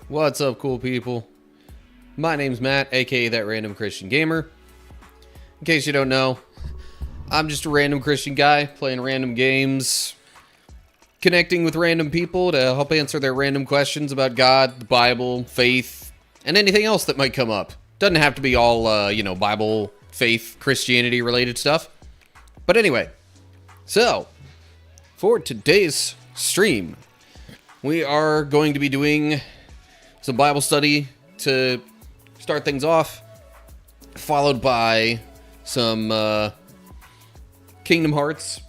What's up, cool people? My name's Matt, aka That Random Christian Gamer. In case you don't know, I'm just a random Christian guy playing random games, connecting with random people to help answer their random questions about God, the Bible, faith, and anything else that might come up. Doesn't have to be all, Bible, faith, Christianity related stuff. But anyway, so for today's stream, we are going to be doing some Bible study to start things off, followed by some Kingdom Hearts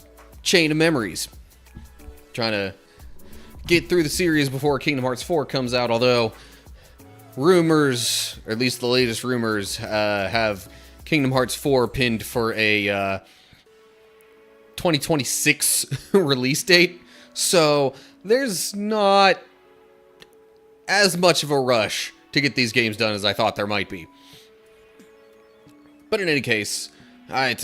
Chain of Memories. Trying to get through the series before Kingdom Hearts 4 comes out, although rumors, or at least the latest rumors, have Kingdom Hearts 4 pinned for a 2026 release date, so there's not as much of a rush to get these games done as I thought there might be. But in any case, I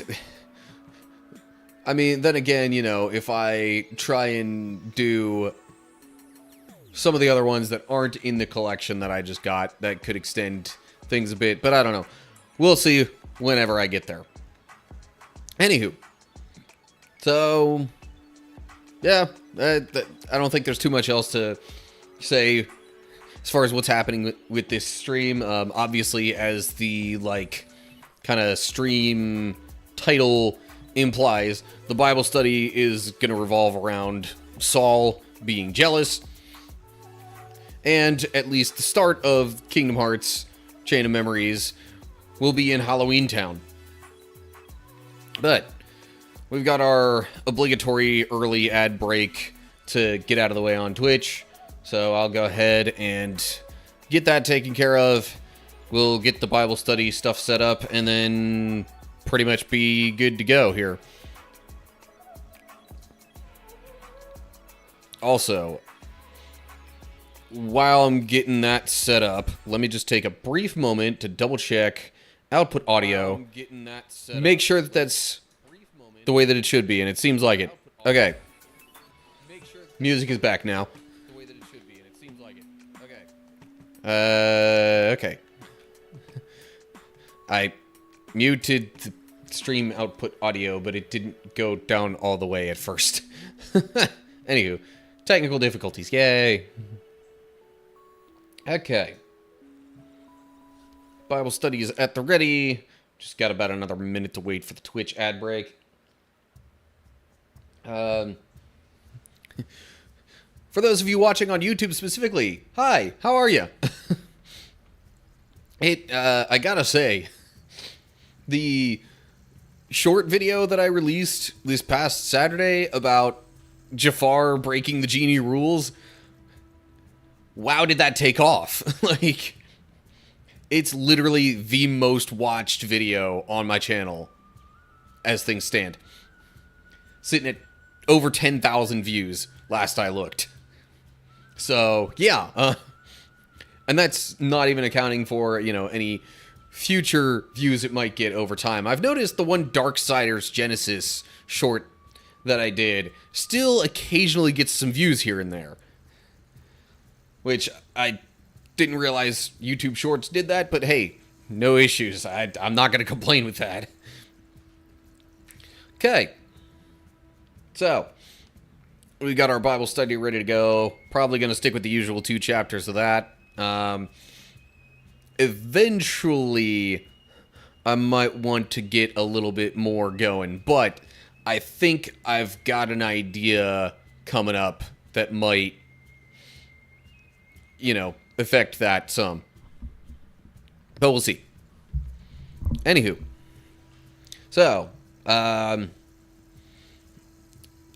mean, then again, if I try and do some of the other ones that aren't in the collection that I just got, that could extend things a bit, but I don't know. We'll see whenever I get there. Anywho, so, yeah, I don't think there's too much else to say as far as what's happening with this stream. Obviously, as the, kind of stream title implies, the Bible study is going to revolve around Saul being jealous, and at least the start of Kingdom Hearts Chain of Memories will be in Halloween Town. But we've got our obligatory early ad break to get out of the way on Twitch, so I'll go ahead and get that taken care of. We'll get the Bible study stuff set up, and then pretty much be good to go here. Also, while I'm getting that set up, let me just take a brief moment to double check output audio. Make sure that that's the way that it should be, and it seems like it. Okay. Music is back now. Okay. I muted the stream output audio, but it didn't go down all the way at first. Anywho, technical difficulties, yay. Okay. Bible study is at the ready. Just got about another minute to wait for the Twitch ad break. For those of you watching on YouTube specifically, hi, how are you? I gotta say, the short video that I released this past Saturday about Jafar breaking the genie rules, wow, did that take off? It's literally the most watched video on my channel as things stand. Sitting at over 10,000 views last I looked. So, yeah, and that's not even accounting for, any future views it might get over time. I've noticed the one Darksiders Genesis short that I did still occasionally gets some views here and there. Which I didn't realize YouTube Shorts did that, but hey, no issues. I'm not going to complain with that. Okay. So, we got our Bible study ready to go. Probably going to stick with the usual 2 chapters of that. Eventually, I might want to get a little bit more going, but I think I've got an idea coming up that might, affect that some. But we'll see. Anywho. So,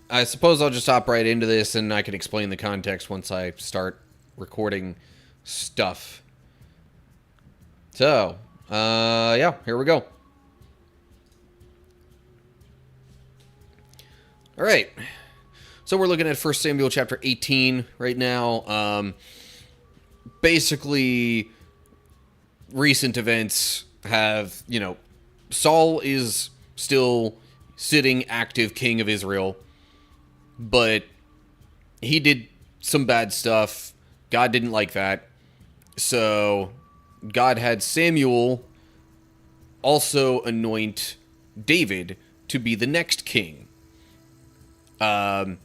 I suppose I'll just hop right into this, and I can explain the context once I start recording stuff. So, yeah, here we go. All right. So we're looking at 1 Samuel chapter 18 right now. Basically, recent events have, Saul is still sitting active king of Israel, but he did some bad stuff. God didn't like that. So God had Samuel also anoint David to be the next king. And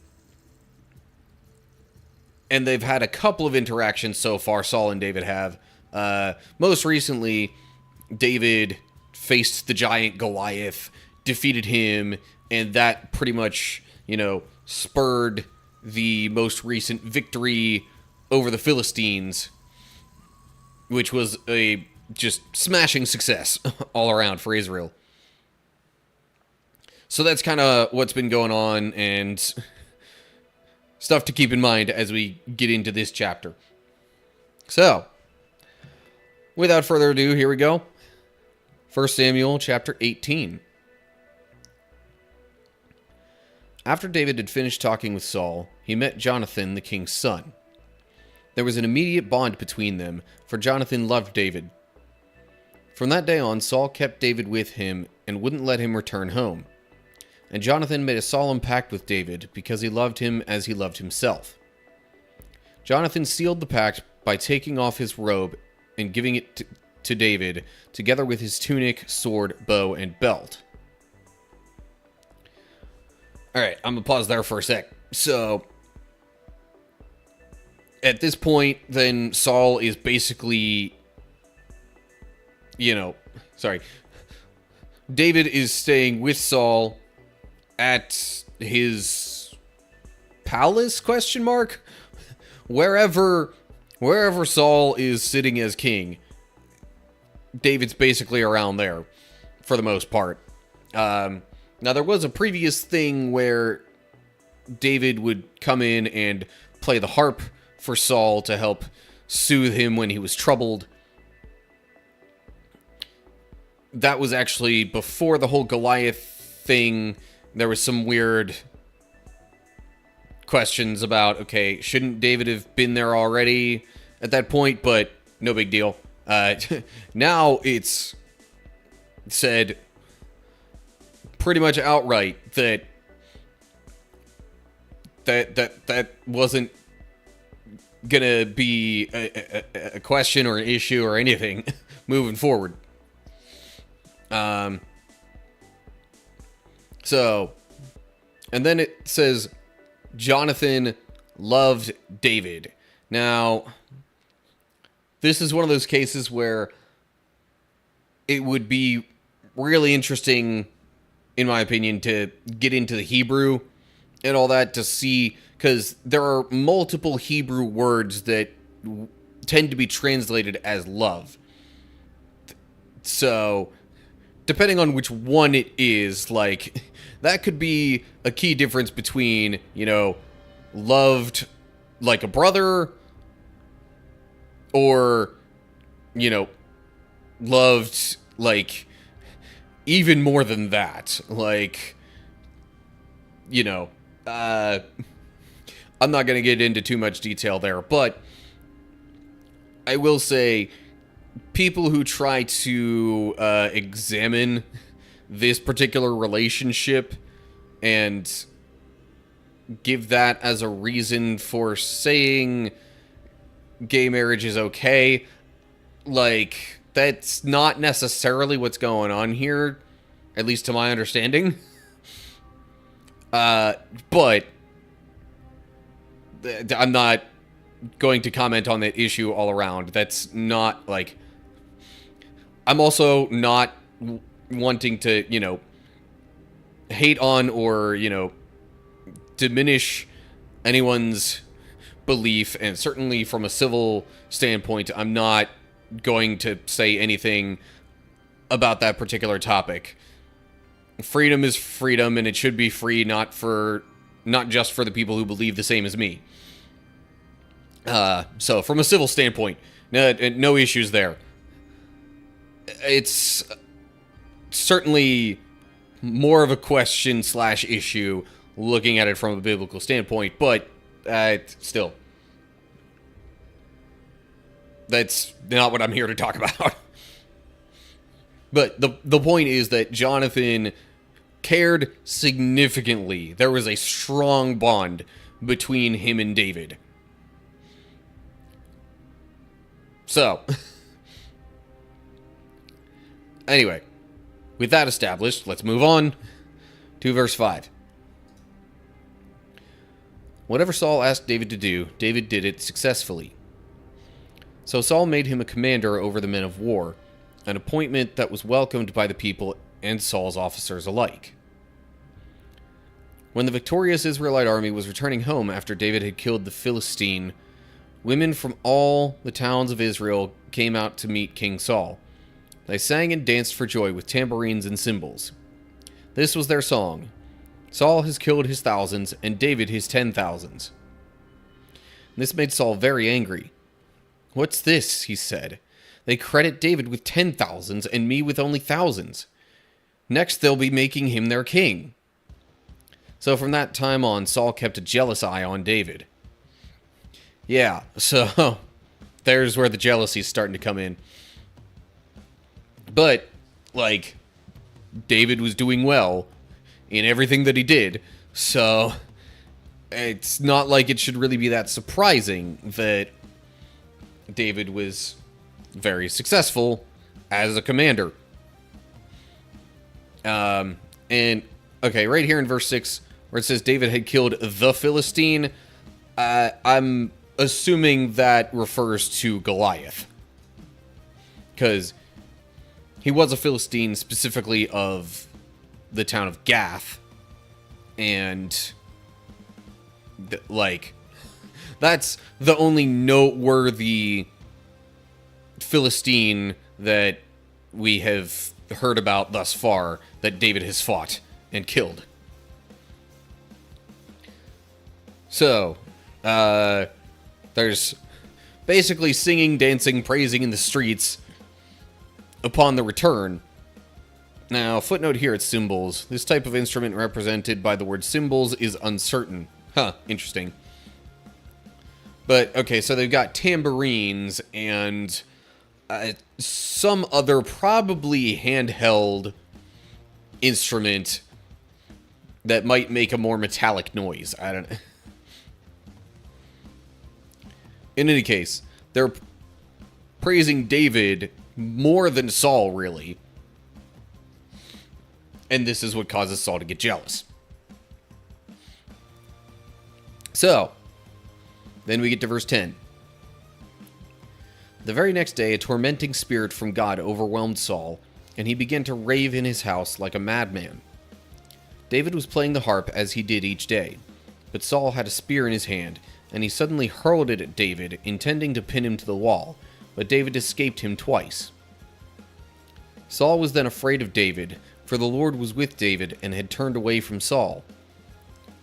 they've had a couple of interactions so far, Saul and David have. Most recently, David faced the giant Goliath, defeated him, and that pretty much, spurred the most recent victory over the Philistines, which was a just smashing success all around for Israel. So that's kind of what's been going on, and stuff to keep in mind as we get into this chapter. So, without further ado, here we go. 1 Samuel chapter 18. After David had finished talking with Saul, he met Jonathan, the king's son. There was an immediate bond between them, for Jonathan loved David. From that day on, Saul kept David with him and wouldn't let him return home. And Jonathan made a solemn pact with David because he loved him as he loved himself. Jonathan sealed the pact by taking off his robe and giving it to David, together with his tunic, sword, bow, and belt. Alright, I'm going to pause there for a sec. So, at this point, then Saul is basically, David is staying with Saul at his palace, ? Wherever Saul is sitting as king, David's basically around there, for the most part. Now, there was a previous thing where David would come in and play the harp for Saul to help soothe him when he was troubled. That was actually before the whole Goliath thing. There was some weird questions about, okay, shouldn't David have been there already at that point? But no big deal. Now it's said pretty much outright that wasn't gonna be a question or an issue or anything moving forward. So, and then it says Jonathan loved David. Now, this is one of those cases where it would be really interesting, in my opinion, to get into the Hebrew and all that to see, because there are multiple Hebrew words that tend to be translated as love. So, depending on which one it is, that could be a key difference between, loved like a brother, or, loved even more than that. I'm not going to get into too much detail there, but I will say people who try to examine this particular relationship and give that as a reason for saying gay marriage is okay, that's not necessarily what's going on here, at least to my understanding. But I'm not going to comment on that issue all around. That's not, I'm also not wanting to, hate on or, diminish anyone's belief, and certainly from a civil standpoint, I'm not going to say anything about that particular topic. Freedom is freedom, and it should be free, not just for the people who believe the same as me. So from a civil standpoint, no issues there. It's certainly more of a question / issue looking at it from a biblical standpoint, but still, that's not what I'm here to talk about. But the point is that Jonathan cared significantly. There was a strong bond between him and David. So, anyway, with that established, let's move on to verse 5. Whatever Saul asked David to do, David did it successfully. So Saul made him a commander over the men of war, an appointment that was welcomed by the people and Saul's officers alike. When the victorious Israelite army was returning home after David had killed the Philistine, women from all the towns of Israel came out to meet King Saul. They sang and danced for joy with tambourines and cymbals. This was their song: Saul has killed his thousands, and David his 10,000s. This made Saul very angry. "What's this?" he said. "They credit David with 10,000s and me with only thousands. Next they'll be making him their king." So from that time on, Saul kept a jealous eye on David. Yeah, so there's where the jealousy's starting to come in. But, like, David was doing well in everything that he did, so it's not like it should really be that surprising that David was very successful as a commander. And, okay, right here in verse 6, where it says David had killed the Philistine, I'm assuming that refers to Goliath. Because he was a Philistine, specifically of the town of Gath. And, like, that's the only noteworthy Philistine that we have heard about thus far that David has fought and killed. So, there's basically singing, dancing, praising in the streets upon the return. Now, footnote here at cymbals. This type of instrument represented by the word cymbals is uncertain. Huh, interesting. But, okay, so they've got tambourines and some other probably handheld instrument that might make a more metallic noise. I don't know. In any case, they're praising David more than Saul, really. And this is what causes Saul to get jealous. So, then we get to verse 10. The very next day, a tormenting spirit from God overwhelmed Saul, and he began to rave in his house like a madman. David was playing the harp as he did each day, but Saul had a spear in his hand, and he suddenly hurled it at David, intending to pin him to the wall, but David escaped him twice. Saul was then afraid of David, for the Lord was with David and had turned away from Saul.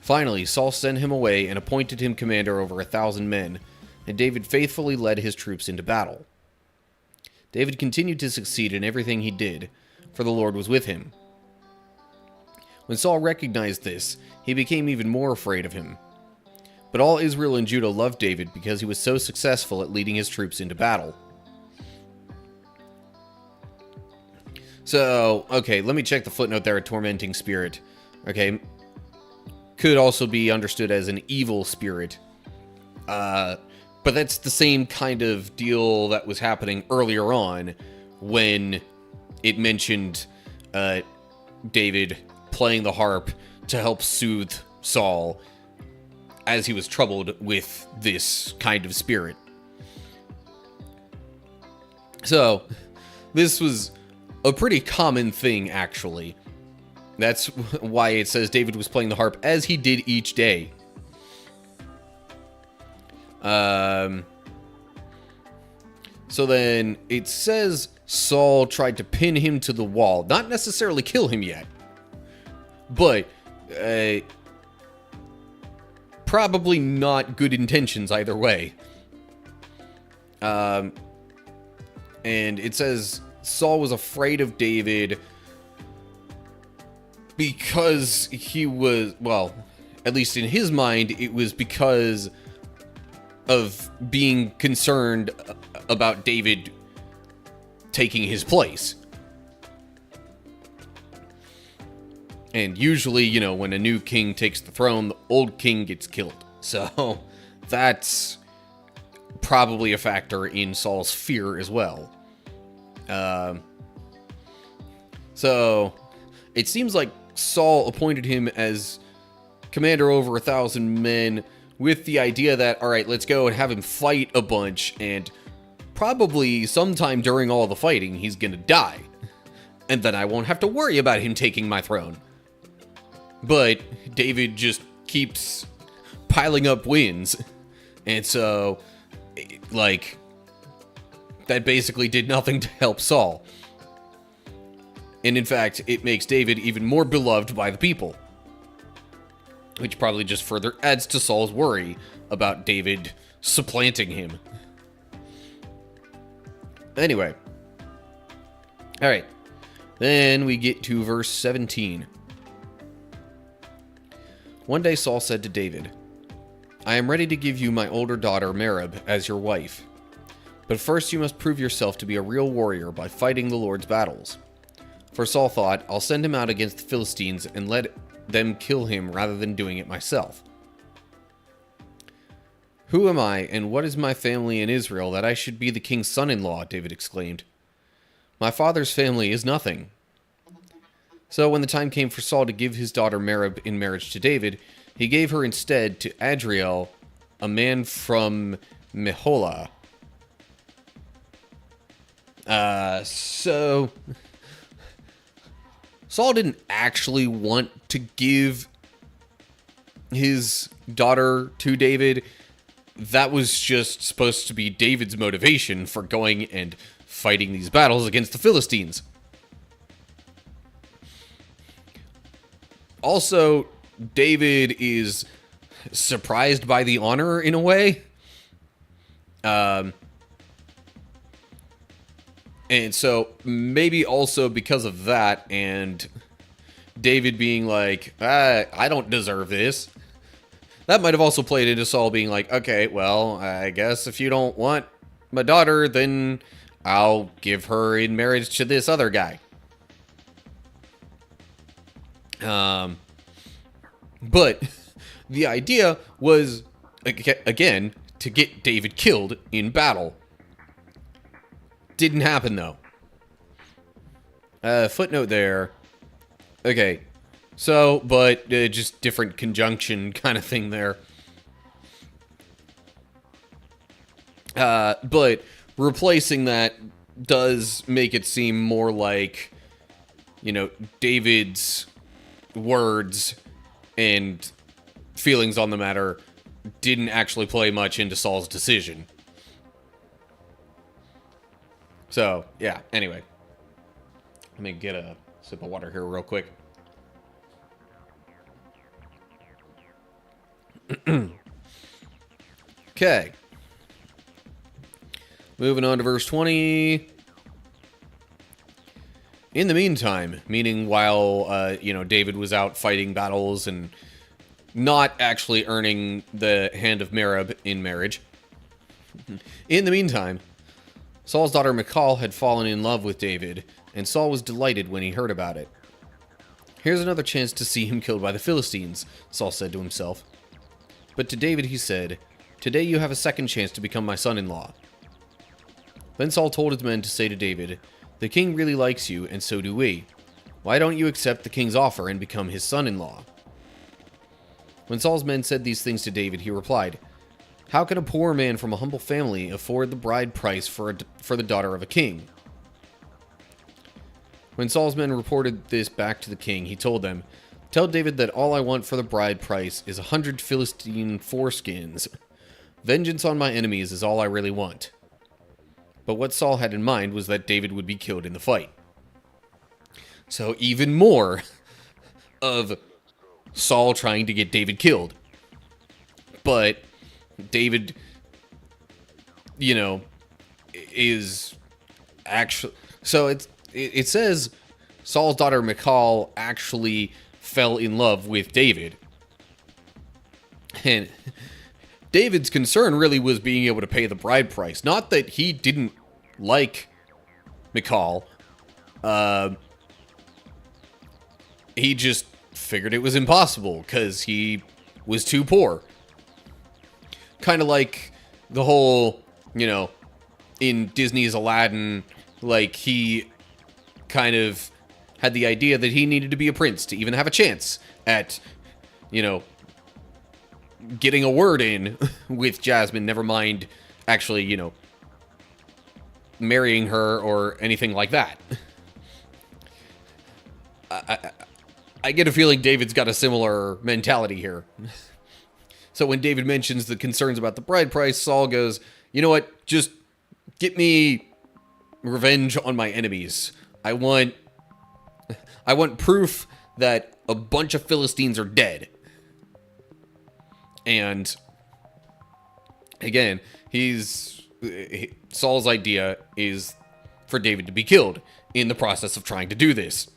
Finally, Saul sent him away and appointed him commander over 1,000 men, and David faithfully led his troops into battle. David continued to succeed in everything he did, for the Lord was with him. When Saul recognized this, he became even more afraid of him. But all Israel and Judah loved David because he was so successful at leading his troops into battle. So, okay, let me check the footnote there, a tormenting spirit. Okay, could also be understood as an evil spirit. But that's the same kind of deal that was happening earlier on when it mentioned David playing the harp to help soothe Saul as he was troubled with this kind of spirit. So, this was a pretty common thing, actually. That's why it says David was playing the harp as he did each day. So then it says Saul tried to pin him to the wall. Not necessarily kill him yet, but probably not good intentions either way. And it says Saul was afraid of David because he was, well, at least in his mind, it was because of being concerned about David taking his place. And usually, you know, when a new king takes the throne, the old king gets killed. So that's probably a factor in Saul's fear as well. So it seems like Saul appointed him as commander over 1,000 men with the idea that, all right, let's go and have him fight a bunch, and probably sometime during all the fighting, he's gonna die. And then I won't have to worry about him taking my throne. But David just keeps piling up wins. And so, like, that basically did nothing to help Saul. And in fact, it makes David even more beloved by the people. Which probably just further adds to Saul's worry about David supplanting him. Anyway. Alright. Then we get to verse 17. One day Saul said to David, I am ready to give you my older daughter Merab as your wife. But first you must prove yourself to be a real warrior by fighting the Lord's battles. For Saul thought, I'll send him out against the Philistines and let them kill him rather than doing it myself. Who am I, and what is my family in Israel that I should be the king's son-in-law? David exclaimed. My father's family is nothing. So when the time came for Saul to give his daughter Merab in marriage to David, he gave her instead to Adriel, a man from Meholah. So Saul didn't actually want to give his daughter to David. That was just supposed to be David's motivation for going and fighting these battles against the Philistines. Also, David is surprised by the honor in a way. And so maybe also because of that, and David being like, I don't deserve this. That might have also played into Saul being like, okay, well, I guess if you don't want my daughter, then I'll give her in marriage to this other guy. But the idea was, again, to get David killed in battle. Didn't happen, though. Footnote there. Okay. So, but just different conjunction kind of thing there. But replacing that does make it seem more like, you know, David's words and feelings on the matter didn't actually play much into Saul's decision. So, yeah, anyway. Let me get a sip of water here real quick. Okay. Moving on to verse 20. In the meantime, meaning while, David was out fighting battles and not actually earning the hand of Merab in marriage. In the meantime, Saul's daughter Michal had fallen in love with David, and Saul was delighted when he heard about it. Here's another chance to see him killed by the Philistines, Saul said to himself. But to David he said, Today you have a second chance to become my son-in-law. Then Saul told his men to say to David, The king really likes you, and so do we. Why don't you accept the king's offer and become his son-in-law? When Saul's men said these things to David, he replied, How can a poor man from a humble family afford the bride price for the daughter of a king? When Saul's men reported this back to the king, he told them, Tell David that all I want for the bride price is 100 Philistine foreskins. Vengeance on my enemies is all I really want. But what Saul had in mind was that David would be killed in the fight. So even more of Saul trying to get David killed. But David, is actually... So it says Saul's daughter Michal actually fell in love with David. And David's concern really was being able to pay the bride price. Not that he didn't like Michal. He just figured it was impossible because he was too poor. Kind of like the whole you know, in Disney's Aladdin, like, he kind of had the idea that he needed to be a prince to even have a chance at, you know, getting a word in with Jasmine, never mind actually, you know, marrying her or anything like that. I get a feeling David's got a similar mentality here. So when David mentions the concerns about the bride price, Saul goes, you know what, just get me revenge on my enemies. I want proof that a bunch of Philistines are dead. And again, Saul's idea is for David to be killed in the process of trying to do this.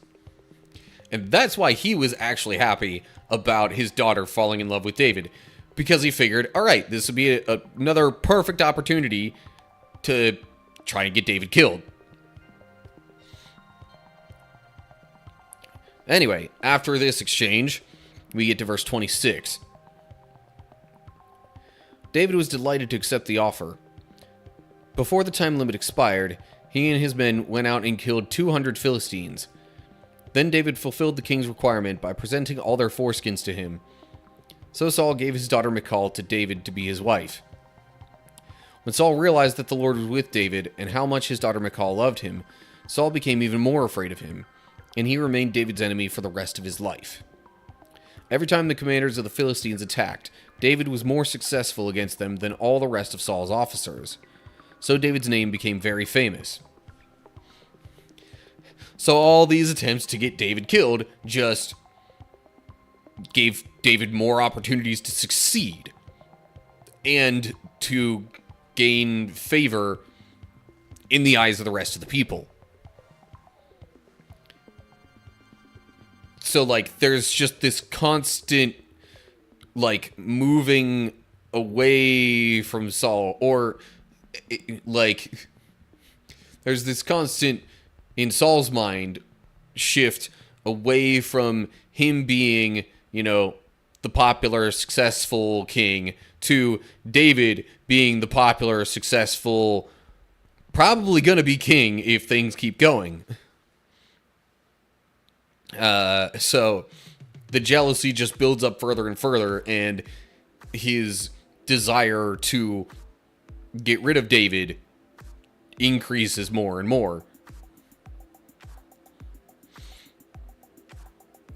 And that's why he was actually happy about his daughter falling in love with David. Because he figured, all right, this would be another perfect opportunity to try and get David killed. Anyway, after this exchange, we get to verse 26. David was delighted to accept the offer. Before the time limit expired, he and his men went out and killed 200 Philistines. Then David fulfilled the king's requirement by presenting all their foreskins to him. So Saul gave his daughter Michal to David to be his wife. When Saul realized that the Lord was with David and how much his daughter Michal loved him, Saul became even more afraid of him, and he remained David's enemy for the rest of his life. Every time the commanders of the Philistines attacked, David was more successful against them than all the rest of Saul's officers. So David's name became very famous. So all these attempts to get David killed just gave David more opportunities to succeed and to gain favor in the eyes of the rest of the people. So, like, there's just this constant, like, moving away from Saul, or, like, there's this constant, in Saul's mind, shift away from him being, you know, the popular, successful king, to David being the popular, successful, probably gonna be king if things keep going. So the jealousy just builds up further and further, and his desire to get rid of David increases more and more.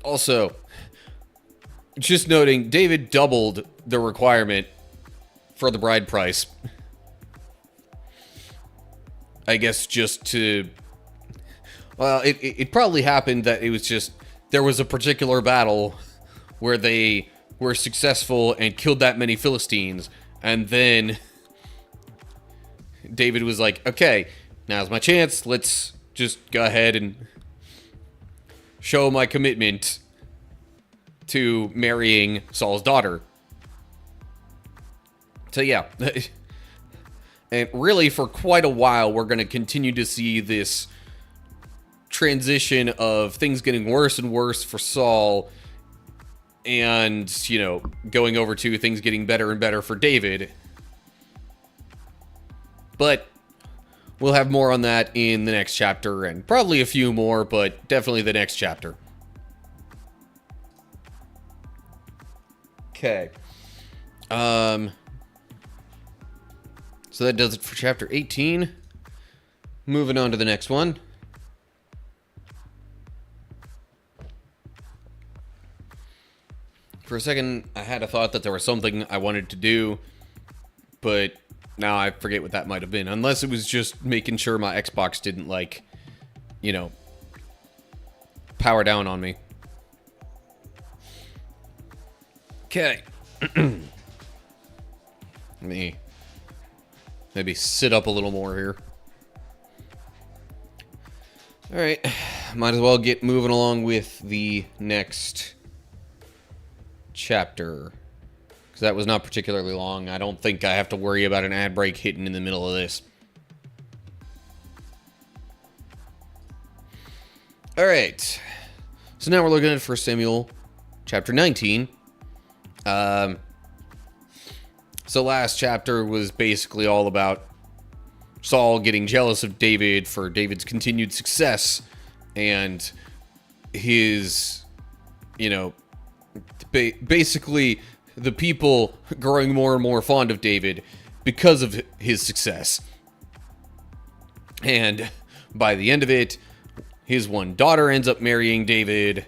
Also, just noting, David doubled the requirement for the bride price. I guess just to... Well, it probably happened that it was just... There was a particular battle where they were successful and killed that many Philistines. And then David was like, okay, now's my chance. Let's just go ahead and show my commitment to marrying Saul's daughter. So yeah. And really, for quite a while, we're going to continue to see this transition of things getting worse and worse for Saul, and, you know, going over to things getting better and better for David. But we'll have more on that in the next chapter, and probably a few more, but definitely the next chapter. Okay. So that does it for chapter 18. Moving on to the next one. For a second, I had a thought that there was something I wanted to do, but now I forget what that might have been. Unless it was just making sure my Xbox didn't, like, you know, power down on me. Okay. Let me maybe sit up a little more here. Alright, might as well get moving along with the next chapter, because that was not particularly long. I don't think I have to worry about an ad break hitting in the middle of this. Alright, so now we're looking at 1 Samuel chapter 19. So last chapter was basically all about Saul getting jealous of David for David's continued success and his, basically the people growing more and more fond of David because of his success. And by the end of it, his one daughter ends up marrying David,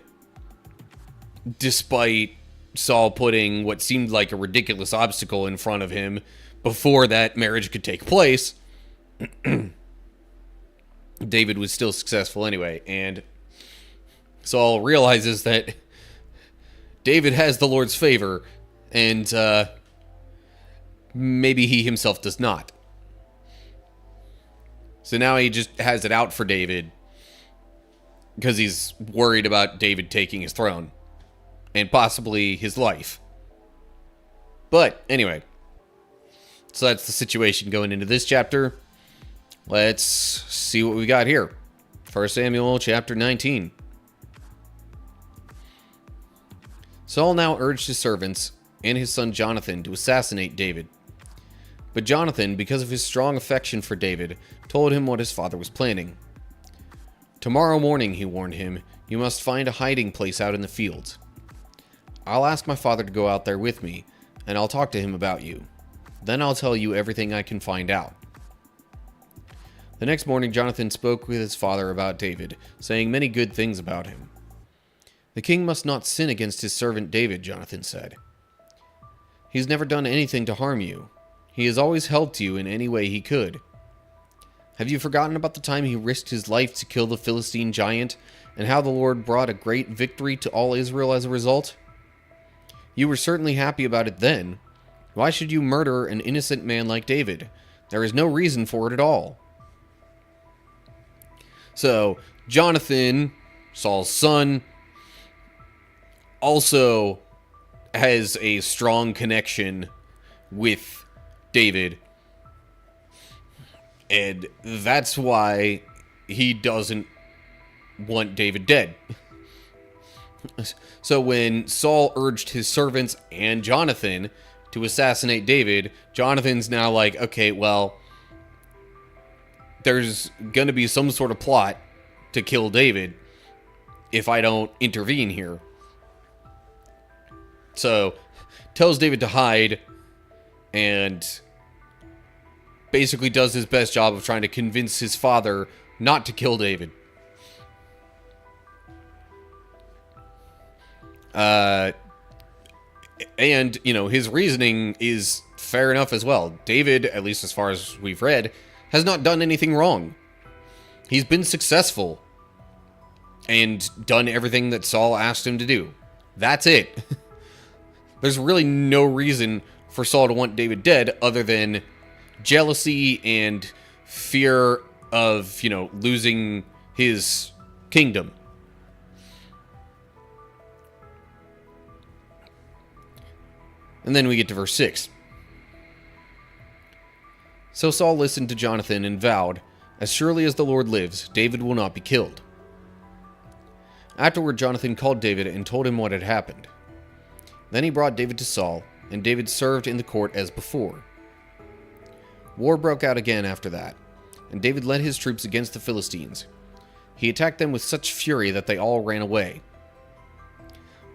despite Saul putting what seemed like a ridiculous obstacle in front of him before that marriage could take place. David was still successful anyway, and Saul realizes that David has the Lord's favor, and maybe he himself does not. So now he just has it out for David because he's worried about David taking his throne and possibly his life. But anyway, so that's the situation going into this chapter. Let's see what we got here. 1 Samuel chapter 19. Saul now urged his servants and his son Jonathan to assassinate David. But Jonathan, because of his strong affection for David, told him what his father was planning. "Tomorrow morning," he warned him, "you must find a hiding place out in the fields. I'll ask my father to go out there with me, and I'll talk to him about you. Then I'll tell you everything I can find out." The next morning, Jonathan spoke with his father about David, saying many good things about him. "The king must not sin against his servant David," Jonathan said. "He's never done anything to harm you. He has always helped you in any way he could. Have you forgotten about the time he risked his life to kill the Philistine giant, and how the Lord brought a great victory to all Israel as a result? You were certainly happy about it then. Why should you murder an innocent man like David? There is no reason for it at all." So, Jonathan, Saul's son, also has a strong connection with David. And that's why he doesn't want David dead. So when Saul urged his servants and Jonathan to assassinate David, Jonathan's now like, okay, well, there's going to be some sort of plot to kill David if I don't intervene here. So, tells David to hide and basically does his best job of trying to convince his father not to kill David. And, his reasoning is fair enough as well. David, at least as far as we've read, has not done anything wrong. He's been successful and done everything that Saul asked him to do. That's it. There's really no reason for Saul to want David dead other than jealousy and fear of, losing his kingdom. And then we get to verse 6. So Saul listened to Jonathan and vowed, "As surely as the Lord lives, David will not be killed." Afterward, Jonathan called David and told him what had happened. Then he brought David to Saul, and David served in the court as before. War broke out again after that, and David led his troops against the Philistines. He attacked them with such fury that they all ran away.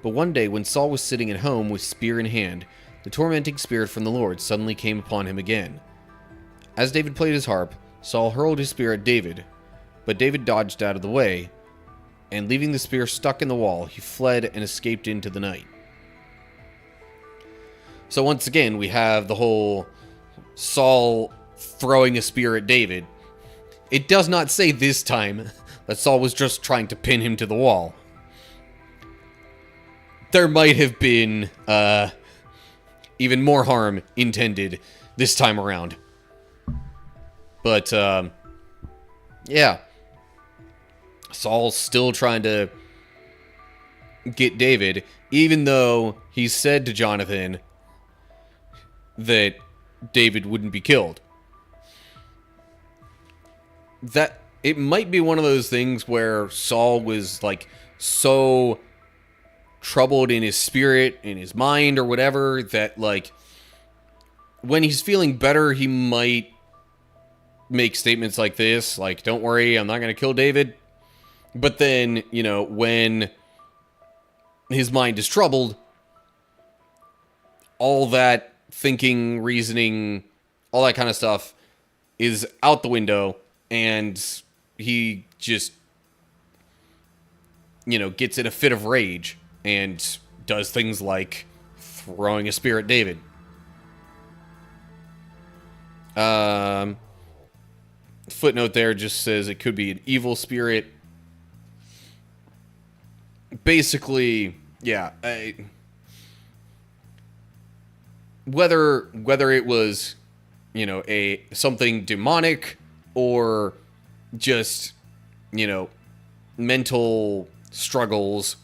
But one day, when Saul was sitting at home with spear in hand, the tormenting spirit from the Lord suddenly came upon him again. As David played his harp, Saul hurled his spear at David, but David dodged out of the way, and leaving the spear stuck in the wall, he fled and escaped into the night. So once again, we have the whole Saul throwing a spear at David. It does not say this time that Saul was just trying to pin him to the wall. There might have been even more harm intended this time around. But, yeah. Saul's still trying to get David, even though he said to Jonathan that David wouldn't be killed. That it might be one of those things where Saul was like so troubled in his spirit, in his mind or whatever, that like when he's feeling better, he might make statements like this, like, don't worry, I'm not going to kill David. But then, you know, when his mind is troubled, all that thinking, reasoning, all that kind of stuff is out the window, and he just, you know, gets in a fit of rage and does things like throwing a spear at David. Footnote there just says it could be an evil spirit. Basically, yeah. Whether it was, you know, something demonic or just, you know, mental struggles,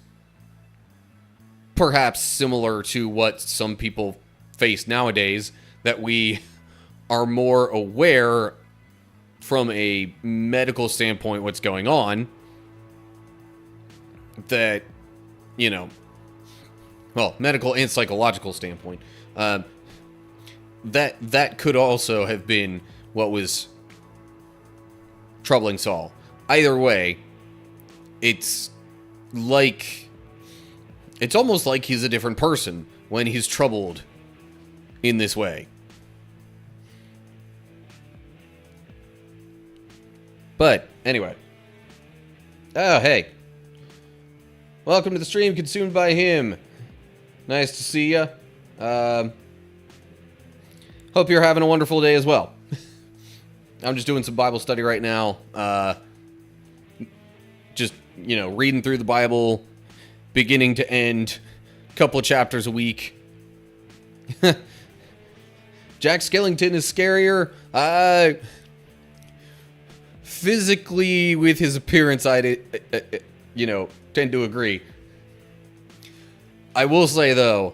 perhaps similar to what some people face nowadays, that we are more aware from a medical standpoint what's going on, that, you know, well, medical and psychological standpoint, that could also have been what was troubling Saul. Either way, it's almost like he's a different person when he's troubled in this way. But, anyway. Oh, hey. Welcome to the stream consumed by him. Nice to see ya. Hope you're having a wonderful day as well. I'm just doing some Bible study right now. Just, you know, reading through the Bible, beginning to end, couple of chapters a week. Jack Skellington is scarier. Physically, with his appearance, you know, tend to agree. I will say, though,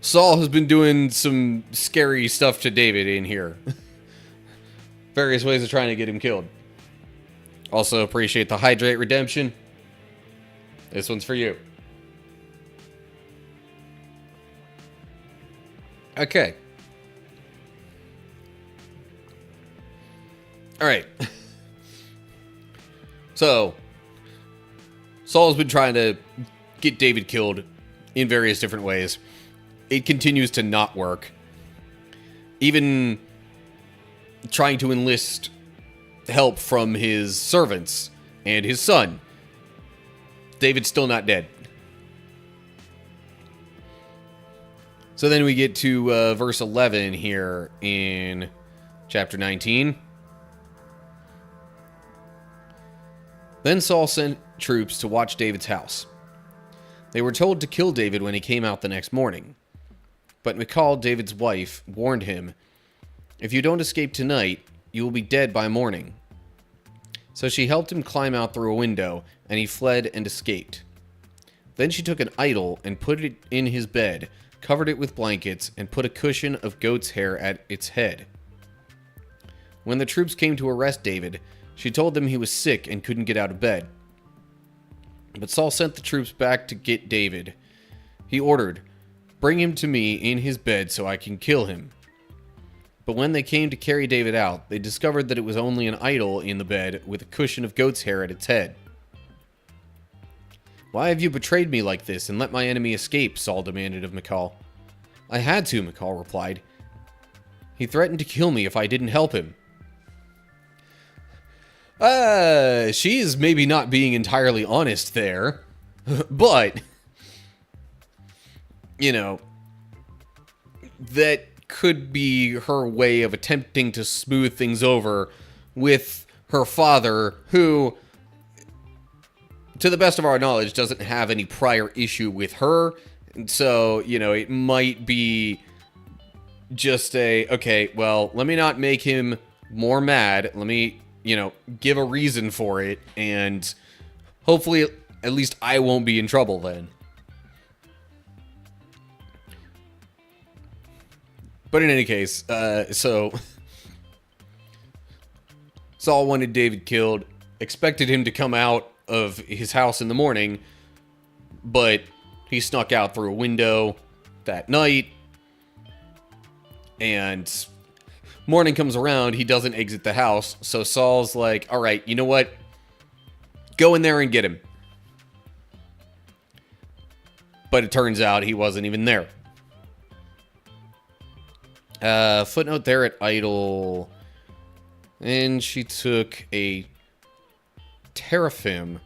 Saul has been doing some scary stuff to David in here. Various ways of trying to get him killed. Also appreciate the Hydrate Redemption. This one's for you. Okay. Alright. So, Saul's been trying to get David killed in various different ways. It continues to not work. Even trying to enlist help from his servants and his son. David's still not dead. So then we get to verse 11 here in chapter 19. Then Saul sent troops to watch David's house. They were told to kill David when he came out the next morning. But Michal, David's wife, warned him, "If you don't escape tonight, you will be dead by morning." So she helped him climb out through a window, and he fled and escaped. Then she took an idol and put it in his bed, covered it with blankets, and put a cushion of goat's hair at its head. When the troops came to arrest David, she told them he was sick and couldn't get out of bed. But Saul sent the troops back to get David. He ordered, "Bring him to me in his bed so I can kill him." But when they came to carry David out, they discovered that it was only an idol in the bed with a cushion of goat's hair at its head. "Why have you betrayed me like this and let my enemy escape?" Saul demanded of Michal. "I had to," Michal replied. "He threatened to kill me if I didn't help him." She's maybe not being entirely honest there, but, you know, that could be her way of attempting to smooth things over with her father, who, to the best of our knowledge, doesn't have any prior issue with her. And so, you know, it might be just okay, well, let me not make him more mad. Let me, you know, give a reason for it, and hopefully at least I won't be in trouble then. But in any case, so Saul wanted David killed, expected him to come out of his house in the morning, but he snuck out through a window that night, and morning comes around, he doesn't exit the house. So Saul's like, all right, you know what? Go in there and get him. But it turns out he wasn't even there. Footnote there at idle. And she took a teraphim.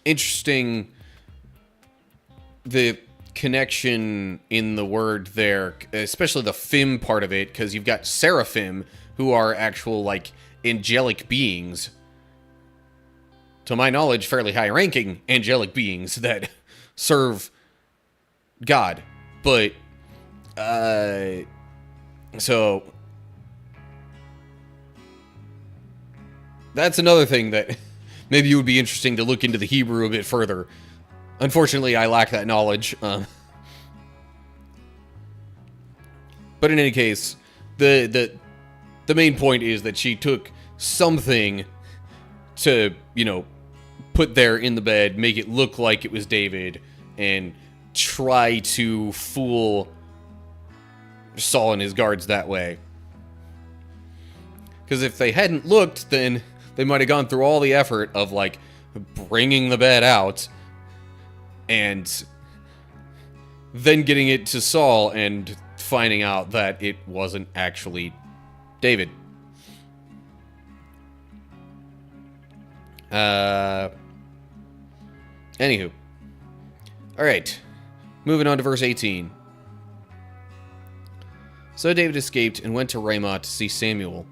Interesting. The connection in the word there, especially the fim part of it, because you've got seraphim, who are actual, like, angelic beings. To my knowledge, fairly high-ranking angelic beings that serve God. But, so, that's another thing that maybe it would be interesting to look into the Hebrew a bit further. Unfortunately, I lack that knowledge. But in any case, the main point is that she took something to, you know, put there in the bed, make it look like it was David, and try to fool Saul and his guards that way. Because if they hadn't looked, then they might have gone through all the effort of, like, bringing the bed out and then getting it to Saul and finding out that it wasn't actually David. Anywho. Alright. Moving on to verse 18. So David escaped and went to Ramah to see Samuel.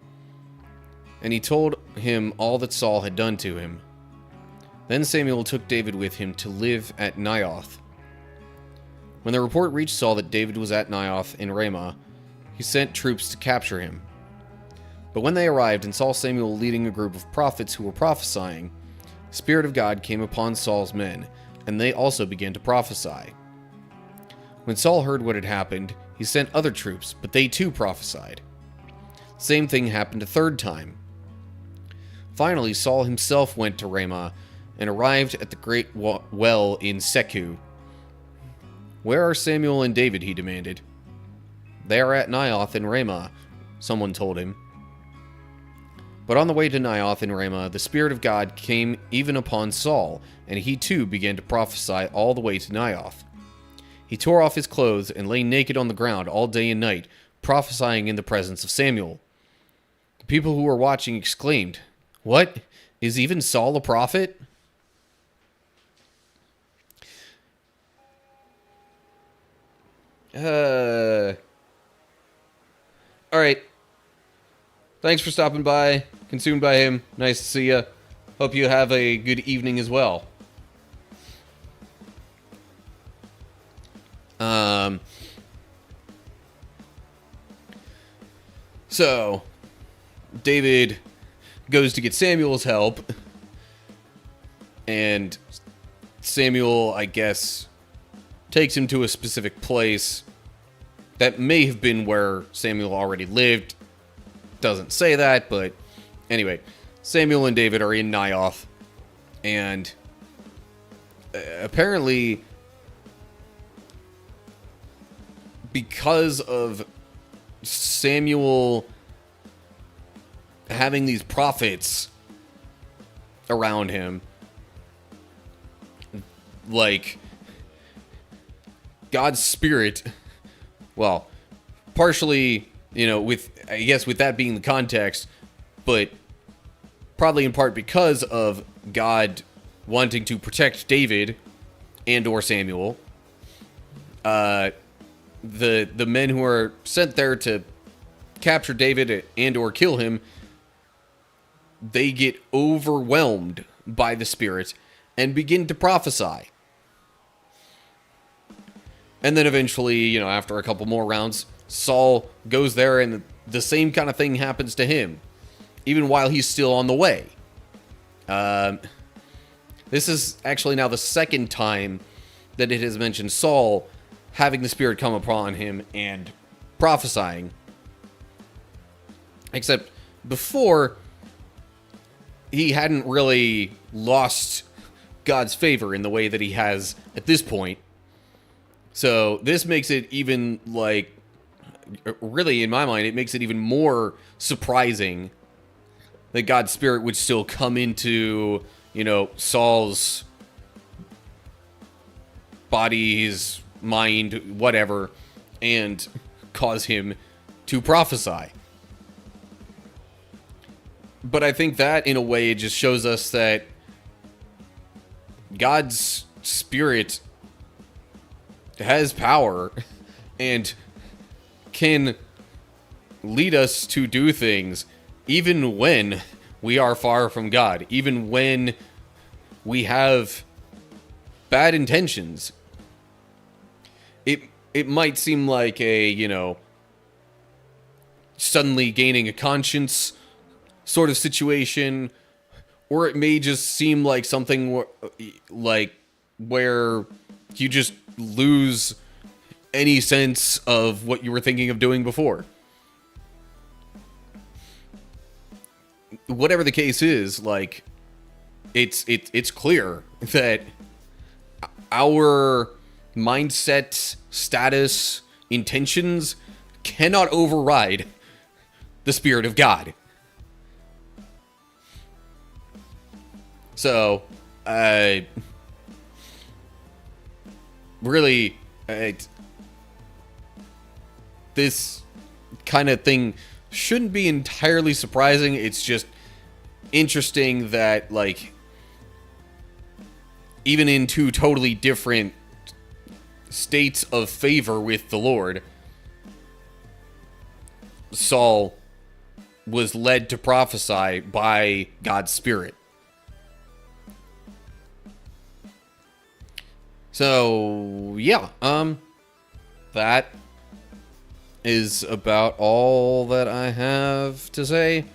And he told him all that Saul had done to him. Then Samuel took David with him to live at Naioth. When the report reached Saul that David was at Naioth in Ramah, he sent troops to capture him. But when they arrived and saw Samuel leading a group of prophets who were prophesying, the Spirit of God came upon Saul's men, and they also began to prophesy. When Saul heard what had happened, he sent other troops, but they too prophesied. The same thing happened a third time. Finally, Saul himself went to Ramah and arrived at the great well in Seku. "Where are Samuel and David?" he demanded. "They are at Naioth in Ramah," someone told him. But on the way to Naioth in Ramah, the Spirit of God came even upon Saul, and he too began to prophesy all the way to Naioth. He tore off his clothes and lay naked on the ground all day and night, prophesying in the presence of Samuel. The people who were watching exclaimed, "What? Is even Saul a prophet?" Alright. Thanks for stopping by. Consumed by him. Nice to see ya. Hope you have a good evening as well. So, David goes to get Samuel's help, and Samuel, I guess, takes him to a specific place that may have been where Samuel already lived. Doesn't say that, but anyway, Samuel and David are in Naioth, and apparently, because of Samuel having these prophets around him, like, God's Spirit, well, partially, you know, I guess with that being the context, but probably in part because of God wanting to protect David and or Samuel, the men who are sent there to capture David and or kill him, they get overwhelmed by the Spirit and begin to prophesy. And then eventually, you know, after a couple more rounds, Saul goes there and the same kind of thing happens to him, even while he's still on the way. This is actually now the second time that it has mentioned Saul having the Spirit come upon him and prophesying. Except before, he hadn't really lost God's favor in the way that he has at this point. So this makes it even, like, really, in my mind, it makes it even more surprising that God's Spirit would still come into, Saul's body, his mind, whatever, and cause him to prophesy. But I think that, in a way, just shows us that God's Spirit has power and can lead us to do things even when we are far from God, even when we have bad intentions. It might seem like a, suddenly gaining a conscience sort of situation, or it may just seem like something where you just lose any sense of what you were thinking of doing before. Whatever the case is, like, it's clear that our mindset, status, intentions cannot override the Spirit of God. So, really, this kind of thing shouldn't be entirely surprising. It's just interesting that, like, even in two totally different states of favor with the Lord, Saul was led to prophesy by God's Spirit. So, yeah, that is about all that I have to say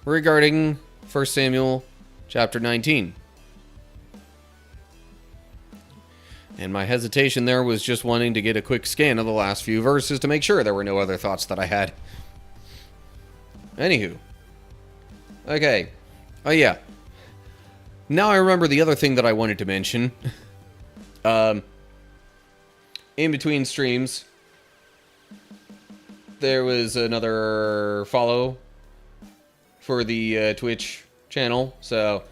regarding 1 Samuel chapter 19. And my hesitation there was just wanting to get a quick scan of the last few verses to make sure there were no other thoughts that I had. Anywho. Okay. Oh, yeah. Now I remember the other thing that I wanted to mention. In between streams, there was another follow for the Twitch channel. So,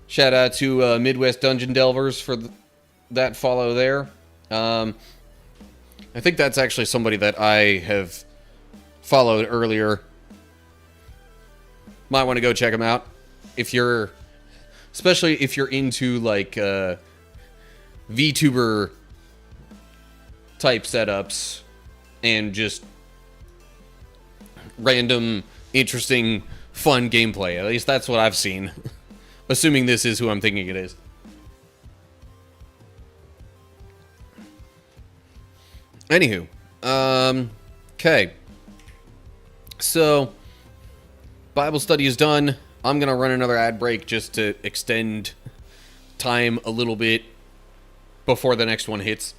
shout out to Midwest Dungeon Delvers for that follow there. I think that's actually somebody that I have followed earlier. Might want to go check them out. Especially if you're into, like, VTuber type setups and just random, interesting, fun gameplay. At least that's what I've seen. Assuming this is who I'm thinking it is. Anywho, okay. So, Bible study is done. I'm gonna run another ad break just to extend time a little bit before the next one hits,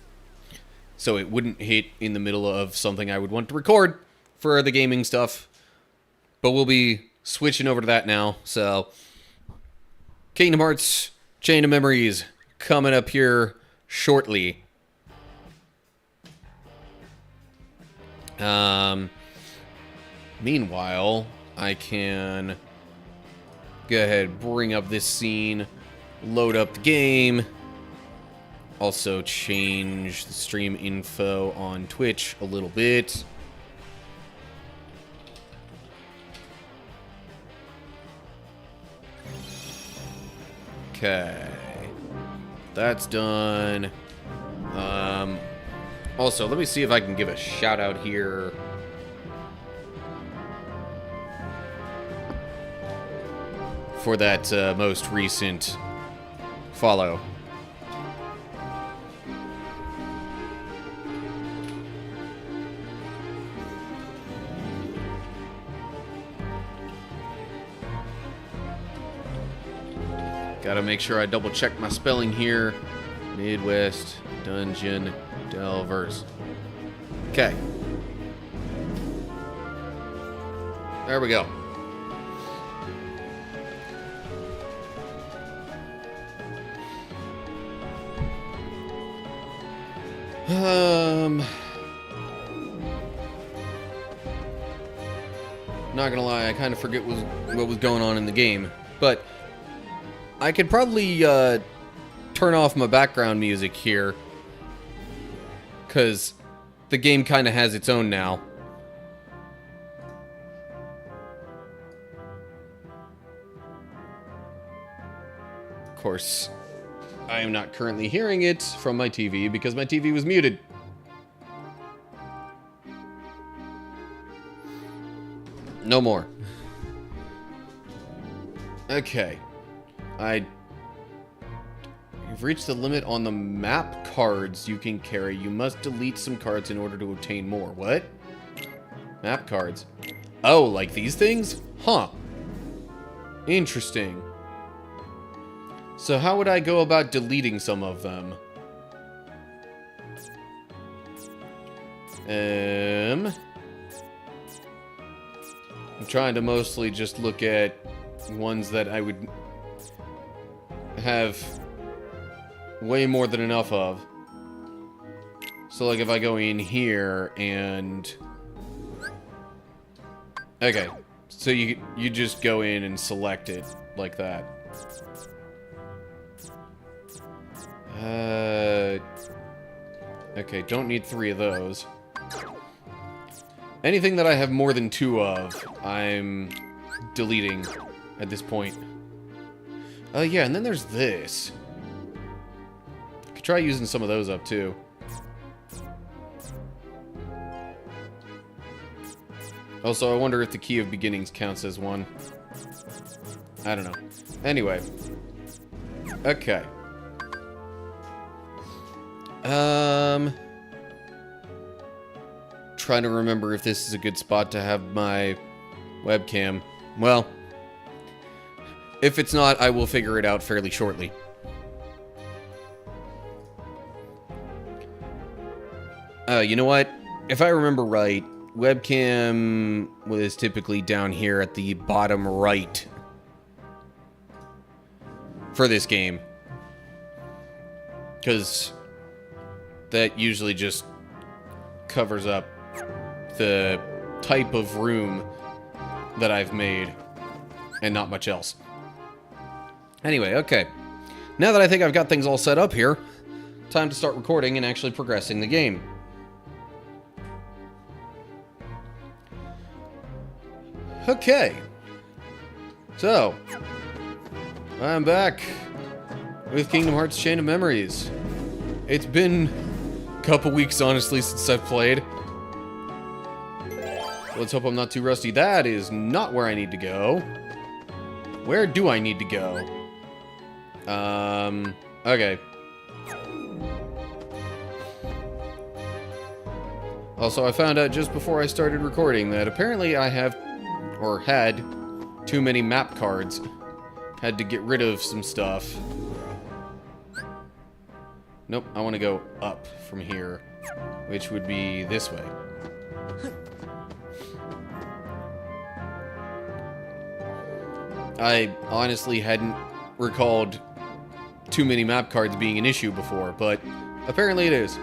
so it wouldn't hit in the middle of something I would want to record for the gaming stuff. But we'll be switching over to that now. So, Kingdom Hearts Chain of Memories coming up here shortly. Meanwhile, I can go ahead, bring up this scene, load up the game, also change the stream info on Twitch a little bit. Okay, that's done. Also, let me see if I can give a shout out here. For that most recent follow. Gotta make sure I double check my spelling here. Midwest Dungeon Delvers. Okay. There we go. Not gonna lie, I kind of forget what was going on in the game, but I could probably turn off my background music here, because the game kind of has its own now. Of course, I am not currently hearing it from my TV because my TV was muted. No more. Okay. You've reached the limit on the map cards you can carry. You must delete some cards in order to obtain more. What? Map cards. Oh, like these things? Huh. Interesting. So how would I go about deleting some of them? I'm trying to mostly just look at ones that I would have way more than enough of. So like if I go in here and... Okay, so you just go in and select it like that. Okay, don't need 3 of those. Anything that I have more than 2 of, I'm deleting at this point. Yeah, and then there's this. Could try using some of those up, too. Also, I wonder if the Key of Beginnings counts as one. I don't know. Anyway. Okay. Trying to remember if this is a good spot to have my webcam. Well, if it's not, I will figure it out fairly shortly. You know what? If I remember right, webcam was typically down here at the bottom right for this game. Because that usually just covers up the type of room that I've made and not much else. Anyway, okay. Now that I think I've got things all set up here, time to start recording and actually progressing the game. Okay. So, I'm back with Kingdom Hearts Chain of Memories. It's been a couple weeks, honestly, since I've played. Let's hope I'm not too rusty. That is not where I need to go. Where do I need to go? Okay. Also, I found out just before I started recording that apparently I have, or had, too many map cards. Had to get rid of some stuff. Nope, I want to go up from here, which would be this way. I honestly hadn't recalled too many map cards being an issue before, but apparently it is.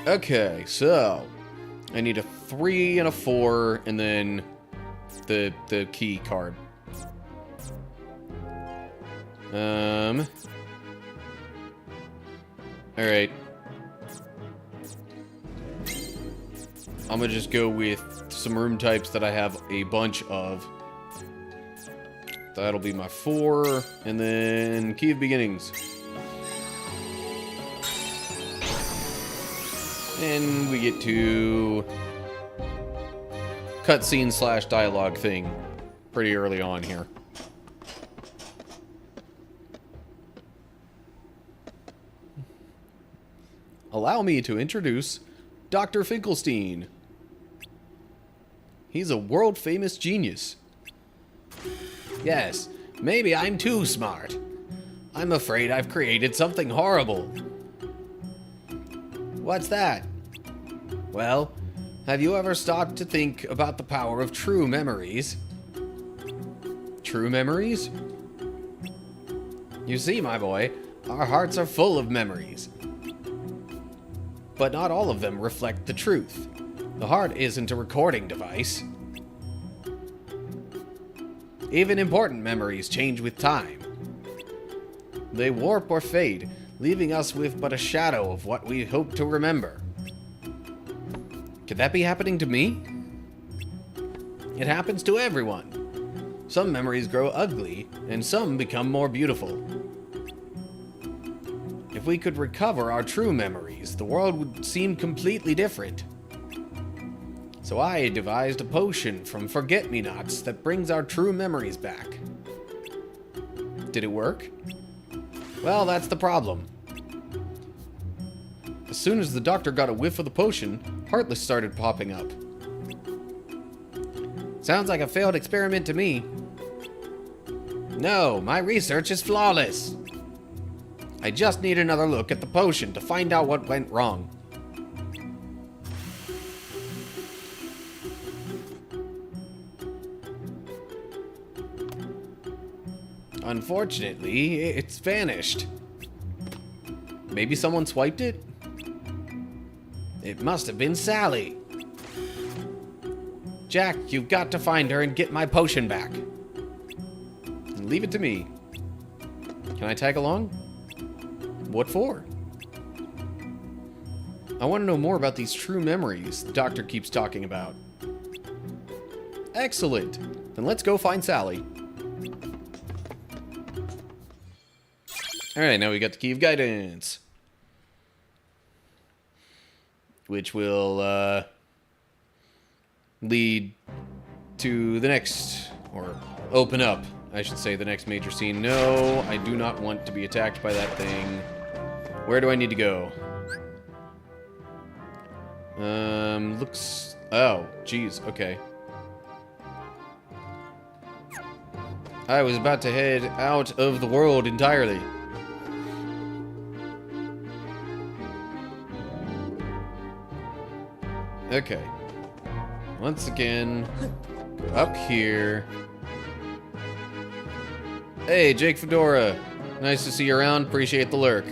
Okay, so I need a 3 and a 4, and then the key card. Alright. I'm gonna just go with some room types that I have a bunch of. That'll be my 4, and then Key of Beginnings. And we get to cutscene / dialogue thing pretty early on here. Allow me to introduce Dr. Finkelstein. He's a world-famous genius. Yes, maybe I'm too smart. I'm afraid I've created something horrible. What's that? Well, have you ever stopped to think about the power of true memories? True memories? You see, my boy, our hearts are full of memories. but not all of them reflect the truth. The heart isn't a recording device. Even important memories change with time. They warp or fade, leaving us with but a shadow of what we hope to remember. Could that be happening to me? It happens to everyone. Some memories grow ugly, and some become more beautiful. If we could recover our true memories, the world would seem completely different. So I devised a potion from forget-me-nots that brings our true memories back. Did it work? Well, that's the problem. As soon as the doctor got a whiff of the potion, Heartless started popping up. Sounds like a failed experiment to me. No, my research is flawless. I just need another look at the potion to find out what went wrong. Unfortunately, it's vanished. Maybe someone swiped it? It must have been Sally. Jack, you've got to find her and get my potion back. Leave it to me. Can I tag along? What for? I want to know more about these true memories the doctor keeps talking about. Excellent. Then let's go find Sally. Alright, now we got the Key of Guidance. Which will lead to the next, or open up, I should say, the next major scene. No, I do not want to be attacked by that thing. Where do I need to go? Looks... Oh, geez, okay. I was about to head out of the world entirely. Okay. Once again, up here. Hey, Jake Fedora. Nice to see you around. Appreciate the lurk.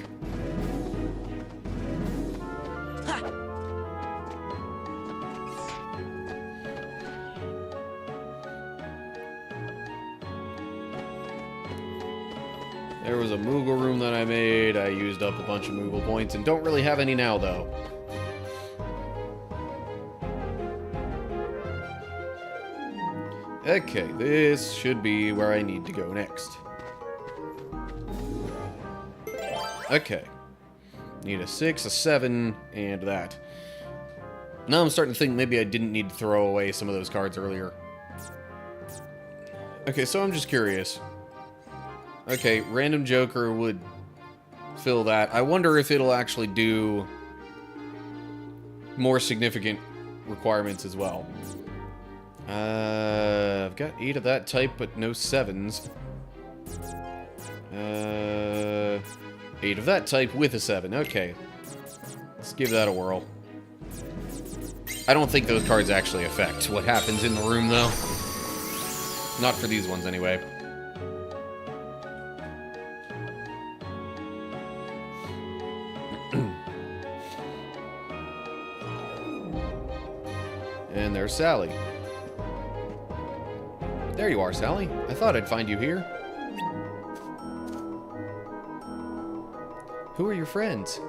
There was a Moogle room that I made. I used up a bunch of Moogle points and don't really have any now, though. Okay, this should be where I need to go next. Okay. Need a 6, a 7, and that. Now I'm starting to think maybe I didn't need to throw away some of those cards earlier. Okay, so I'm just curious. Okay, Random Joker would fill that. I wonder if it'll actually do more significant requirements as well. I've got 8 of that type, but no 7s. 8 of that type with a 7. Okay. Let's give that a whirl. I don't think those cards actually affect what happens in the room, though. Not for these ones, anyway. And there's Sally. There you are, Sally. I thought I'd find you here. Who are your friends?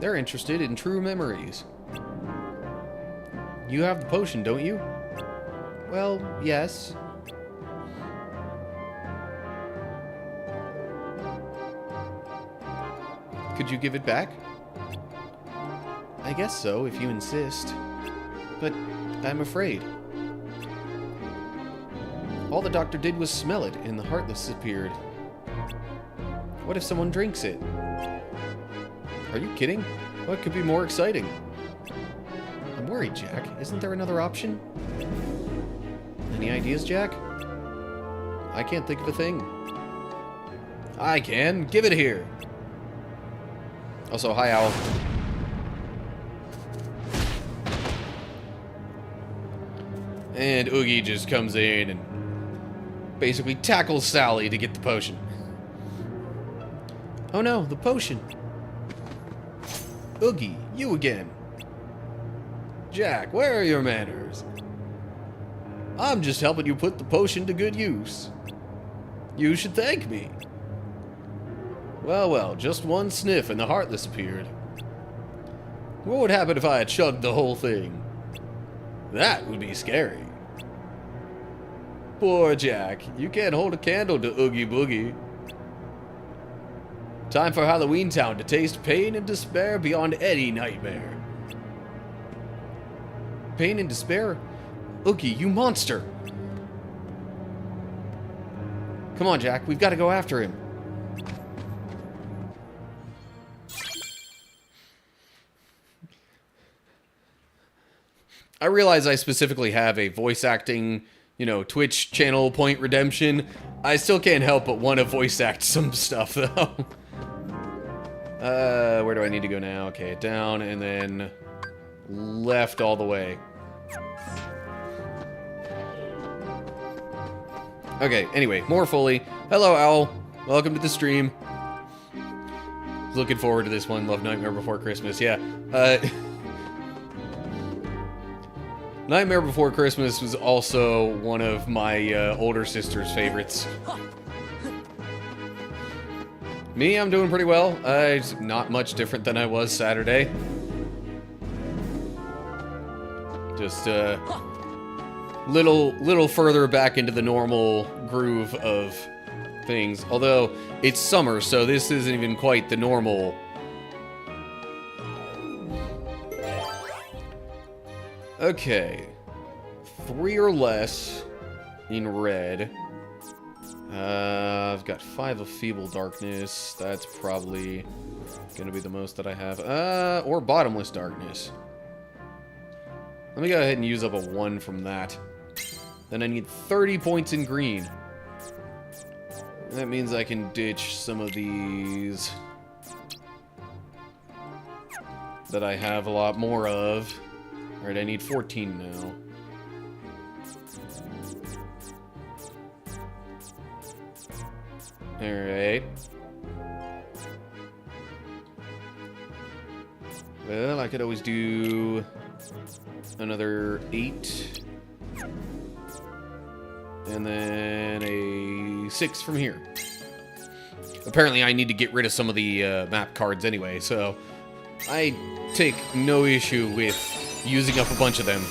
They're interested in true memories. You have the potion, don't you? Well, yes. Could you give it back? I guess so, if you insist. But I'm afraid. All the doctor did was smell it, and the Heartless appeared. What if someone drinks it? Are you kidding? What could be more exciting? I'm worried, Jack. Isn't there another option? Any ideas, Jack? I can't think of a thing. I can. Give it here. Also, hi, Owl. And Oogie just comes in and basically tackles Sally to get the potion. Oh no, the potion. Oogie, you again. Jack, where are your manners? I'm just helping you put the potion to good use. You should thank me. Well, well, just one sniff and the Heartless appeared. What would happen if I had chugged the whole thing? That would be scary. Poor Jack, you can't hold a candle to Oogie Boogie. Time for Halloween Town to taste pain and despair beyond any nightmare. Pain and despair? Oogie, you monster! Come on, Jack, we've got to go after him. I realize I specifically have a voice acting, Twitch channel point redemption. I still can't help but want to voice act some stuff, though. Where do I need to go now? Okay, down and then left all the way. Okay, anyway, more fully. Hello, Owl. Welcome to the stream. Looking forward to this one. Love Nightmare Before Christmas. Yeah. Nightmare Before Christmas was also one of my older sister's favorites. Me, I'm doing pretty well. Not much different than I was Saturday. Just little further back into the normal groove of things. Although it's summer, so this isn't even quite the normal. Okay, 3 or less in red. I've got 5 of Feeble Darkness. That's probably gonna be the most that I have. Or Bottomless Darkness. Let me go ahead and use up a 1 from that. Then I need 30 points in green. That means I can ditch some of these that I have a lot more of. Alright, I need 14 now. Alright. Well, I could always do another 8. And then a 6 from here. Apparently I need to get rid of some of the map cards anyway, so I take no issue with using up a bunch of them.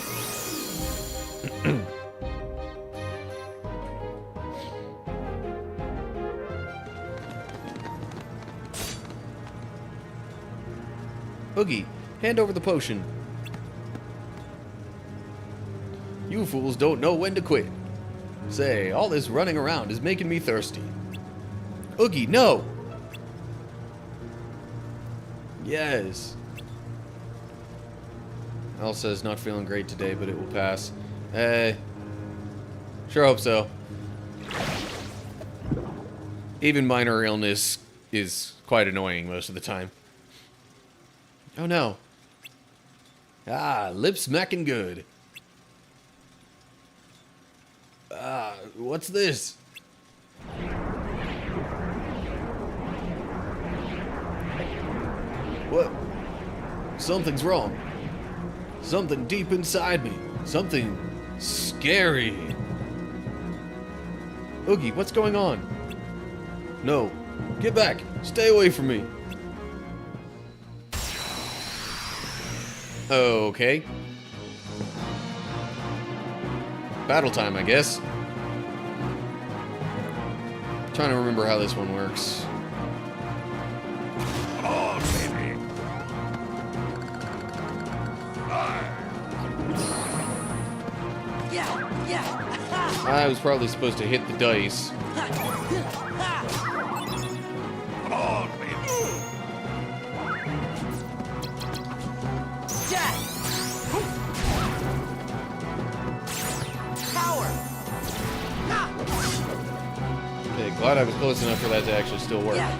Oogie, hand over the potion. You fools don't know when to quit. Say, all this running around is making me thirsty. Oogie, no! Yes. Al says not feeling great today, but it will pass. Sure hope so. Even minor illness is quite annoying most of the time. Oh no. Ah, lip smacking good. Ah, what's this? What? Something's wrong. Something deep inside me. Something scary. Oogie, what's going on? No. Get back. Stay away from me. Okay. Battle time, I guess. Trying to remember how this one works. Oh, baby. Yeah. I was probably supposed to hit the dice. Come on, baby. Jack. Power. Okay, glad I was close enough for that to actually still work. Yeah.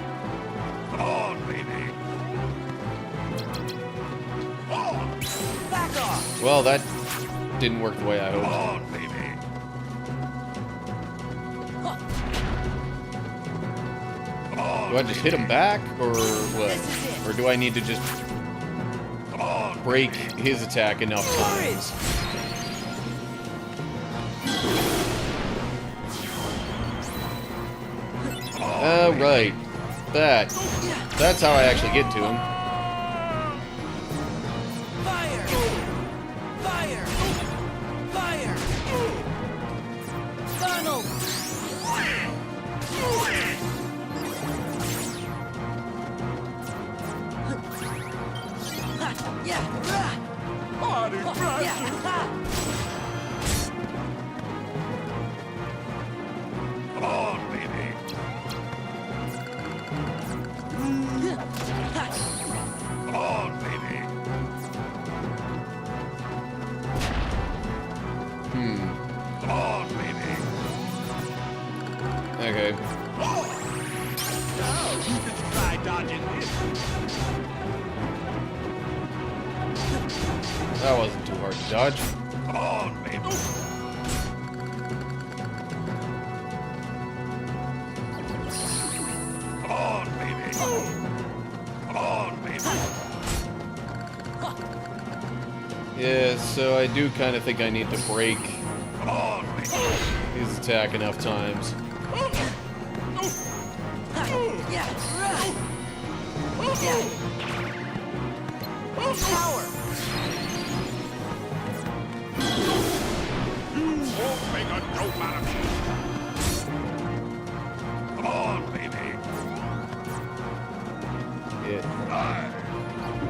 Come on, baby. Oh. Back off. Well, that didn't work the way I Come hoped. on, baby. Do I just hit him back, or what? Or do I need to just break his attack enough times. Right. That's how I actually get to him. Fire! Fire! Fire! Funnel! Yeah! Body pressure. Yeah! Come on, baby. Come on, baby. Come on, baby. Okay. Now you can try dodging this. That wasn't too hard to dodge. Come on, baby. Come on, baby. Come on, baby. Yeah, so I do kind of think I need to break Come on, baby. his attack enough times. Yeah! Yeah! Power! Won't make a dope out of me. Come on, baby. Yeah.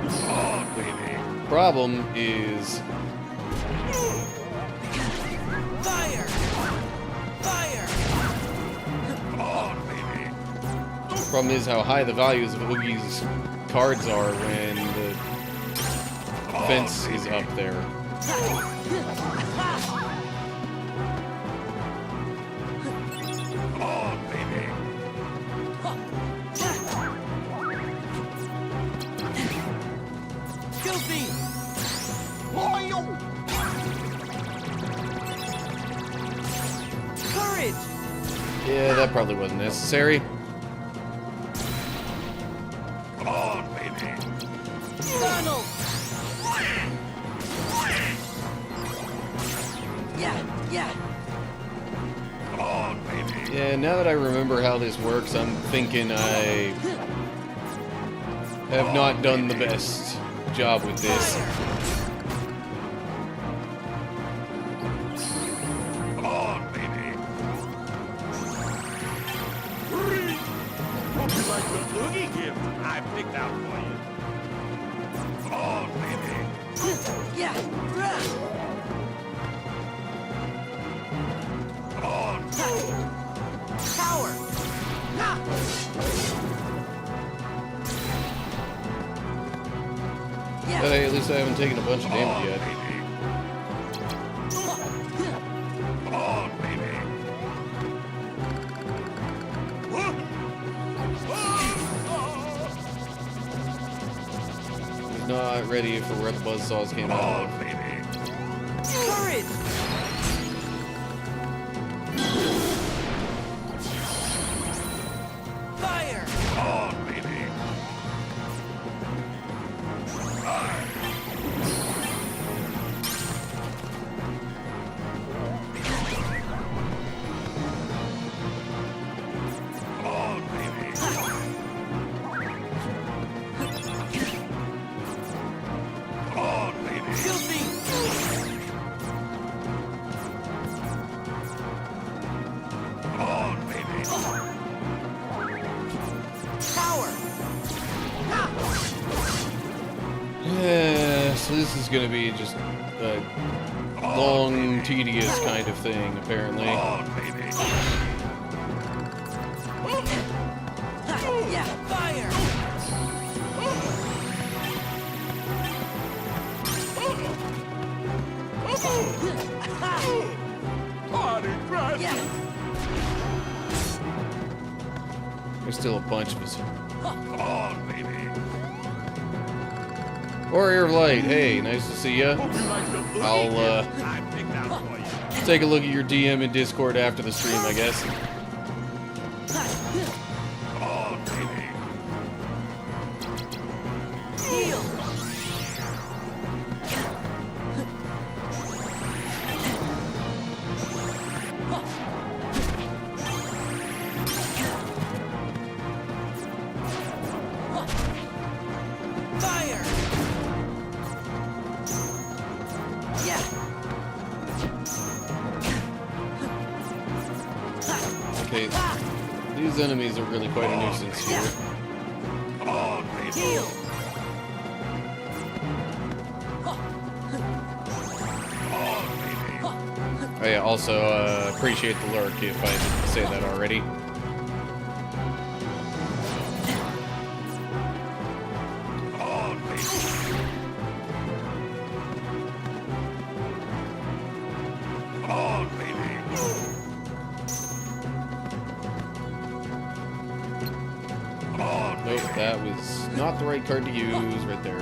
Come on, baby. Problem is, Fire! Fire! Come on, baby. problem is how high the values of Oogie's cards are when the fence is up there. Come on, baby. Guilty! Courage! Yeah, that probably wasn't necessary. Come on, baby. Funnel! Yeah! Come on, baby. Yeah, now that I remember how this works, I'm thinking I have not done the best job with this. Come on, baby. Hope you like the Oogie gift I picked out for you. Come on, baby. Yeah! Come on. Power! Yeah! Hey, at least I haven't taken a bunch of Come on, damage yet. baby. Come on, baby. He's not ready for where the buzzsaws came Come out on, of. baby. Courage! Fire! Come on, baby. Come on, baby. Come on, baby. Guilty! Come on, baby. Power! Yeah, so this is gonna be just a long, tedious kind of thing, apparently. Come on, baby. Yeah! Fire! Body pressure. Yeah! There's still a bunch of us. Come on, baby. Warrior of Light, hey, nice to see ya. Hope you like the Oogie I'll, gift I picked out for you. take a look at your DM in Discord after the stream, I guess. Come on, baby. Heal! These enemies are really quite a nuisance here. Come on, baby. Heal. Come on, baby. Oh yeah, also appreciate the lurk if I didn't say that already. Come on, baby. Come on, baby. Come on, Nope, that was not the right card to use right there.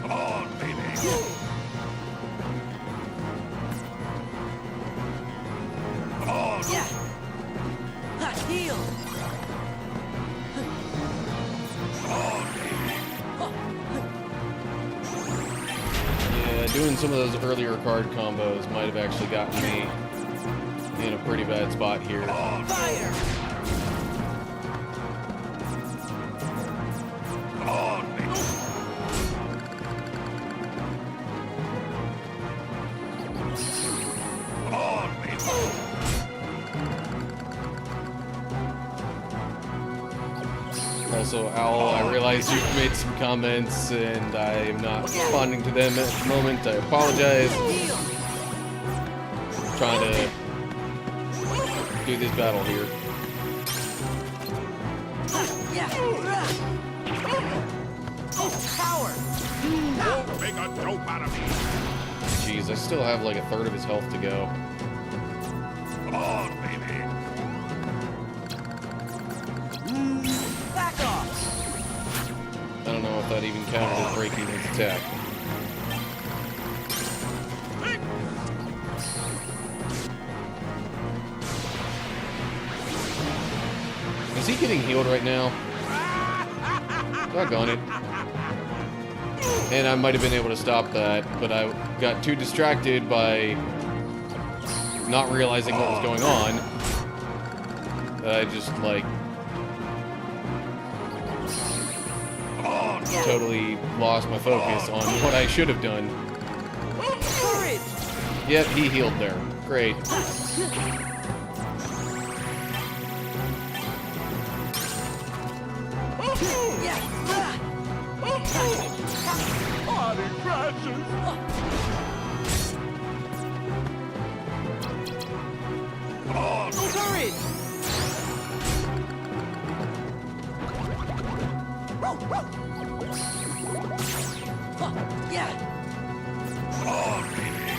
come on, baby. Come on. Yeah. Heal. Yeah, doing some of those earlier card combos might have actually gotten me in a pretty bad spot here. Fire. Come on, baby. Come on, baby. Also, Owl, I realize you've made some comments and I am not responding to them at the moment. I apologize. Heal. I'm trying to do this battle here. Yeah. Power. Don't make a dope out of me. Jeez, I still have like a third of his health to go. Come on, baby. Back off. I don't know if that even counted as breaking his attack. Is he getting healed right now? Doggone it. And I might have been able to stop that, but I got too distracted by not realizing what was going on that I just, like, totally lost my focus on what I should have done. Courage. Yep, he healed there. Great. Party crashes. Come on. Courage. Yeah. Come on, baby.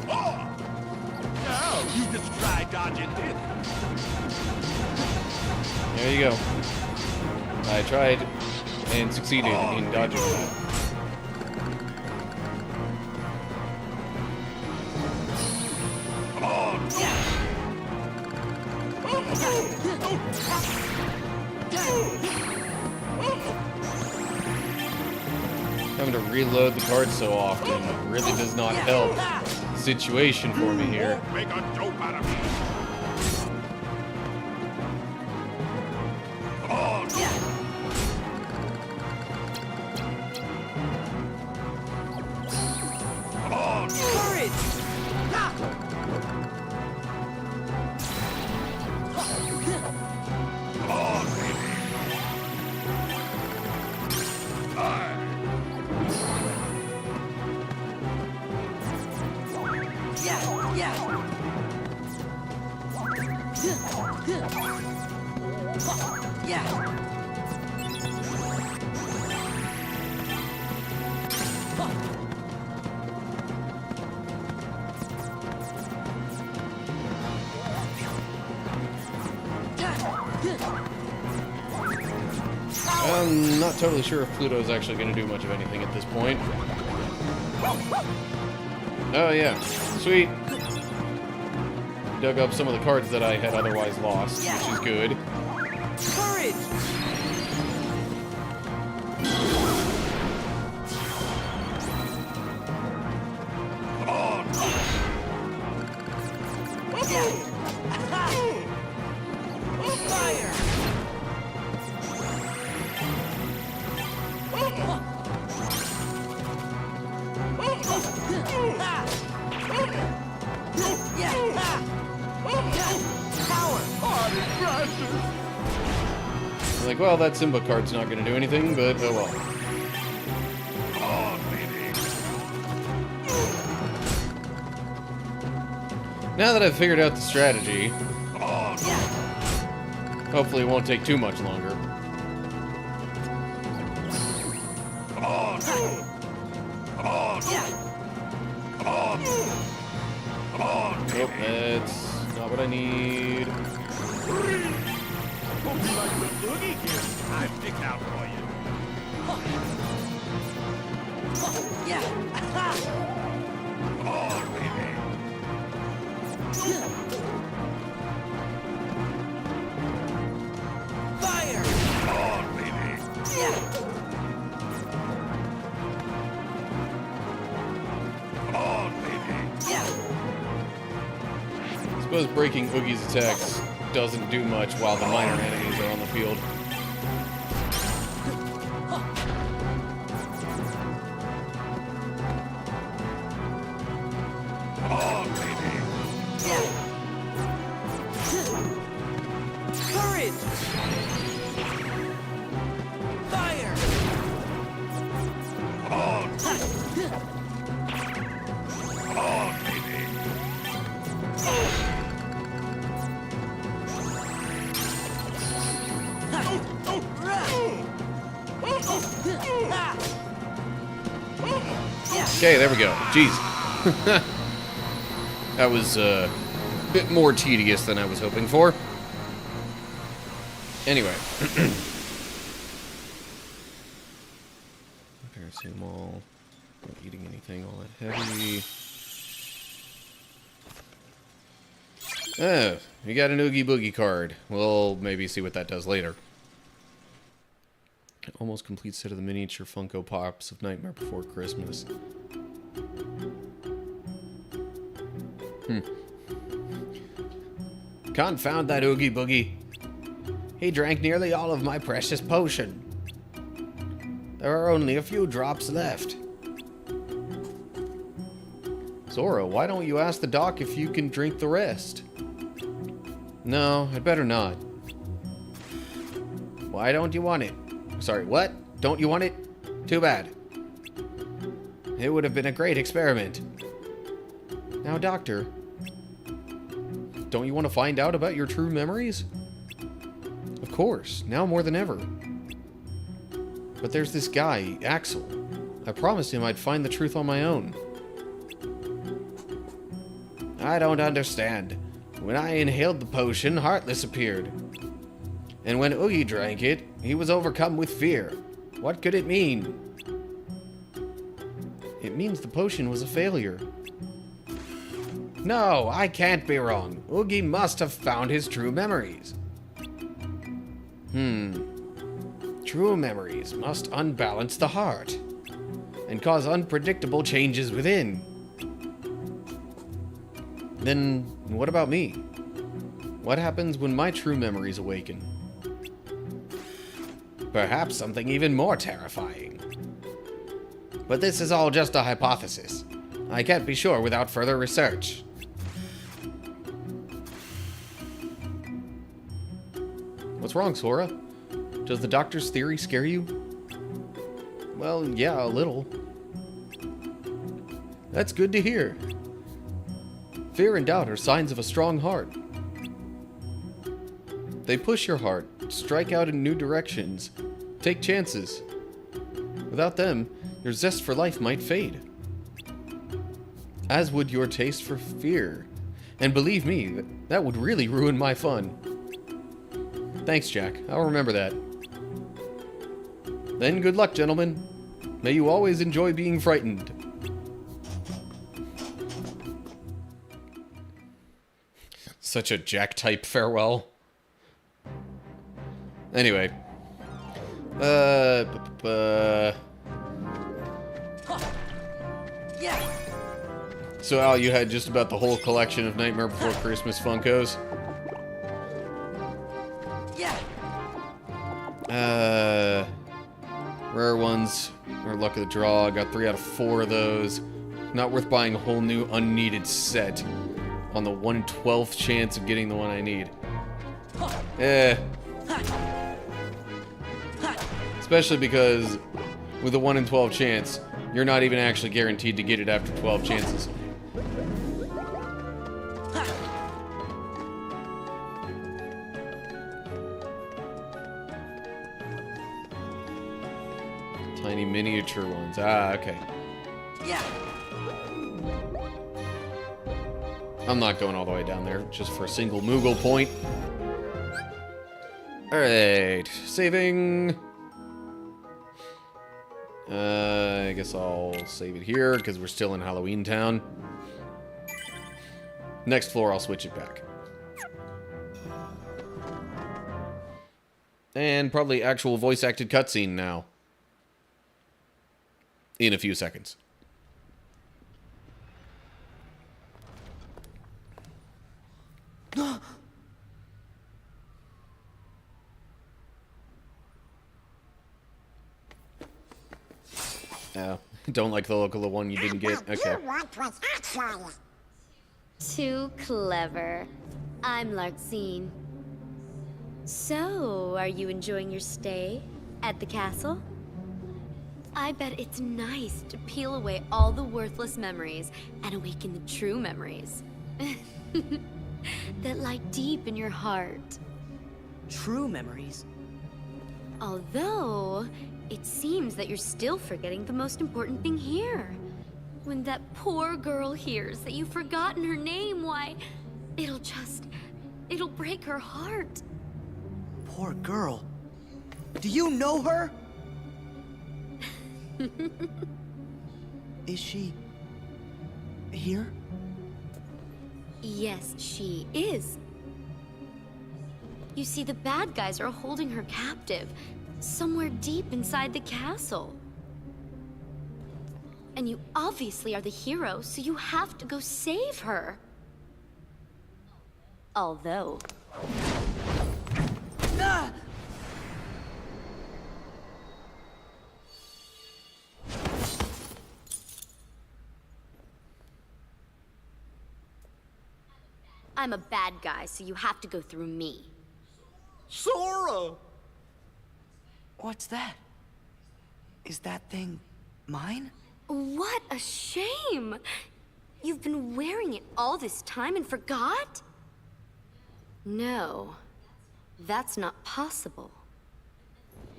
Oh. Now you just try dodging this. There you go. I tried and succeeded in dodging that. Come on. Having to reload the cards so often really does not help the situation for me here. Make a dope out of me. Come on. Come on. Courage. Come on, baby. Aye. Yeah. Yeah. I'm not totally sure if Pluto's actually going to do much of anything at this point. Oh yeah, sweet. Dug up some of the cards that I had otherwise lost, which is good. Courage. Come on. Fire. I'm like, well, that Simba card's not going to do anything, but oh well. On, baby. Now that I've figured out the strategy, On. hopefully it won't take too much longer. On. On. On. On, Nope, baby. that's not what I need. Hope you like the boogie gift I picked out for you. On, baby. Fire! On, baby. On, baby. I suppose breaking Oogie's attacks doesn't do much while the minor enemies are on the field. On, baby. Courage! Fire! On. On, baby. Okay, there we go. Jeez. That was a bit more tedious than I was hoping for. Anyway. Paracetamol. Not eating anything all that heavy. Oh, you got an Oogie Boogie card. We'll maybe see what that does later. Almost complete set of the miniature Funko Pops of Nightmare Before Christmas. Confound that Oogie Boogie. He drank nearly all of my precious potion. There are only a few drops left. Zora, why don't you ask the doc if you can drink the rest? No, I'd better not. Why don't you want it? Sorry, what? Don't you want it? Too bad. It would have been a great experiment. Now, Doctor, don't you want to find out about your true memories? Of course, now more than ever. But there's this guy, Axel. I promised him I'd find the truth on my own. I don't understand. When I inhaled the potion, Heartless appeared. And when Oogie drank it, he was overcome with fear. What could it mean? It means the potion was a failure. No, I can't be wrong. Oogie must have found his true memories. True memories must unbalance the heart and cause unpredictable changes within. Then what about me? What happens when my true memories awaken? Perhaps something even more terrifying. But this is all just a hypothesis. I can't be sure without further research. What's wrong, Sora? Does the doctor's theory scare you? Well, yeah, a little. That's good to hear. Fear and doubt are signs of a strong heart. They push your heart, strike out in new directions, take chances. Without them, your zest for life might fade. As would your taste for fear. And believe me, that would really ruin my fun. Thanks, Jack. I'll remember that. Then good luck, gentlemen. May you always enjoy being frightened. Such a Jack-type farewell. Anyway. So Al, you had just about the whole collection of Nightmare Before Christmas Funkos. Rare ones, or luck of the draw. I got 3 out of 4 of those. Not worth buying a whole new unneeded set on the 1/12th chance of getting the one I need. Eh. Especially because with a 1 in 12 chance, you're not even actually guaranteed to get it after 12 chances. Tiny miniature ones. Ah, okay. Yeah. I'm not going all the way down there just for a single Moogle point. Alright, saving. I guess I'll save it here because we're still in Halloween Town. Next floor, I'll switch it back. And probably actual voice-acted cutscene now. In a few seconds. Oh, don't like the look of the one you didn't get? Okay. Too clever. I'm Larxene. So, are you enjoying your stay at the castle? I bet it's nice to peel away all the worthless memories and awaken the true memories that lie deep in your heart. True memories. Although, it seems that you're still forgetting the most important thing here. When that poor girl hears that you've forgotten her name, why, it'll break her heart. Poor girl. Do you know her? Is she here? Yes, she is. You see, the bad guys are holding her captive, somewhere deep inside the castle. And you obviously are the hero, so you have to go save her. Although... Ah! I'm a bad guy, so you have to go through me. Sora! What's that? Is that thing mine? What a shame! You've been wearing it all this time and forgot? No, that's not possible.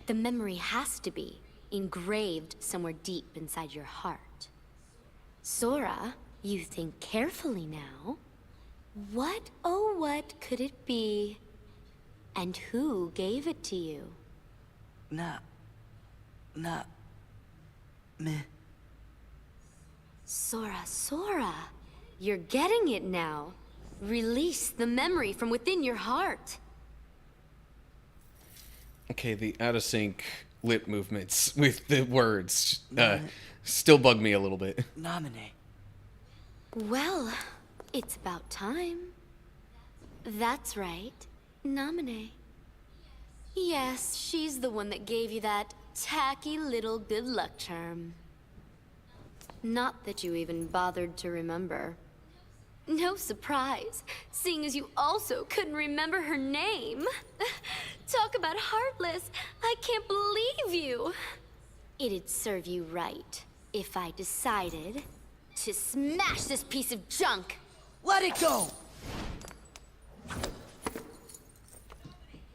The memory has to be engraved somewhere deep inside your heart. Sora, you think carefully now. What, oh what could it be? And who gave it to you? Meh. Sora, you're getting it now. Release the memory from within your heart. Okay, the out-of-sync lip movements with the words still bug me a little bit. Nominate. Well, it's about time. That's right. Nominate. Yes, she's the one that gave you that tacky little good luck charm. Not that you even bothered to remember. No surprise, seeing as you also couldn't remember her name. Talk about heartless. I can't believe you. It'd serve you right if I decided to smash this piece of junk. Let it go!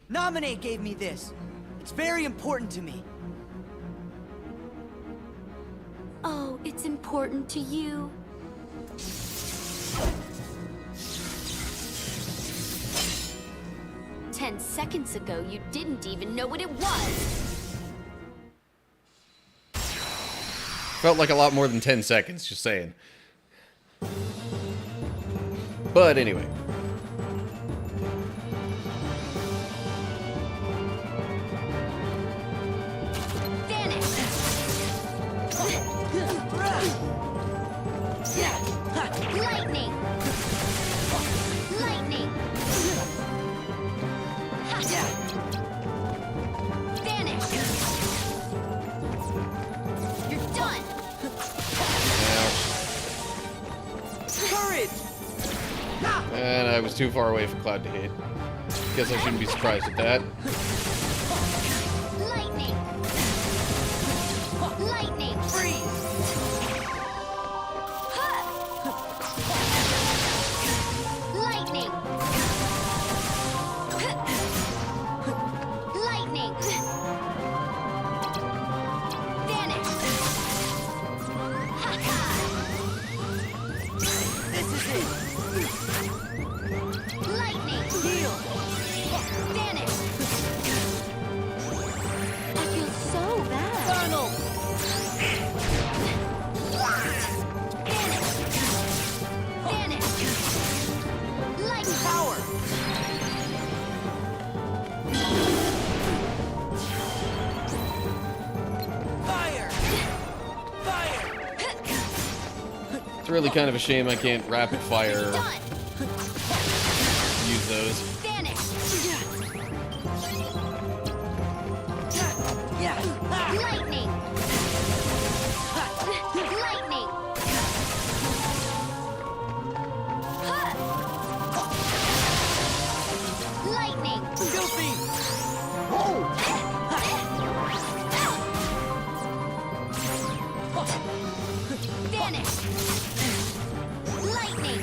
Nominate gave me this. It's very important to me. Oh, it's important to you. Ten seconds ago, you didn't even know what it was. Felt like a lot more than 10 seconds, just saying. But anyway. Vanish! Lightning! Lightning! Vanish! You're done! Courage! And I was too far away for Cloud to hit. Guess I shouldn't be surprised at that. Lightning. Lightning. Freeze. Lightning. Lightning. Vanish. This is it. Lightning. Heal. Vanish. I feel so bad. Funnel. Vanish. Vanish. Light Power. Fire. Fire. It's really kind of a shame I can't rapid fire done. use those. Vanish. Yeah. Lightning. Lightning. Lightning. Goofy. Vanish. Lightning.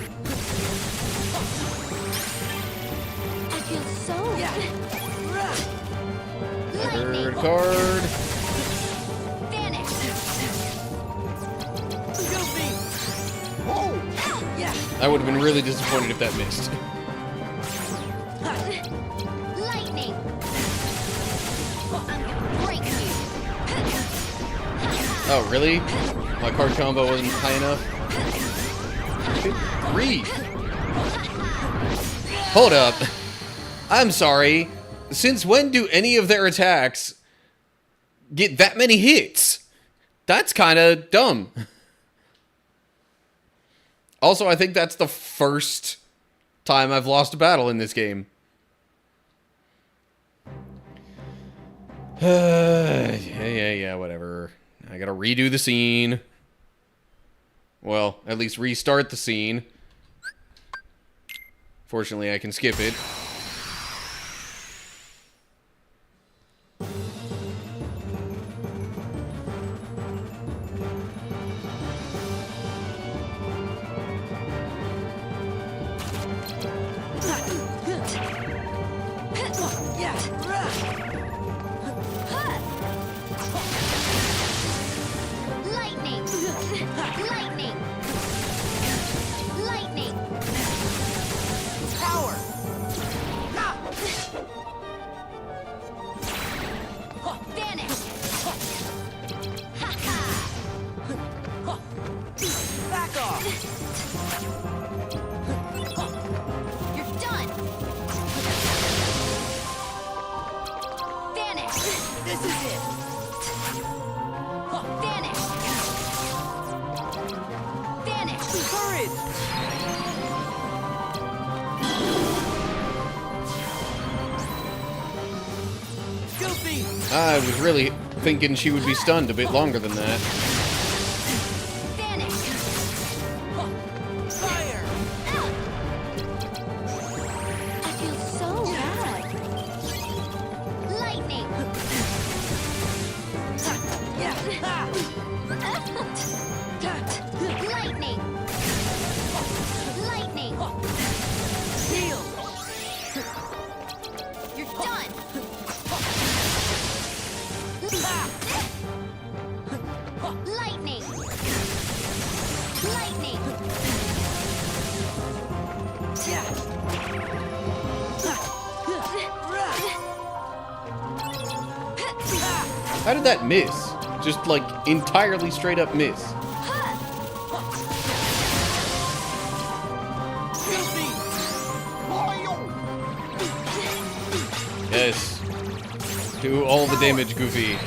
I feel so Third Lightning. card. Vanish. Goofy. Yeah. I would have been really disappointed if that missed. Lightning. I'm gonna break you. Oh, really? My card combo wasn't high enough? Good grief. Hold up. I'm sorry. Since when do any of their attacks get that many hits? That's kind of dumb. Also, I think that's the first time I've lost a battle in this game. Yeah, whatever. I gotta redo the scene. Well, at least restart the scene. Fortunately, I can skip it. Lightning. Lightning. Lightning. Power. Vanish. Back off. You're done. Vanish. This is it. Vanish. Vanish. Courage. Goofy. I was really thinking she would be stunned a bit longer than that. Vanish. Fire. I feel so bad. Lightning. Yeah. Lightning. Lightning. Heal. You're done. Lightning. Lightning. How did that miss? Just like entirely straight up miss. Yes. Do all the damage, Goofy.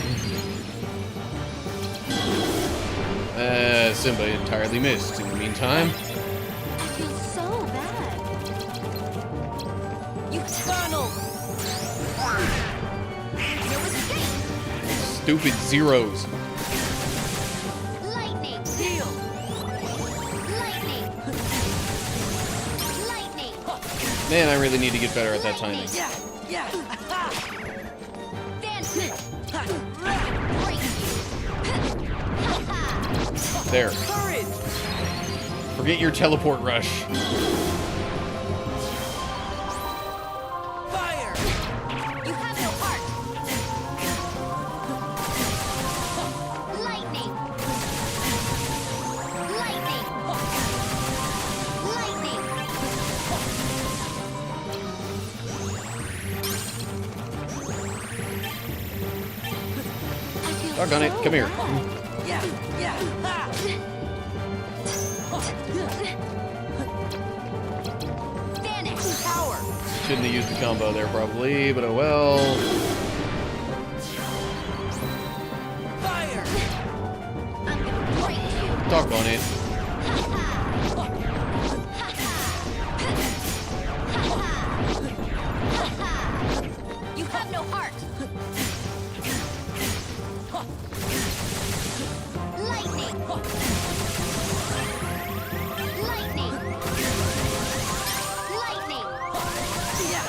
Simba entirely missed. In the meantime, I feel so bad. You tunnel. No escape. stupid zeros. Lightning. Heal. Lightning. Lightning. Man, I really need to get better at that timing. Yeah, yeah. There. Courage. Forget your teleport rush. Fire. You have no heart. Lightning. Lightning. Lightning. Doggone it. Come here. Yeah, yeah. Ha. Vanish. Power. Shouldn't have used the combo there probably, but oh well. Fire. I'm gonna break you. Doggone it. You have no heart. Lightning. Lightning. Lightning. Yeah.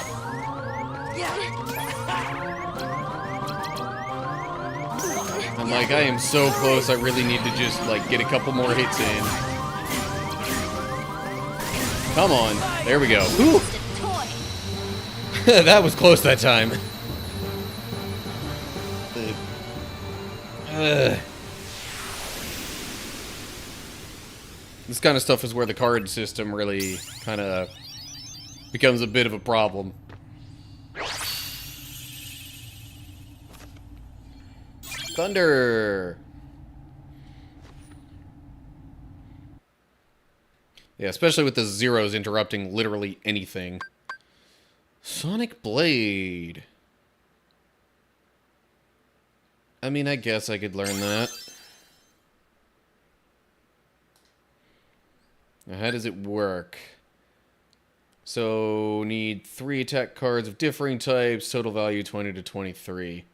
Yeah. I'm like, I am so close, I really need to just, like, get a couple more hits in. Come on. There we go. Ooh. Just a toy. That was close that time. This kind of stuff is where the card system really kind of becomes a bit of a problem. Thunder! Yeah, especially with the zeros interrupting literally anything. Sonic Blade. I mean, I guess I could learn that. Now, how does it work? So, need 3 attack cards of differing types, total value 20 to 23.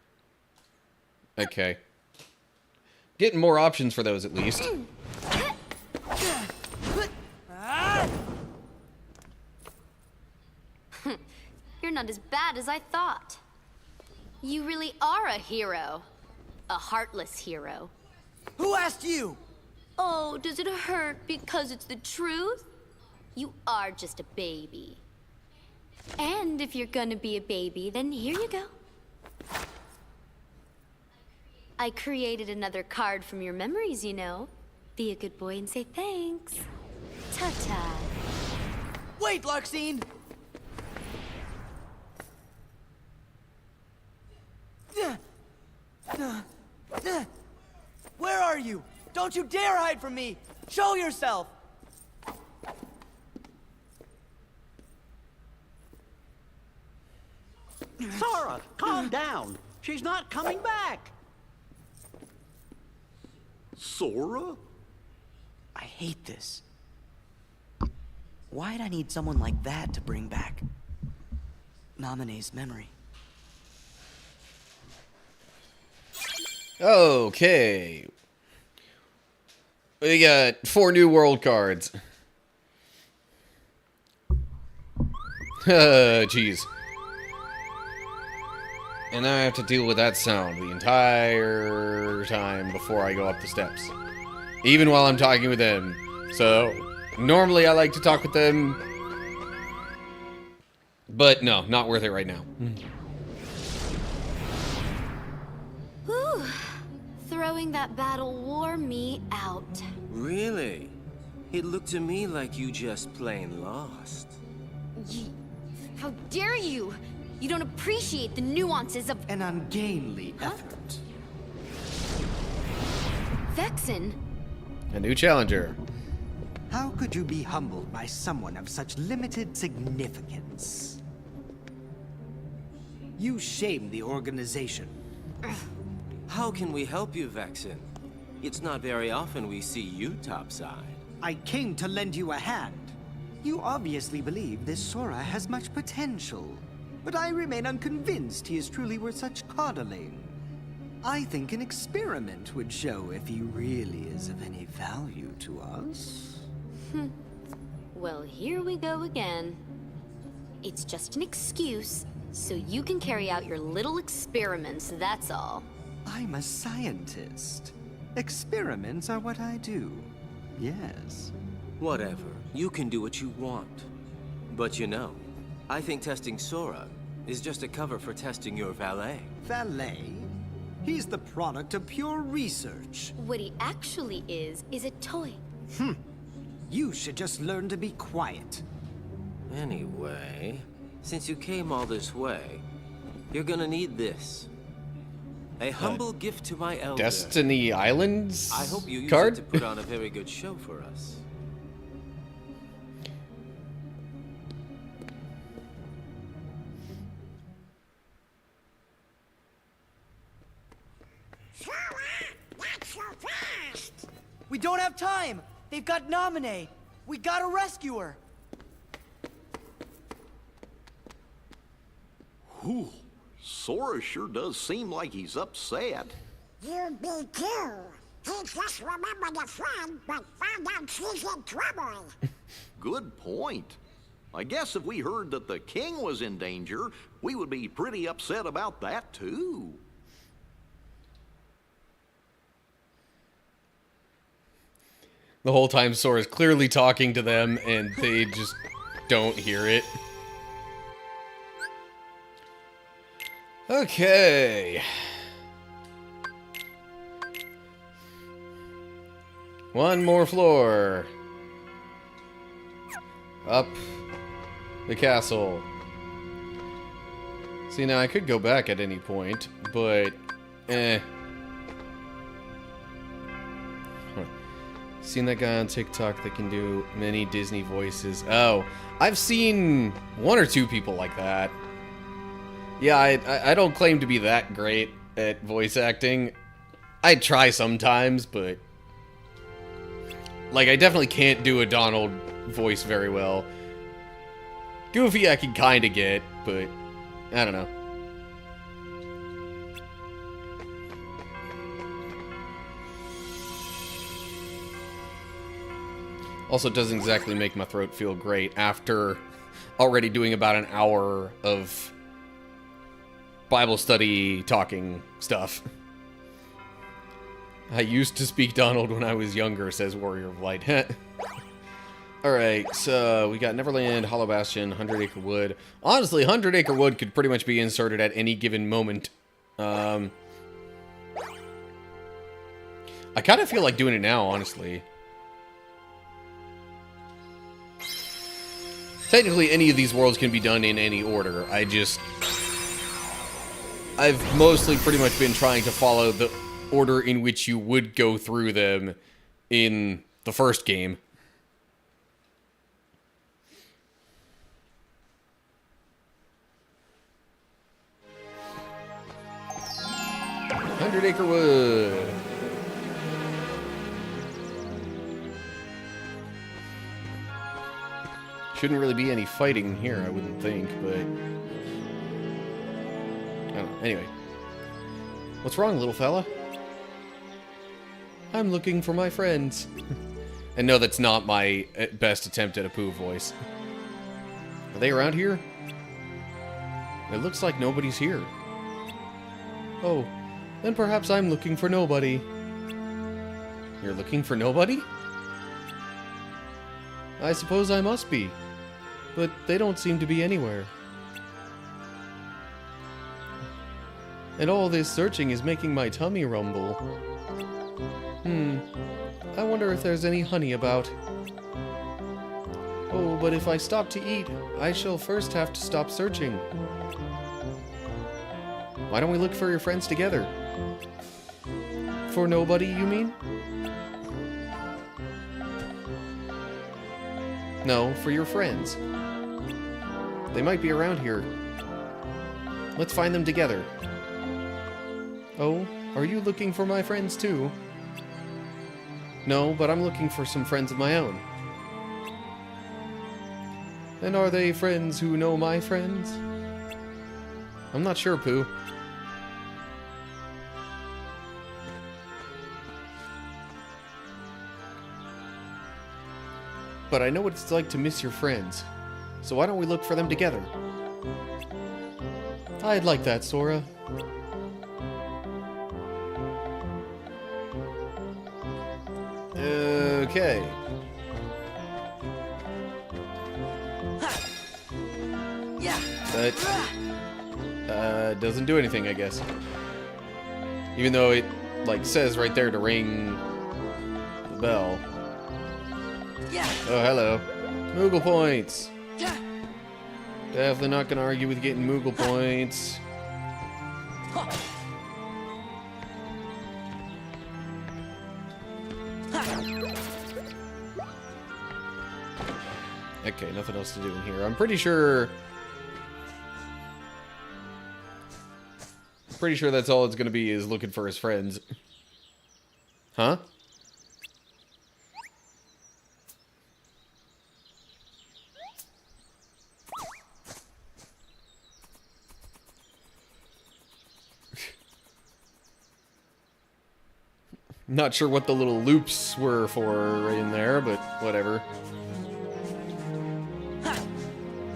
Okay. Getting more options for those, at least. You're not as bad as I thought. You really are a hero. A heartless hero. Who asked you? Oh, does it hurt because it's the truth? You are just a baby. And if you're gonna be a baby, then here you go. I created another card from your memories, you know. Be a good boy and say thanks. Ta-ta. Wait, Larxene. Where are you? Don't you dare hide from me! Show yourself! Sora, calm down. She's not coming back. Sora? I hate this. Why'd I need someone like that to bring back Naminé's memory? Okay. We got 4 new world cards. Jeez. And now I have to deal with that sound the entire time before I go up the steps. Even while I'm talking with them. So, normally I like to talk with them. But no, not worth it right now. Whew. Throwing that battle wore me out. Really? It looked to me like you just plain lost. How dare you! You don't appreciate the nuances of An ungainly effort. Vexen. A new challenger. How could you be humbled by someone of such limited significance? You shame the organization. How can we help you, Vexen? It's not very often we see you topside. I came to lend you a hand. You obviously believe this Sora has much potential, but I remain unconvinced he is truly worth such coddling. I think an experiment would show if he really is of any value to us. Well, here we go again. It's just an excuse, so you can carry out your little experiments, that's all. I'm a scientist. Experiments are what I do. Yes. Whatever. You can do what you want. But you know, I think testing Sora is just a cover for testing your valet. Valet? He's the product of pure research. What he actually is a toy. You should just learn to be quiet. Anyway, since you came all this way, you're gonna need this. A humble gift to my elder. Destiny Islands I hope you use card? it to put on a very good show for us. Not so fast! We don't have time! They've got Naminé! We gotta rescue her! Whew. Sora sure does seem like he's upset. You'd be too. He just remembered a friend, but found out she's in trouble. Good point. I guess if we heard that the king was in danger, we would be pretty upset about that too. The whole time Sora's clearly talking to them and they just don't hear it. Okay. One more floor. Up the castle. See, now I could go back at any point, but Seen that guy on TikTok that can do many Disney voices. Oh, I've seen one or two people like that. Yeah, I don't claim to be that great at voice acting. I try sometimes, but like I definitely can't do a Donald voice very well. Goofy I can kind of get, but I don't know. Also, it doesn't exactly make my throat feel great after already doing about an hour of Bible study talking stuff. I used to speak Donald when I was younger, says Warrior of Light. Alright, so we got Neverland, Hollow Bastion, 100 Acre Wood. Honestly, 100 Acre Wood could pretty much be inserted at any given moment. I kind of feel like doing it now, honestly. Technically, any of these worlds can be done in any order. I've mostly pretty much been trying to follow the order in which you would go through them in the first game. Hundred Acre Wood. Shouldn't really be any fighting here, I wouldn't think, but I don't know. Anyway. What's wrong, little fella? I'm looking for my friends. And no, that's not my best attempt at a Pooh voice. Are they around here? It looks like nobody's here. Oh, then perhaps I'm looking for nobody. You're looking for nobody? I suppose I must be. But they don't seem to be anywhere. And all this searching is making my tummy rumble. I wonder if there's any honey about. Oh, but if I stop to eat, I shall first have to stop searching. Why don't we look for your friends together? For nobody, you mean? No, for your friends. They might be around here. Let's find them together. Oh, are you looking for my friends too? No, but I'm looking for some friends of my own. And are they friends who know my friends? I'm not sure, Pooh. But I know what it's like to miss your friends. So why don't we look for them together? I'd like that, Sora. Okay. That doesn't do anything, I guess. Even though it, like, says right there to ring the bell. Oh, hello. Moogle points! Definitely not gonna argue with getting Moogle points. Okay, nothing else to do in here. I'm pretty sure that's all it's gonna be, is looking for his friends. Huh? Not sure what the little loops were for in there, but whatever.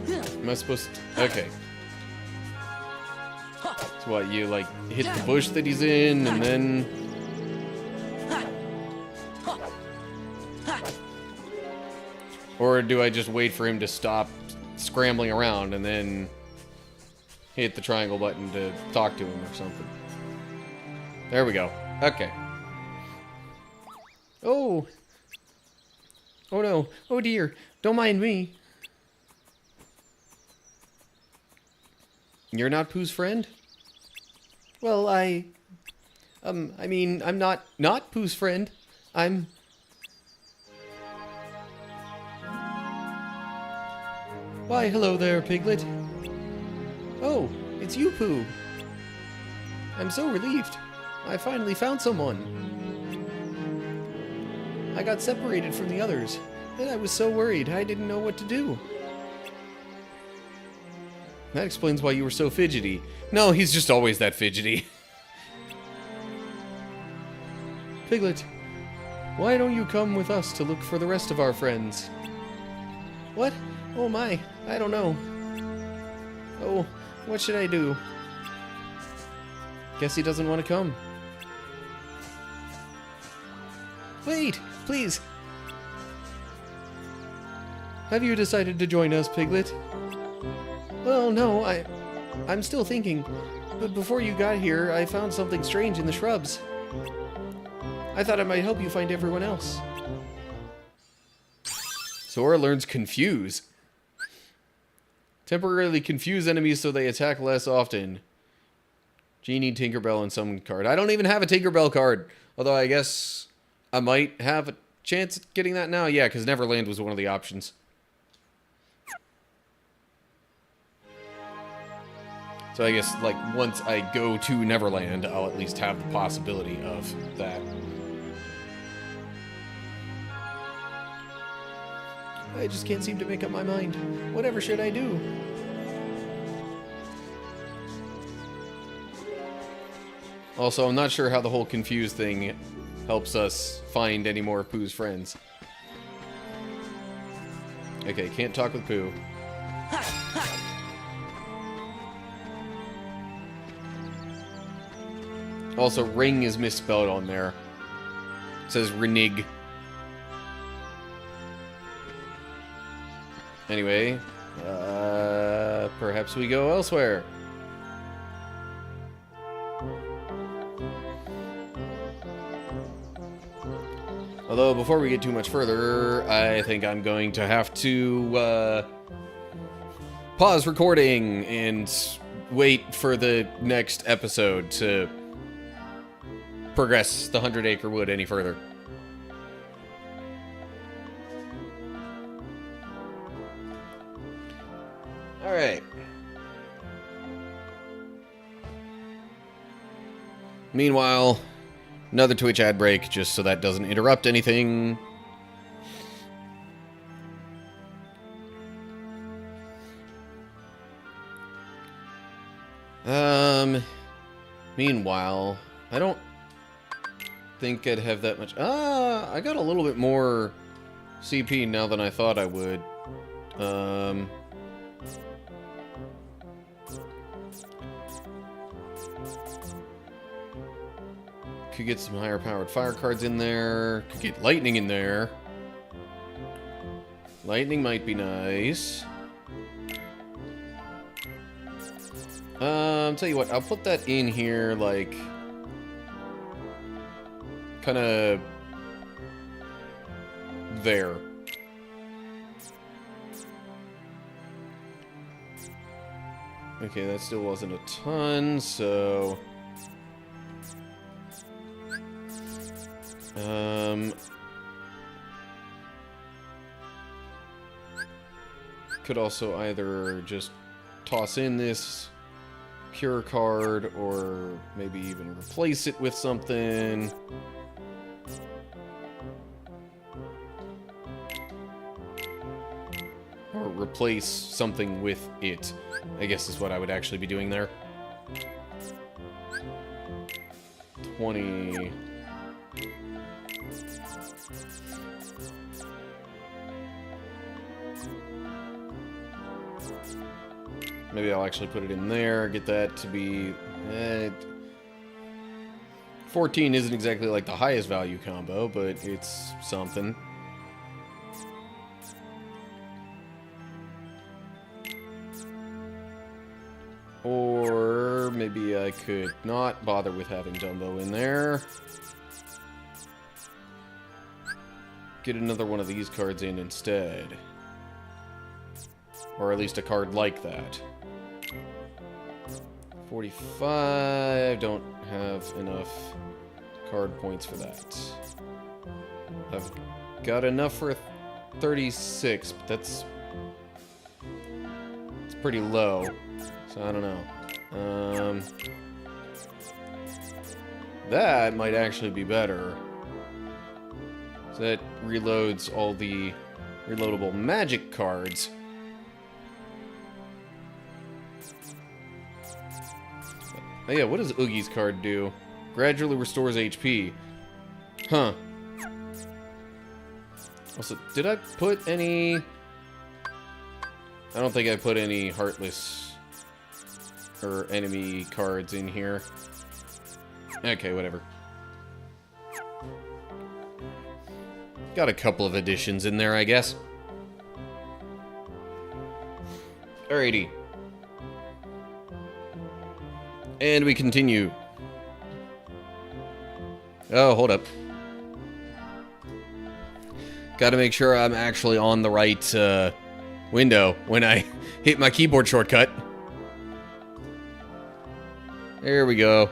Am I supposed to... Okay. So what, you, like, hit the bush that he's in, and then... Or do I just wait for him to stop scrambling around, and then hit the triangle button to talk to him or something? There we go. Okay. Oh! Oh no. Oh dear. Don't mind me. You're not Pooh's friend? Well, I mean, I'm not Pooh's friend. I'm... Why, hello there, Piglet. Oh, it's you, Pooh. I'm so relieved. I finally found someone. I got separated from the others, and I was so worried I didn't know what to do. That explains why you were so fidgety. No, he's just always that fidgety. Piglet, why don't you come with us to look for the rest of our friends? What? Oh my, I don't know. Oh, what should I do? Guess he doesn't want to come. Wait, please. Have you decided to join us, Piglet? Well, no, I'm still thinking. But before you got here, I found something strange in the shrubs. I thought I might help you find everyone else. Sora learns Confuse. Temporarily confuse enemies so they attack less often. Genie, Tinkerbell, and Summon card. I don't even have a Tinkerbell card. Although I guess I might have a chance at getting that now. Yeah, because Neverland was one of the options. So I guess, like, once I go to Neverland, I'll at least have the possibility of that. I just can't seem to make up my mind. Whatever should I do? Also, I'm not sure how the whole confused thing helps us find any more of Pooh's friends. Okay, can't talk with Pooh. Also, ring is misspelled on there. It says renig. Anyway, perhaps we go elsewhere. Although, before we get too much further, I think I'm going to have to pause recording and wait for the next episode to progress the 100 Acre Wood any further. Alright. Meanwhile, another Twitch ad break, just so that doesn't interrupt anything. Meanwhile, I don't think I'd have that much. I got a little bit more CP now than I thought I would. Could get some higher powered fire cards in there. Could get lightning in there. Lightning might be nice. Tell you what, I'll put that in here, like, kind of there. Okay, that still wasn't a ton, so... Could also either just toss in this pure card, or maybe even replace it with something. Or replace something with it, I guess is what I would actually be doing there. 20... Maybe I'll actually put it in there, get that to be... 14 isn't exactly like the highest value combo, but it's something. Or maybe I could not bother with having Dumbo in there. Get another one of these cards in instead. Or at least a card like that. 45, don't have enough card points for that. I've got enough for 36, but it's pretty low, so I don't know. That might actually be better. So that reloads all the reloadable magic cards. Oh yeah, what does Oogie's card do? Gradually restores HP. Huh. Also, did I put any... I don't think I put any Heartless or enemy cards in here. Okay, whatever. Got a couple of additions in there, I guess. Alrighty. And we continue. Oh, hold up. Gotta make sure I'm actually on the right window when I hit my keyboard shortcut. There we go.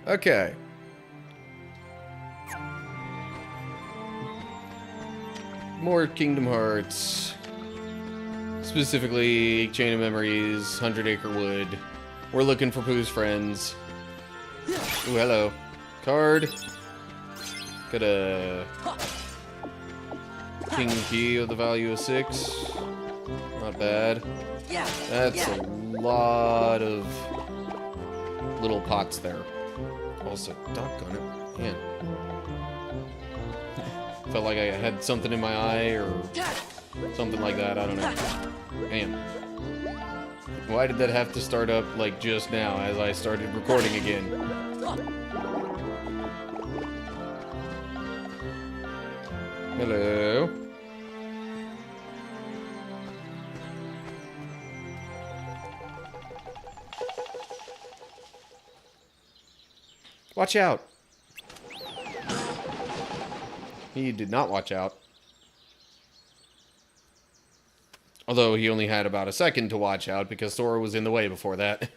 Okay. More Kingdom Hearts. Specifically, Chain of Memories, 100 Acre Wood. We're looking for Pooh's friends. Ooh, hello. Card. Got a King Key with the value of 6. Not bad. That's a lot of little pots there. Also, doggone it. Man. Felt like I had something in my eye or something like that. I don't know. Damn. Why did that have to start up like just now as I started recording again? Hello. Watch out. He did not watch out. Although he only had about a second to watch out because Sora was in the way before that.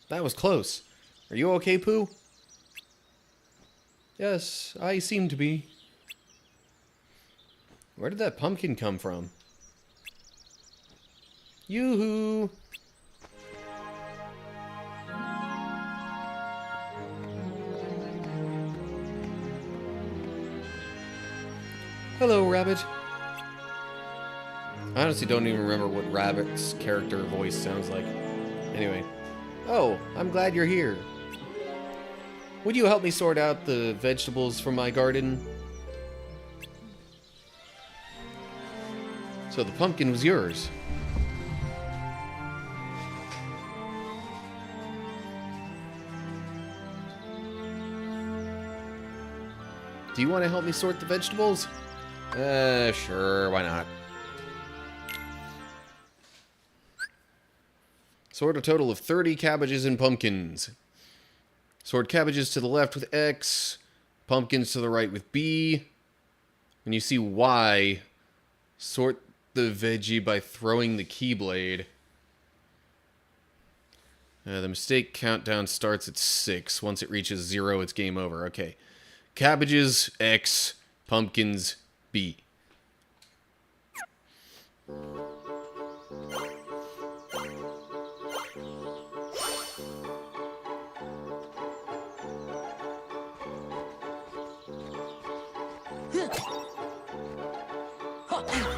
That was close. Are you okay, Pooh? Yes, I seem to be. Where did that pumpkin come from? Yoo-hoo! Hello, Rabbit. I honestly don't even remember what Rabbit's character voice sounds like. Anyway. Oh, I'm glad you're here. Would you help me sort out the vegetables from my garden? So the pumpkin was yours. Do you want to help me sort the vegetables? Sure, why not? Sort a total of 30 cabbages and pumpkins. Sort cabbages to the left with X, pumpkins to the right with B. When you see Y, sort the veggie by throwing the keyblade. The mistake countdown starts at 6. Once it reaches 0, it's game over. Okay. Cabbages, X. Pumpkins, B.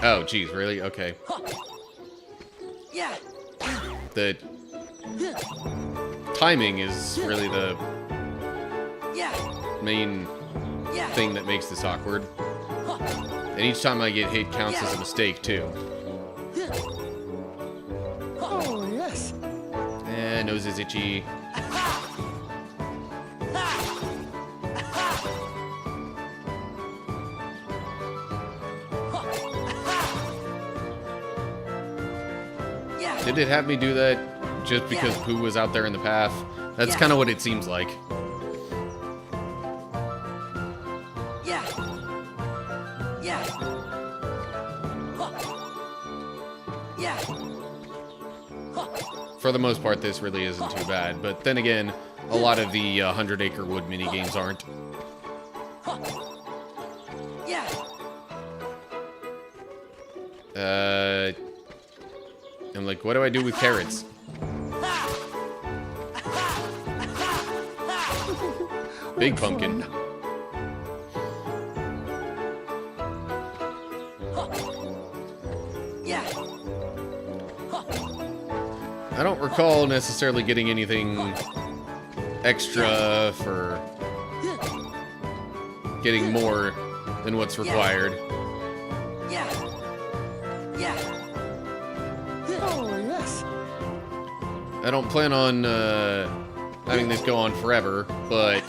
Oh, geez, really? Okay. Yeah. The timing is really the main thing that makes this awkward. And each time I get hit counts as a mistake, too. Oh, yes. Nose is itchy. Did it have me do that just because Pooh was out there in the path? That's kind of what it seems like. For the most part, this really isn't too bad. But then again, a lot of the 100-acre wood minigames aren't. I'm like, what do I do with carrots? Big pumpkin. I don't recall necessarily getting anything extra for getting more than what's required. I don't plan on having this go on forever, but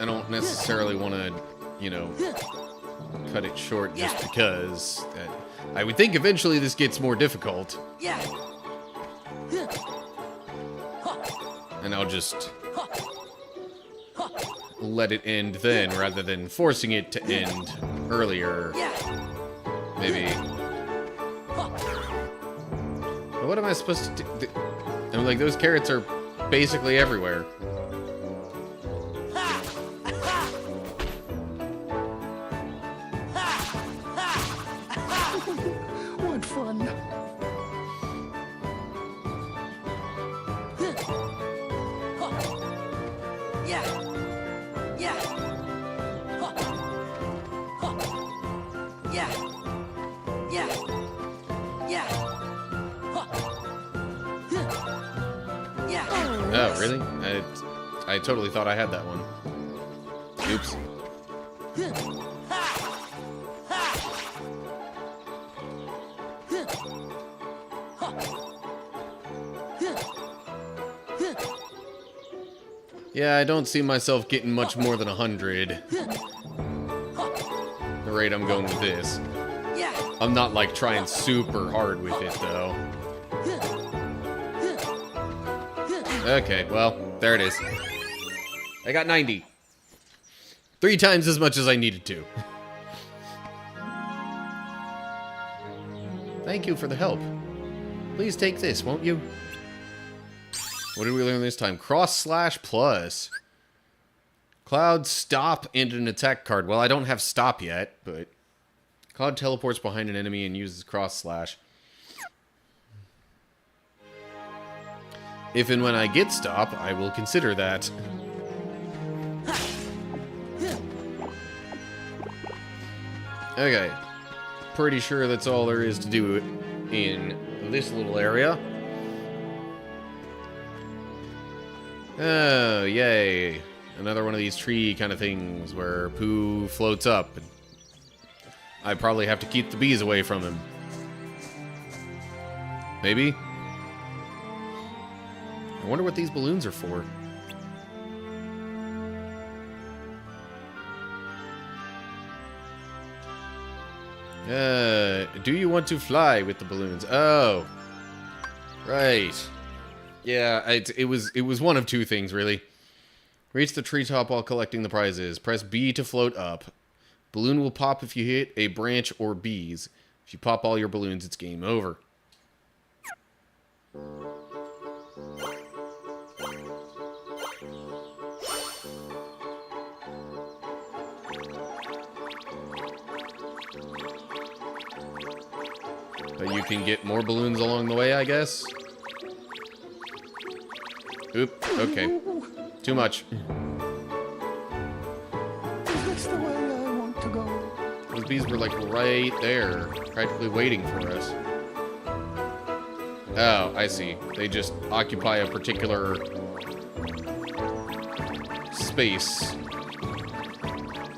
I don't necessarily want to, you know, cut it short just because. I would think eventually this gets more difficult. And I'll just let it end then, rather than forcing it to end earlier. Maybe. But what am I supposed to do? I'm like, those carrots are basically everywhere. What fun. Oh, really? I totally thought I had that one. Oops. Yeah, I don't see myself getting much more than 100. The rate I'm going with this. I'm not like trying super hard with it though. Okay, well, there it is. I got 90. 3 times as much as I needed to. Thank you for the help. Please take this, won't you? What did we learn this time? Cross/plus. Cloud, stop, and an attack card. Well, I don't have stop yet, but Cloud teleports behind an enemy and uses cross/. If and when I get stop, I will consider that. Okay. Pretty sure that's all there is to do in this little area. Oh, yay. Another one of these tree kind of things where Pooh floats up. I probably have to keep the bees away from him. Maybe? I wonder what these balloons are for. Do you want to fly with the balloons? Oh. Right. Yeah, it was one of two things, really. Reach the treetop while collecting the prizes. Press B to float up. Balloon will pop if you hit a branch or bees. If you pop all your balloons, it's game over. But you can get more balloons along the way, I guess. Oop, okay. Too much. Is this the way I want to go? Those bees were like right there, practically waiting for us. Oh, I see. They just occupy a particular space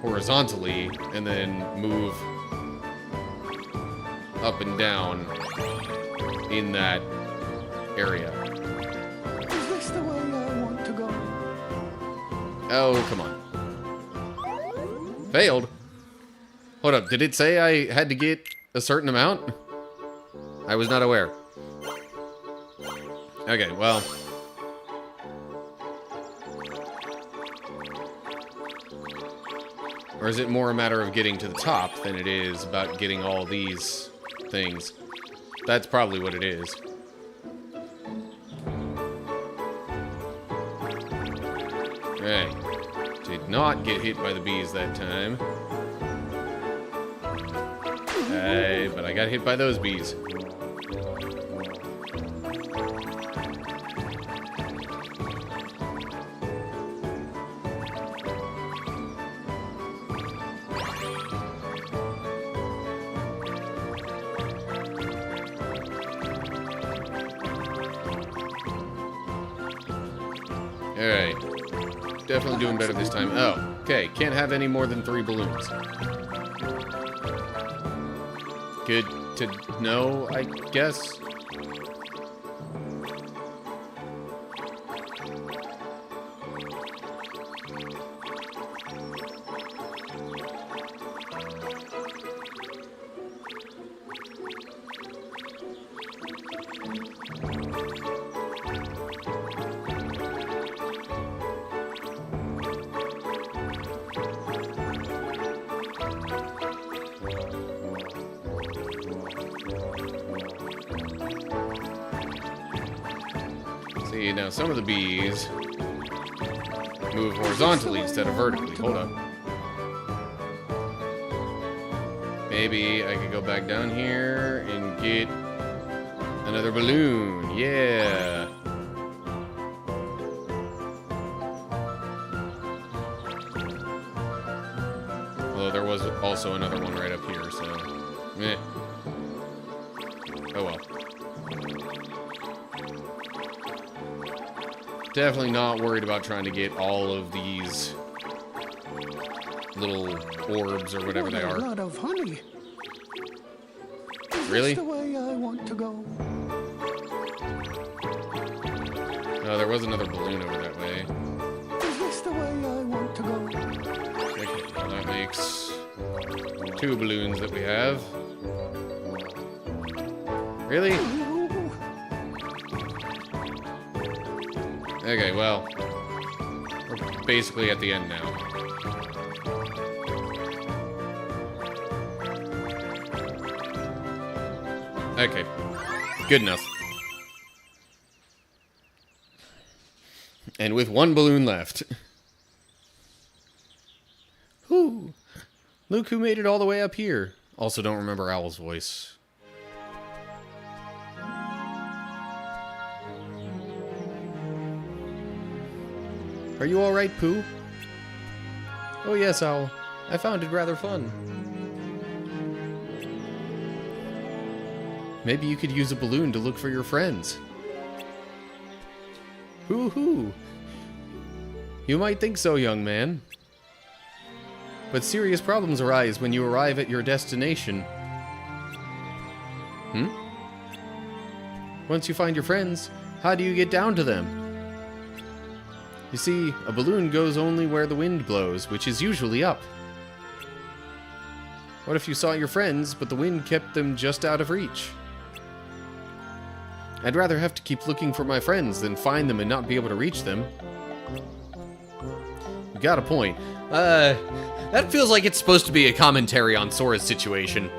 horizontally and then move up and down in that area. Is this the way I want to go? Oh, come on. Failed? Hold up, did it say I had to get a certain amount? I was not aware. Okay, well. Or is it more a matter of getting to the top than it is about getting all these things? That's probably what it is. Right. Did not get hit by the bees that time. Hey, but I got hit by those bees. Alright. Definitely doing better this time. Oh, okay. Can't have any more than 3 balloons. Good to know, I guess. See, now some of the bees move horizontally instead of vertically. Hold up. Maybe I could go back down here and get another balloon. Yeah. Although there was also another one right up here, so meh. Oh well. Definitely not worried about trying to get all of these little orbs or whatever they are. A lot of honey. Really? Is this the way I want to go? No, there was another balloon over that way. Is this the way I want to go? Okay, well that makes 2 balloons that we have. Really? Okay, well, we're basically at the end now. Okay, good enough. And with 1 balloon left. Whew. Look who made it all the way up here. Also don't remember Owl's voice. Are you alright, Pooh? Oh yes, Owl. I found it rather fun. Maybe you could use a balloon to look for your friends. Hoo-hoo! You might think so, young man. But serious problems arise when you arrive at your destination. Once you find your friends, how do you get down to them? You see, a balloon goes only where the wind blows, which is usually up. What if you saw your friends, but the wind kept them just out of reach? I'd rather have to keep looking for my friends than find them and not be able to reach them. You got a point. That feels like it's supposed to be a commentary on Sora's situation.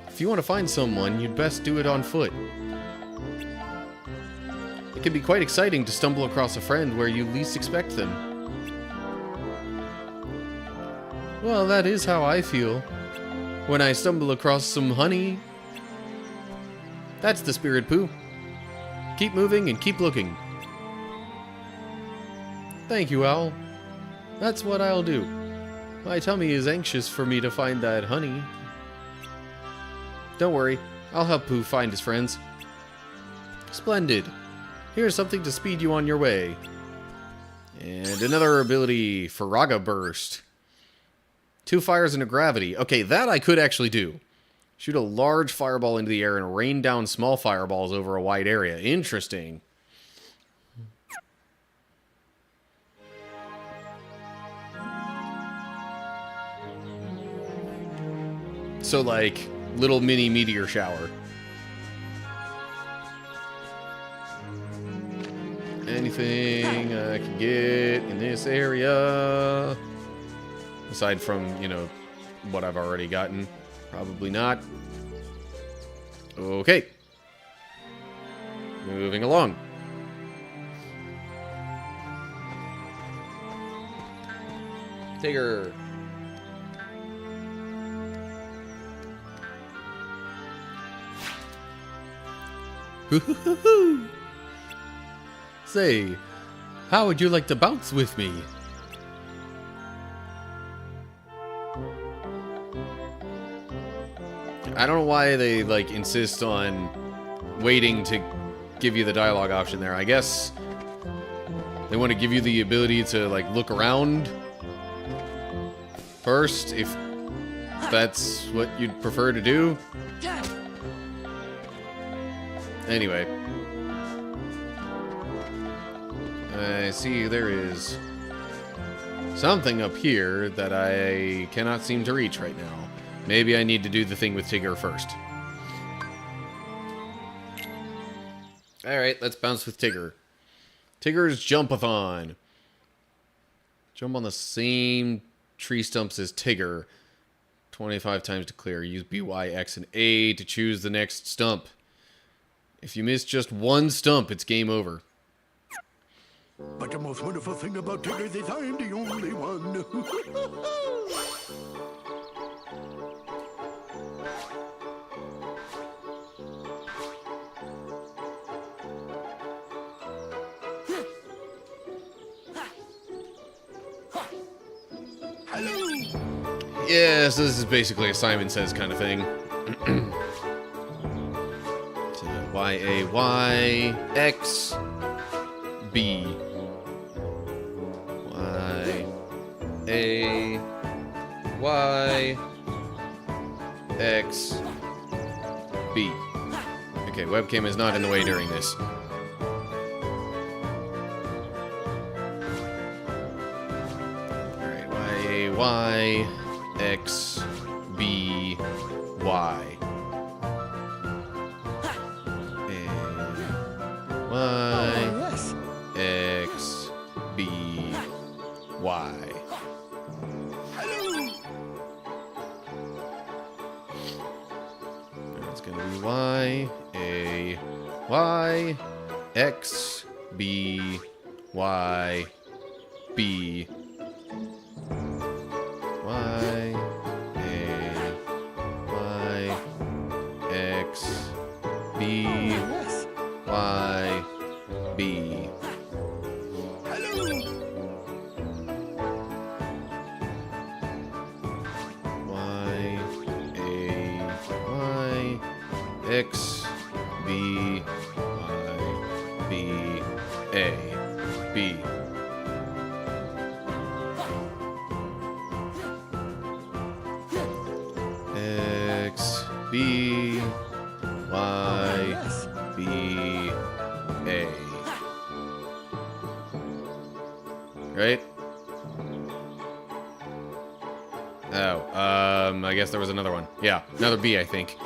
If you want to find someone, you'd best do it on foot. It can be quite exciting to stumble across a friend where you least expect them. Well, that is how I feel when I stumble across some honey. That's the spirit, Pooh. Keep moving and keep looking. Thank you, Owl. That's what I'll do. My tummy is anxious for me to find that honey. Don't worry, I'll help Pooh find his friends. Splendid. Here's something to speed you on your way. And another ability, Faraga Burst. 2 fires and a gravity. Okay, that I could actually do. Shoot a large fireball into the air and rain down small fireballs over a wide area. Interesting. So, like, little mini meteor shower. Anything I can get in this area? Aside from, you know, what I've already gotten. Probably not. Okay. Moving along. Tigger. Say, how would you like to bounce with me? I don't know why they, like, insist on waiting to give you the dialogue option there. I guess they want to give you the ability to, like, look around first, if that's what you'd prefer to do. Anyway. I see there is something up here that I cannot seem to reach right now. Maybe I need to do the thing with Tigger first. Alright, let's bounce with Tigger. Tigger's Jump-a-thon. Jump on the same tree stumps as Tigger. 25 times to clear. Use B, Y, X, and A to choose the next stump. If you miss just one stump, it's game over. But the most wonderful thing about Tigger is I'm the only one. Yes, this is basically a Simon Says kind of thing. So, Y-A-Y, X, B. Y-A-Y, X, B. Okay, webcam is not in the way during this. Alright, Y-A-Y, X, B, Y. Y, X, B, Y. It's gonna be Y, A, Y, X, B, Y, B. Y, A, Y, X, B, Y, B. Y, A, Y, X, B, Y, B. A. B. X, B, Y, B, A. Right? Oh, I guess there was another one. Yeah, another B, I think.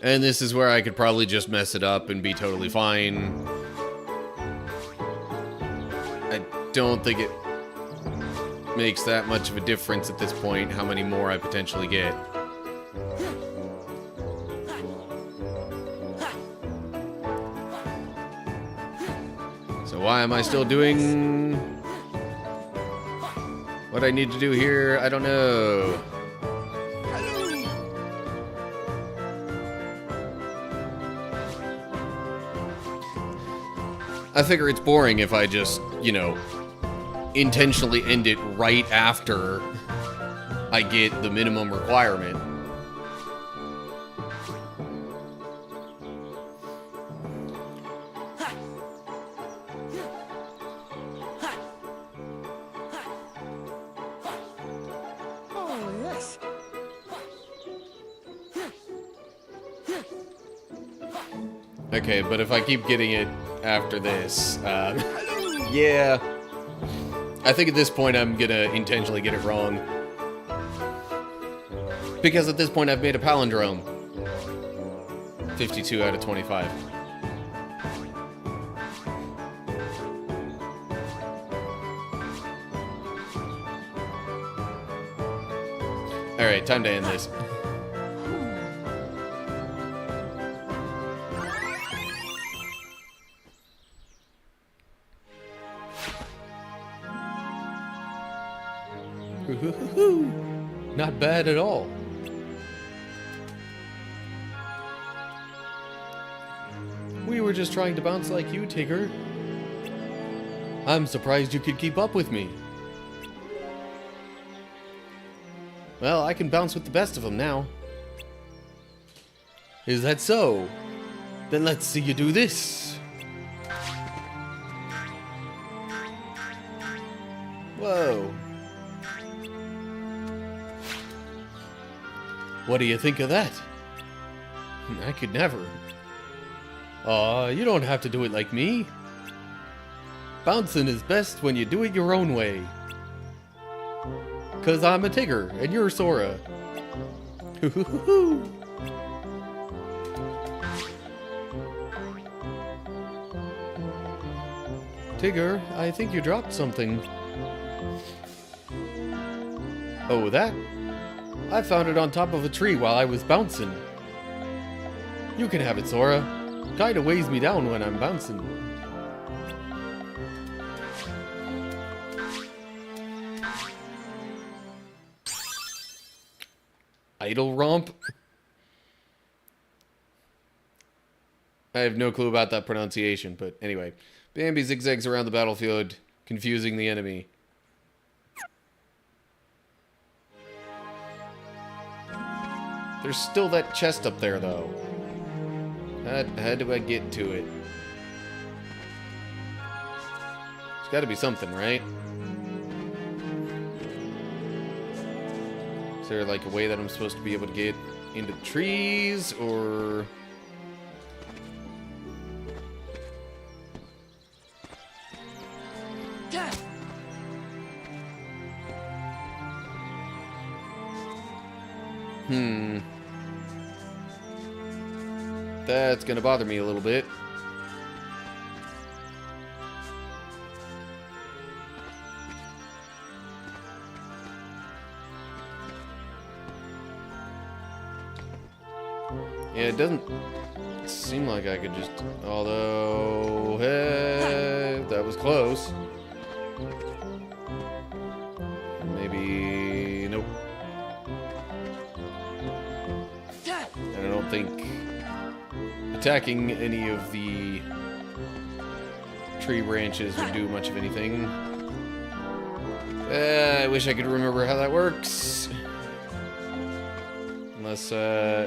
And this is where I could probably just mess it up and be totally fine. I don't think it makes that much of a difference at this point, how many more I potentially get. So why am I still doing what I need to do here? I don't know. I figure it's boring if I just, you know, intentionally end it right after I get the minimum requirement. Oh, yes. Okay, but if I keep getting it after this, yeah. I think at this point I'm gonna intentionally get it wrong. Because at this point I've made a palindrome. 52 out of 25. Alright, time to end this. Not bad at all. We were just trying to bounce like you, Tigger. I'm surprised you could keep up with me. Well, I can bounce with the best of them now. Is that so? Then let's see you do this. Whoa. What do you think of that? I could never. Aw, you don't have to do it like me. Bouncing is best when you do it your own way. 'Cause I'm a Tigger and you're Sora. Tigger, I think you dropped something. Oh, that? I found it on top of a tree while I was bouncing. You can have it, Sora. Kinda weighs me down when I'm bouncing. Idle romp? I have no clue about that pronunciation, but anyway. Bambi zigzags around the battlefield, confusing the enemy. There's still that chest up there, though. How do I get to it? There's gotta be something, right? Is there like a way that I'm supposed to be able to get into the trees, or... That's gonna bother me a little bit. Yeah, it doesn't seem like I could just... Although... Hey, that was close. Maybe... Nope. I don't think attacking any of the tree branches would do much of anything. I wish I could remember how that works. Unless,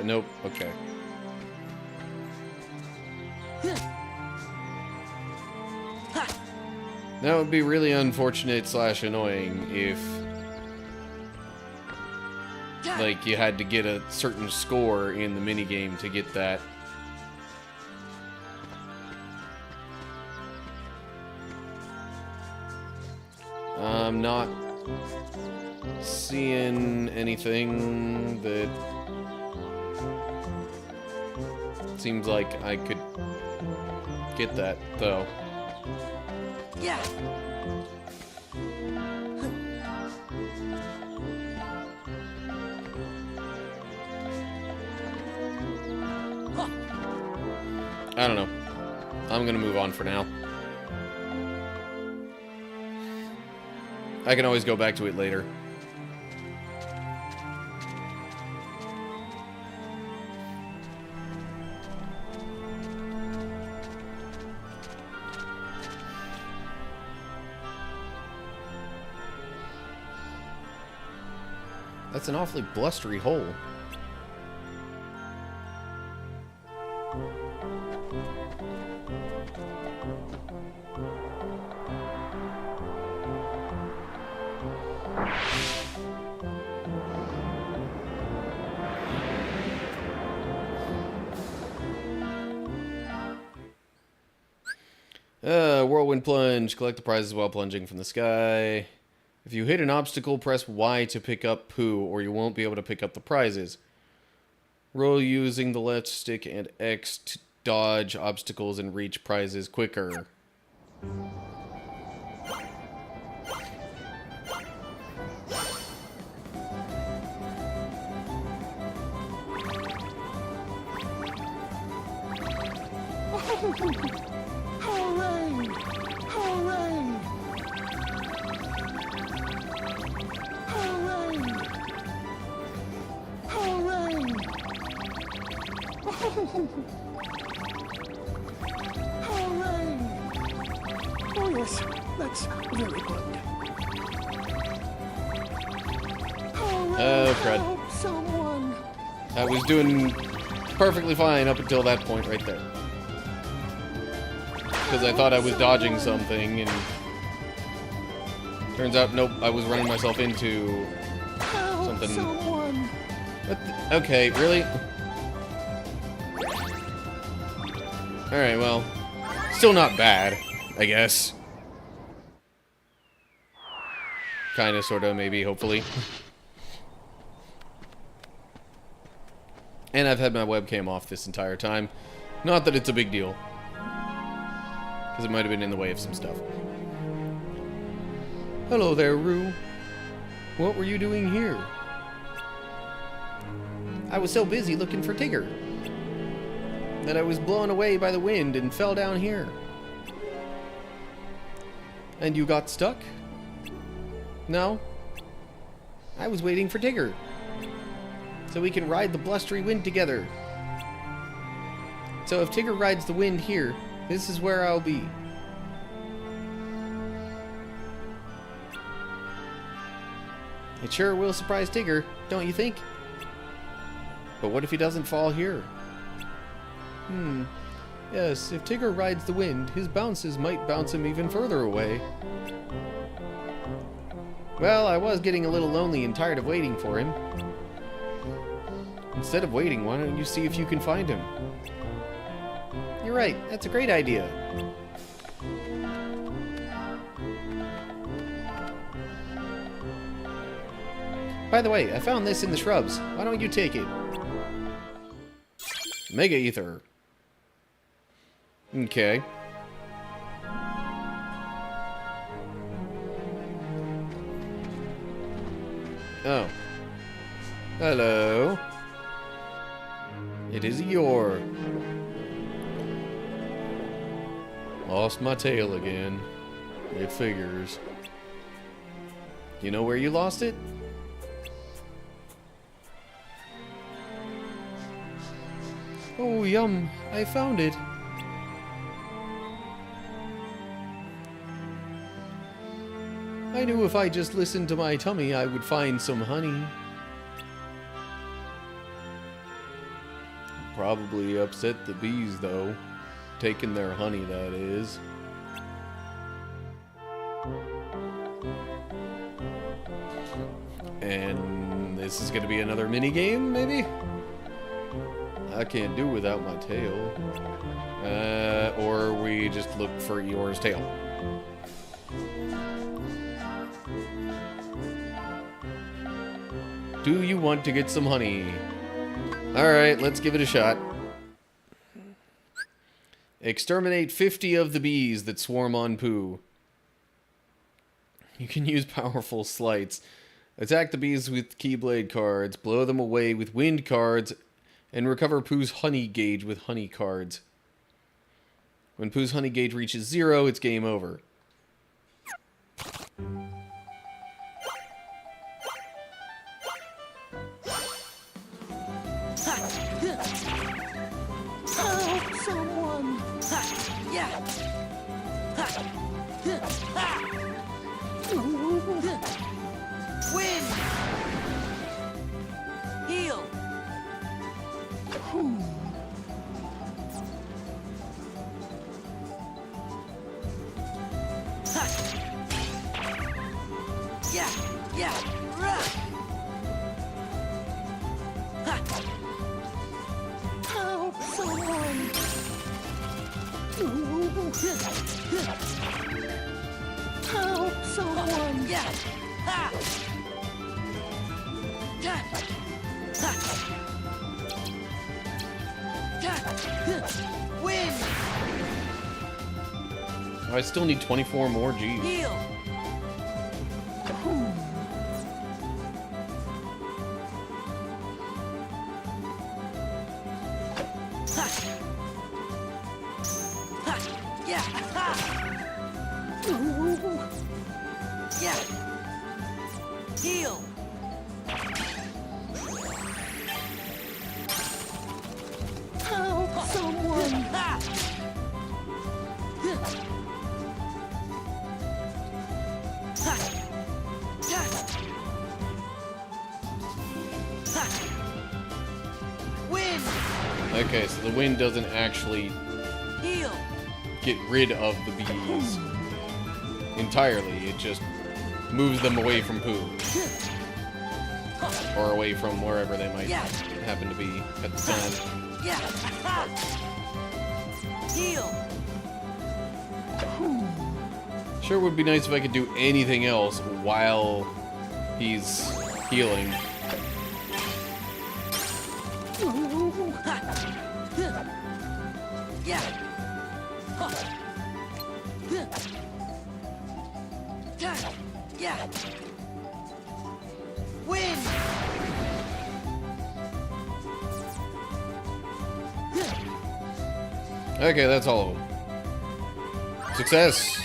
nope, okay. That would be really unfortunate / annoying if, like, you had to get a certain score in the minigame to get that. I'm not seeing anything that seems like I could get that, though. Yeah. I don't know. I'm gonna move on for now. I can always go back to it later. That's an awfully blustery hole. Whirlwind plunge. Collect the prizes while plunging from the sky. If you hit an obstacle, press Y to pick up poo, or you won't be able to pick up the prizes. Roll using the left stick and X to dodge obstacles and reach prizes quicker. Hooray! Hooray! Hooray! Hooray! Hooray! Oh yes, that's very good. Hooray! Oh, crud. Help someone! I was doing perfectly fine up until that point right there. Because I thought I was dodging something, and turns out, nope, I was running myself into something. Okay, really? Alright, well, still not bad, I guess. Kinda, sorta, maybe, hopefully. And I've had my webcam off this entire time. Not that it's a big deal. Because it might have been in the way of some stuff. Hello there, Rue. What were you doing here? I was so busy looking for Tigger that I was blown away by the wind and fell down here. And you got stuck? No? I was waiting for Tigger so we can ride the blustery wind together. So if Tigger rides the wind here, this is where I'll be. It sure will surprise Tigger, don't you think? But what if he doesn't fall here? Yes, if Tigger rides the wind, his bounces might bounce him even further away. Well, I was getting a little lonely and tired of waiting for him. Instead of waiting, why don't you see if you can find him? You're right, that's a great idea. By the way, I found this in the shrubs. Why don't you take it? Mega Ether. Okay. Oh. Hello. It is Eeyore. Lost my tail again. It figures. You know where you lost it? Oh, yum. I found it. I knew if I just listened to my tummy, I would find some honey. Probably upset the bees, though. taking their honey, that is. And this is gonna be another mini game, maybe? I can't do without my tail. Or we just look for Eeyore's tail. Do you want to get some honey? Alright, let's give it a shot. Exterminate 50 of the bees that swarm on Pooh. You can use powerful sleights. Attack the bees with Keyblade cards, blow them away with wind cards, and recover Pooh's honey gauge with honey cards. When Pooh's honey gauge reaches 0, it's game over. Help someone! Yeah! Win! Heal! Yeah! Yeah! Help someone! Help someone! Yeah! Ha! Win! I still need 24 more G's. Heal! Yeah! Yeah! Heal! Help someone! Win! Okay, so the wind doesn't actually Heal! get rid of the bees entirely. It just moves them away from Pooh. Or away from wherever they might happen to be at the time. Yeah! Heal! Sure would be nice if I could do anything else while he's healing. Yeah! Yeah! Win! Okay, that's all of them. Success!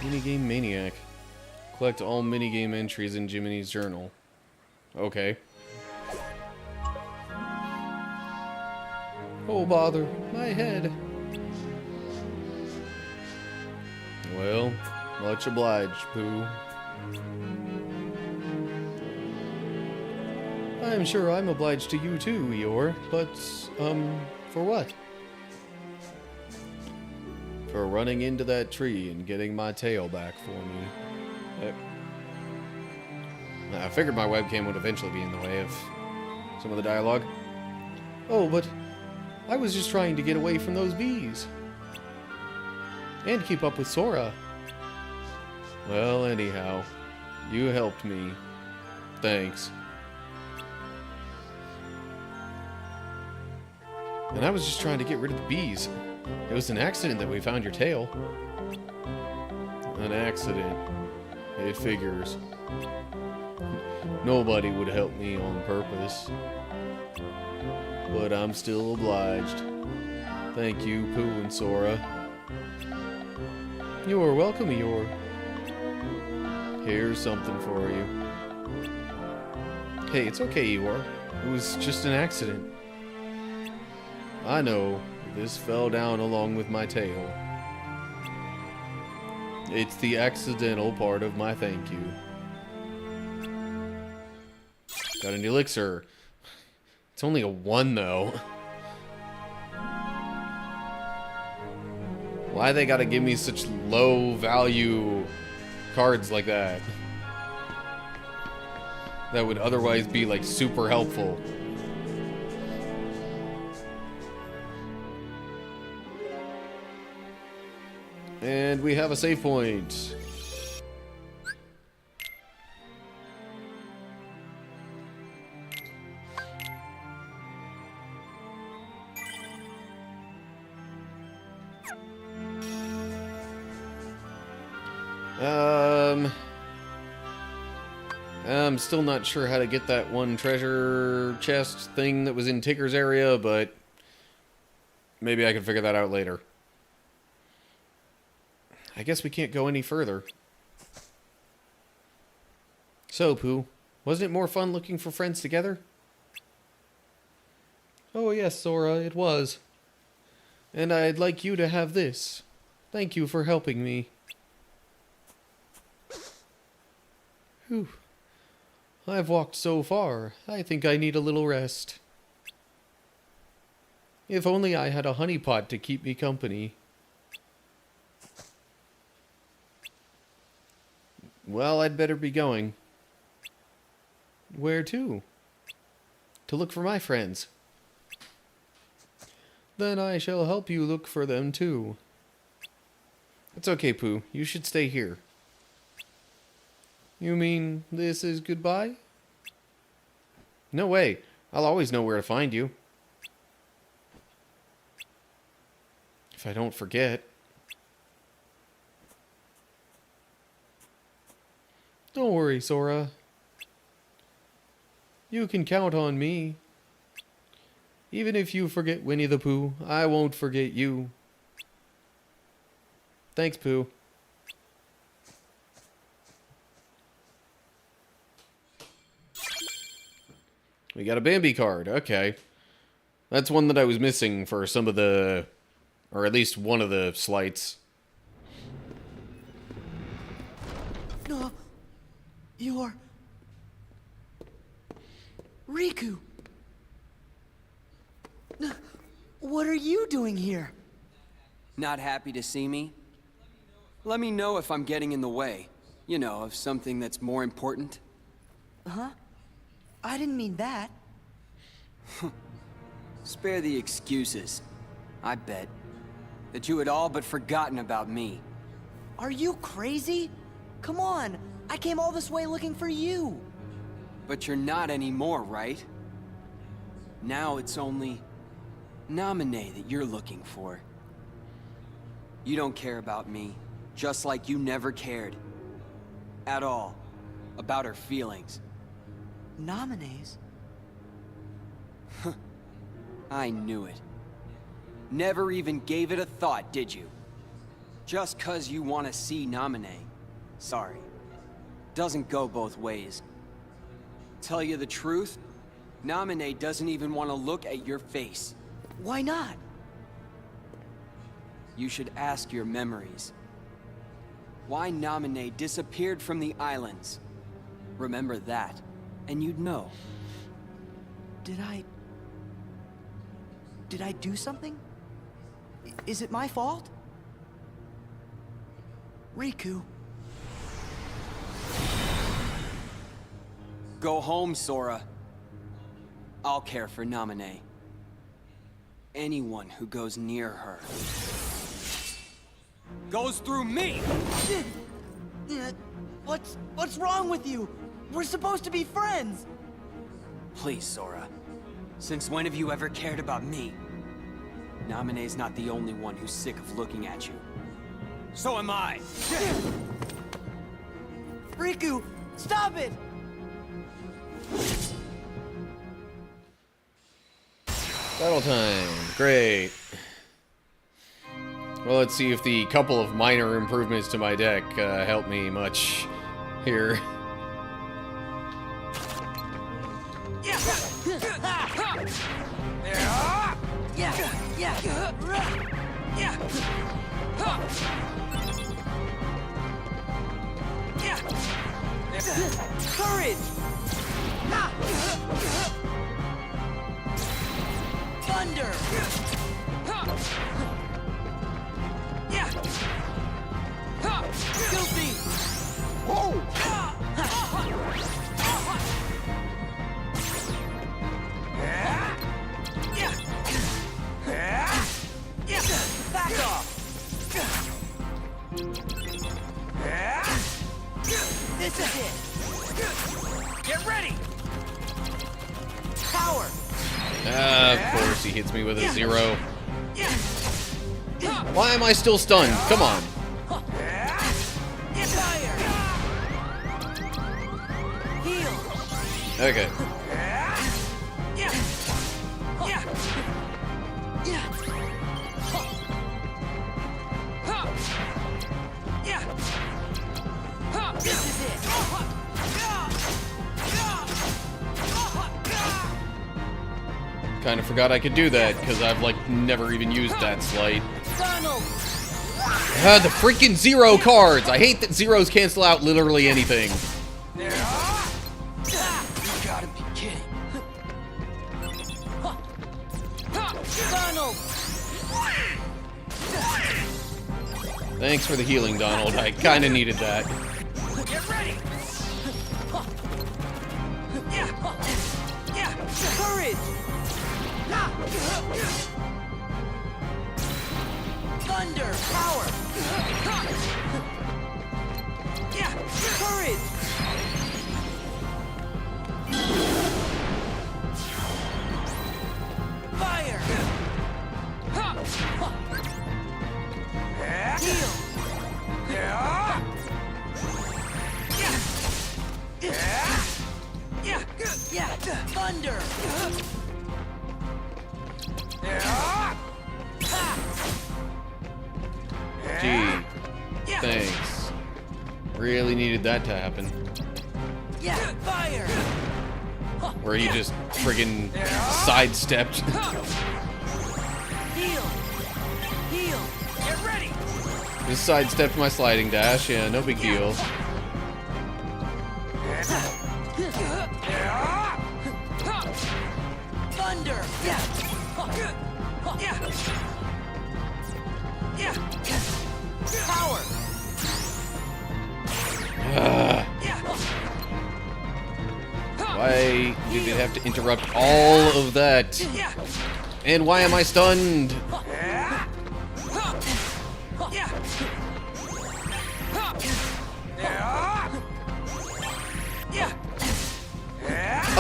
Minigame Maniac. Collect all minigame entries in Jiminy's journal. Okay. Oh, bother. My head. Well, much obliged, Pooh. I'm sure I'm obliged to you too, Eeyore, but, for what? For running into that tree and getting my tail back for me. I figured my webcam would eventually be in the way of some of the dialogue. Oh, but I was just trying to get away from those bees. And keep up with Sora. Well, anyhow, you helped me. Thanks. And I was just trying to get rid of the bees. It was an accident that we found your tail. An accident. It figures. Nobody would help me on purpose. But I'm still obliged. Thank you, Pooh and Sora. You're welcome, Eeyore. Here's something for you. Hey, it's okay, Eeyore. It was just an accident. I know. This fell down along with my tail. It's the accidental part of my thank you. Got an elixir. It's only a 1, though. Why they gotta give me such low value cards like that? That would otherwise be, like, super helpful. And we have a save point. I'm still not sure how to get that one treasure chest thing that was in Tigger's area, but maybe I can figure that out later. I guess we can't go any further. So, Pooh, wasn't it more fun looking for friends together? Oh yes, Sora, it was. And I'd like you to have this. Thank you for helping me. Whew. I've walked so far, I think I need a little rest. If only I had a honey pot to keep me company. Well, I'd better be going. Where to? To look for my friends. Then I shall help you look for them too. It's okay, Pooh. You should stay here. You mean this is goodbye? No way. I'll always know where to find you. If I don't forget. Don't worry, Sora. You can count on me. Even if you forget Winnie the Pooh, I won't forget you. Thanks, Pooh. We got a Bambi card. Okay. That's one that I was missing for some of the... or at least one of the slights. No. You're... Riku. What are you doing here? Not happy to see me? Let me know if I'm getting in the way. You know, of something that's more important. Huh? I didn't mean that. Spare the excuses. I bet that you had all but forgotten about me. Are you crazy? Come on, I came all this way looking for you. But you're not anymore, right? Now it's only Naminé that you're looking for. You don't care about me, just like you never cared. At all. About her feelings. Naminé's? I knew it. Never even gave it a thought, did you? Just 'cause you want to see Naminé. Sorry. Doesn't go both ways. Tell you the truth, Naminé doesn't even want to look at your face. Why not? You should ask your memories. Why Naminé disappeared from the islands. Remember that, and you'd know. Did I do something? Is it my fault? Riku. Go home, Sora. I'll care for Naminé. Anyone who goes near her goes through me! What's wrong with you? We're supposed to be friends! Please, Sora. Since when have you ever cared about me? Naminé's not the only one who's sick of looking at you. So am I! Riku, stop it! Battle time. Great. Well, let's see if the couple of minor improvements to my deck help me much here. Courage! Thunder! Goofy! Back off! This is it! Get ready! Power! Of course he hits me with a 0. Why am I still stunned? Come on. Fire! Heal! Okay. This is it! Kind of forgot I could do that, because I've, like, never even used that slight. Donald! The freaking 0 cards! I hate that zeros cancel out literally anything. You gotta be kidding. Donald! Thanks for the healing, Donald. I kind of needed that. Get ready! Courage! Thunder! Power! Courage! Fire! Heal! Thunder! Gee, thanks. Really needed that to happen. Fire! Where he just friggin' sidestepped. Heal! Heal! Get ready! Just sidestepped my sliding dash. Yeah, no big deal. Thunder! Power! Why did it have to interrupt all of that? And why am I stunned?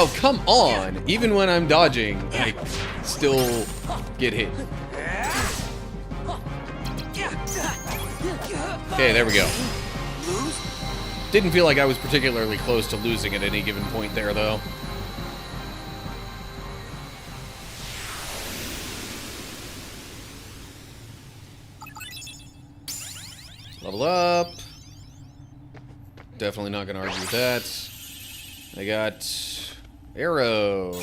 Oh, come on! Even when I'm dodging, I still get hit. Okay, there we go. Didn't feel like I was particularly close to losing at any given point there, though. Level up. Definitely not gonna argue with that. I got arrow.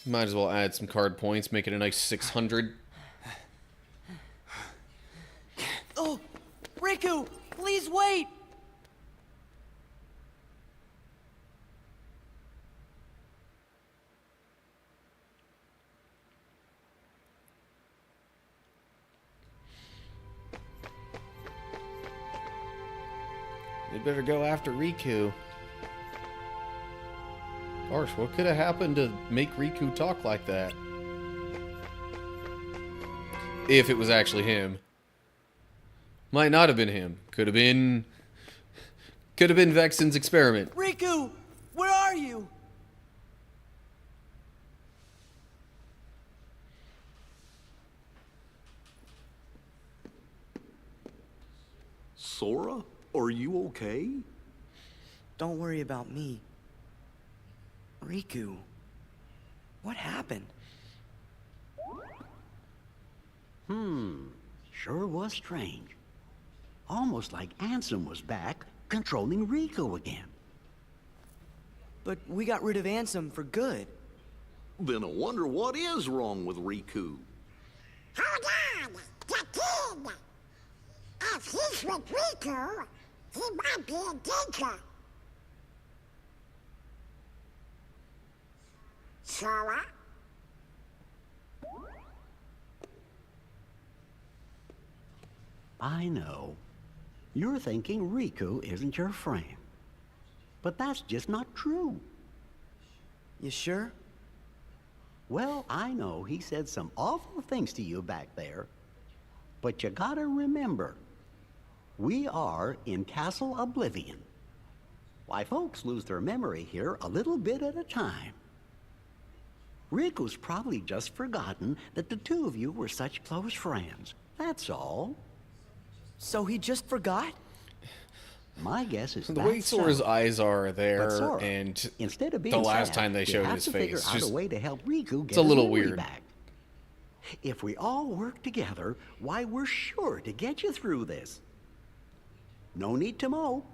Might as well add some card points, make it a nice 600. Oh, Riku, please wait. They better go after Riku. Gosh, what could have happened to make Riku talk like that? If it was actually him. Might not have been him. Could have been Vexen's experiment. Riku, where are you? Sora, are you okay? Don't worry about me. Riku, what happened? Sure was strange. Almost like Ansem was back, controlling Riku again. But we got rid of Ansem for good. Then I wonder what is wrong with Riku. Hold on! The kid! If he's mess with Riku, he might be in danger. Sora? I know. You're thinking Riku isn't your friend. But that's just not true. You sure? Well, I know he said some awful things to you back there. But you gotta remember, we are in Castle Oblivion. Why, folks lose their memory here a little bit at a time. Riku's probably just forgotten that the two of you were such close friends. That's all. So he just forgot? My guess is the way Sora's eyes are there, Sora, and instead of being the last sad, time they you showed have his to figure face, out just, a way to help Riku get it's a little his memory weird. back. If we all work together, why, we're sure to get you through this. No need to mow.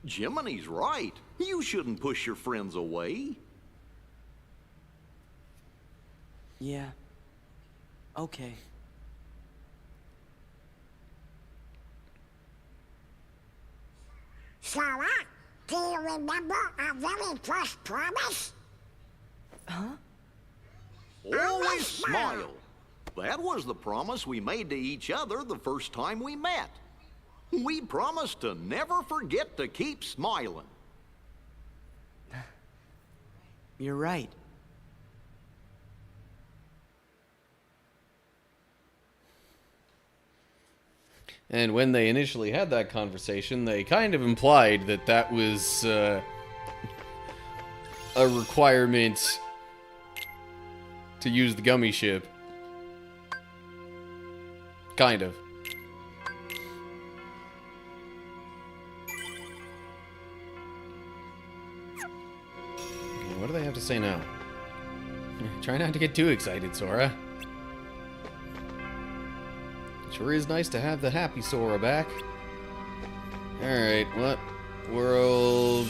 Jiminy's right. You shouldn't push your friends away. Yeah. Okay. Sora, do you remember our very first promise? Huh? Always smile. That was the promise we made to each other the first time we met. We promised to never forget to keep smiling. You're right. And when they initially had that conversation, they kind of implied that that was a requirement to use the gummy ship. Kind of. What do they have to say now? Try not to get too excited, Sora. Sure is nice to have the happy Sora back. Alright, what world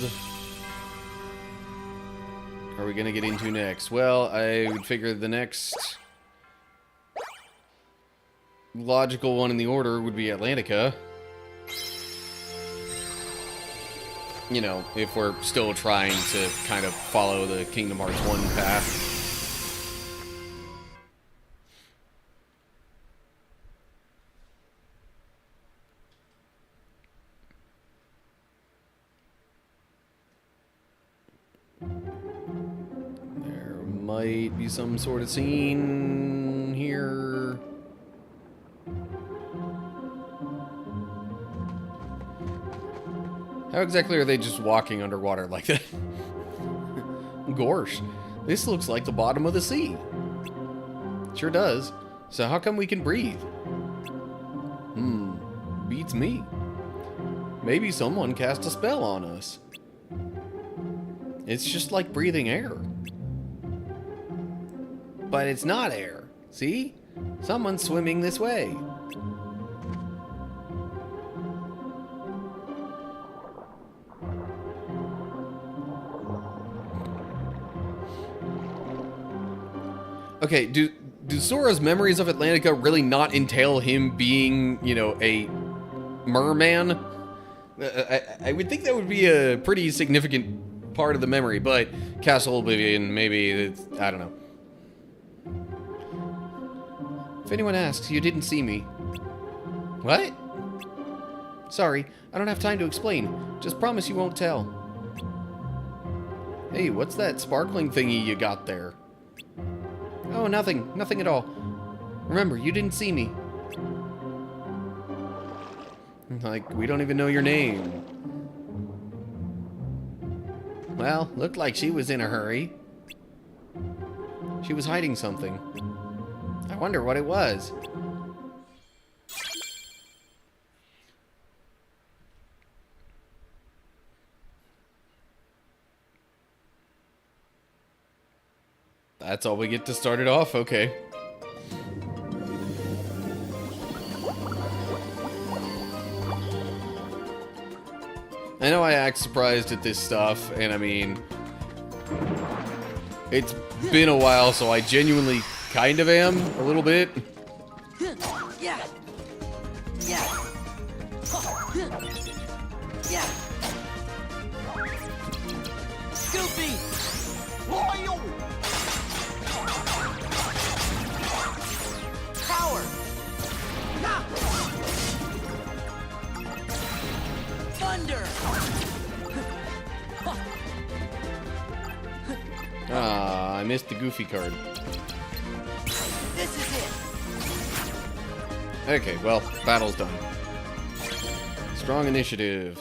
are we gonna get into next? Well, I would figure the next logical one in the order would be Atlantica. You know, if we're still trying to kind of follow the Kingdom Hearts 1 path. There might be some sort of scene here. How exactly are they just walking underwater like that? Gorsh, this looks like the bottom of the sea. Sure does. So how come we can breathe? Beats me. Maybe someone cast a spell on us. It's just like breathing air. But it's not air. See? Someone's swimming this way. Okay, do Sora's memories of Atlantica really not entail him being, you know, a merman? I would think that would be a pretty significant part of the memory, but Castle Oblivion, maybe, it's, I don't know. If anyone asks, you didn't see me. What? Sorry, I don't have time to explain. Just promise you won't tell. Hey, what's that sparkling thingy you got there? Oh, nothing. Nothing at all. Remember, you didn't see me. Like, we don't even know your name. Well, looked like she was in a hurry. She was hiding something. I wonder what it was. That's all we get to start it off? Okay. I know I act surprised at this stuff, and I mean, it's been a while, so I genuinely kind of am, a little bit. Yeah. Yeah. Yeah. Goofy. Loyal. Power. Thunder. Ah, I missed the Goofy card. This is it. Okay, well, battle's done. Strong initiative.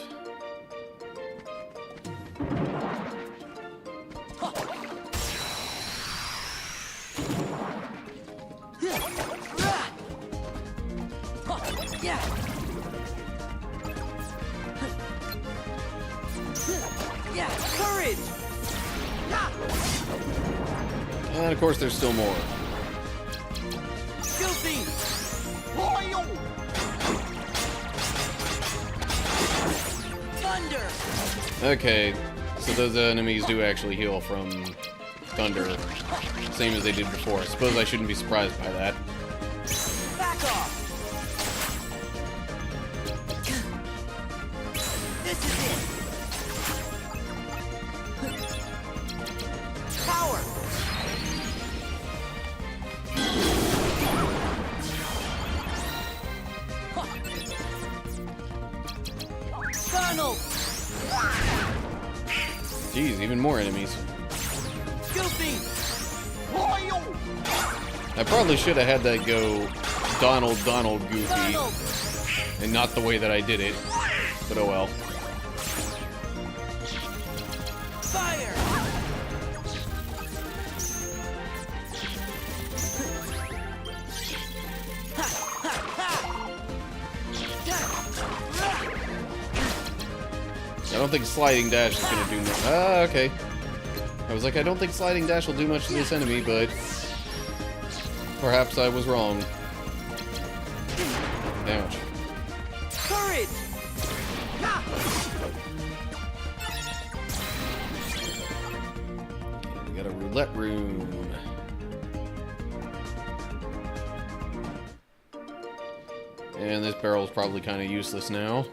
Yeah. Yeah, courage. And of course, there's still more. Goofy. Loyal. Thunder. Okay, so those enemies do actually heal from thunder, same as they did before. I suppose I shouldn't be surprised by that. Back off. This is it. Power. Funnel. Jeez, even more enemies. Goofy. Loyal. I probably should have had that go Donald Goofy, Funnel. and not the way that I did it. But oh well. Fire. I don't think sliding dash is gonna do much. Ah, okay. I was like, I don't think sliding dash will do much to this enemy, but perhaps I was wrong. Damage. Courage. We got a roulette rune. And this barrel is probably kind of useless now.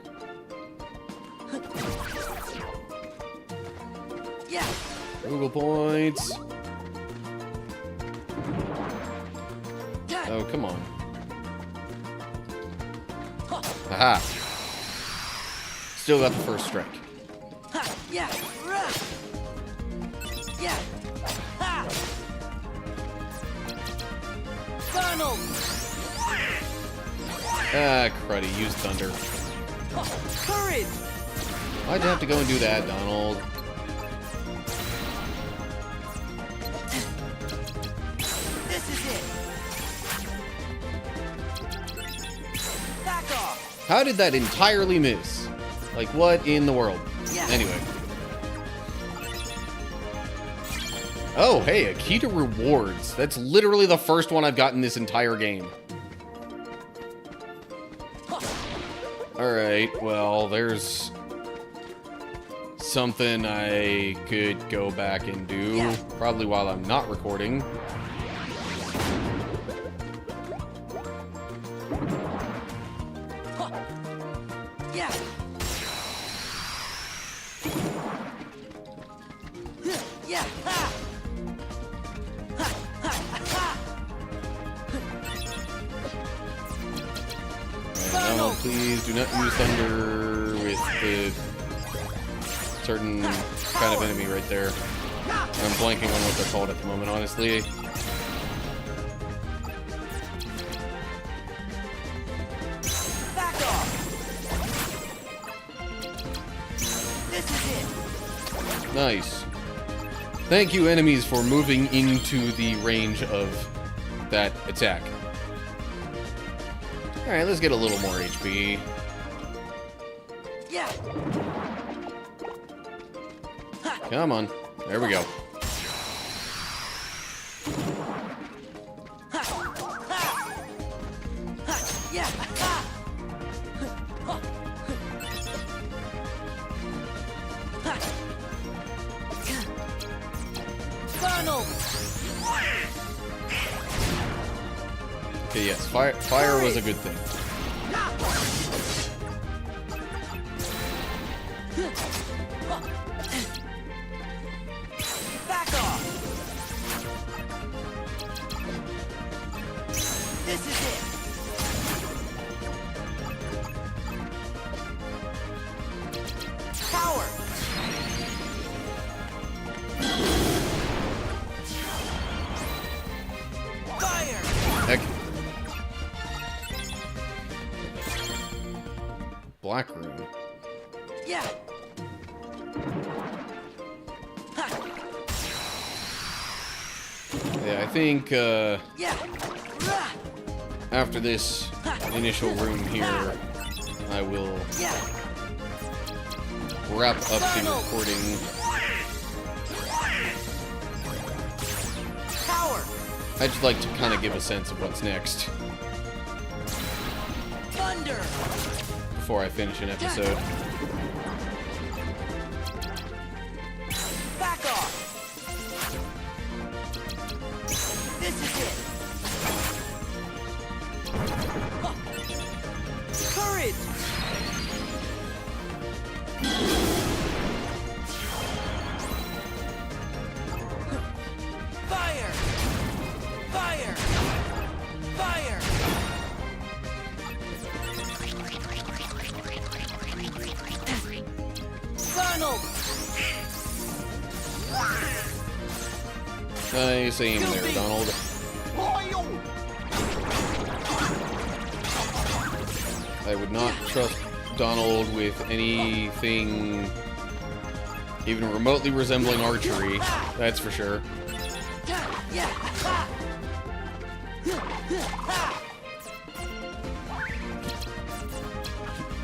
Yeah. Google points. Oh, come on. Aha. Still got the first strike. Yeah. Yeah. Ha. Funnel. Ah, cruddy. Use thunder. Courage. Why'd you have to go and do that, Donald? This is it. Back off. How did that entirely miss? Like, what in the world? Yeah. Anyway. Oh, hey, a key to rewards. That's literally the first one I've gotten this entire game. Alright, well, there's something I could go back and do, Yeah. probably while I'm not recording. Yeah. Yeah. Ha. Ha. Ha. Ha. Alright, now, please do not use thunder with the certain kind of enemy right there. I'm blanking on what they're called at the moment, honestly. Back off. This is it. Nice. Thank you, enemies, for moving into the range of that attack. Alright, let's get a little more HP. Yeah. Come on. There we go. Ha. Ha. Ha. Yeah. Ha. Ha. Ha. Funnel. Okay, yes, fire was a good thing. This is it. Power. Fire. Heck. Black room. Yeah. Yeah, I think Yeah. after this initial room here, I will Yeah. wrap up the recording. Power. I'd just like to kind of give a sense of what's next Thunder. before I finish an episode. Back off. This is it. Courage. Fire. Fire. Fire. Funnel. Nice aim there, Donald. I would not trust Donald with anything even remotely resembling archery, that's for sure.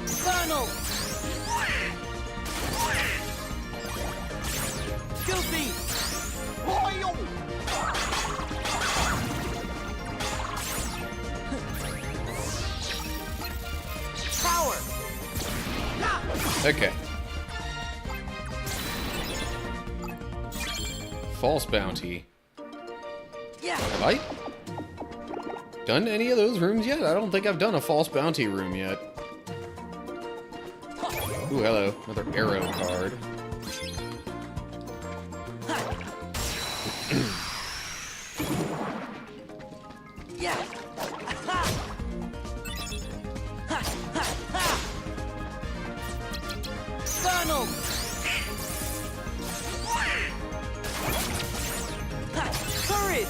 Funnel. Goofy. Power. Okay. False bounty. Yeah. Have I done any of those rooms yet? I don't think I've done a false bounty room yet. Ooh, hello. Another arrow card. Yeah. Funnel. Courage.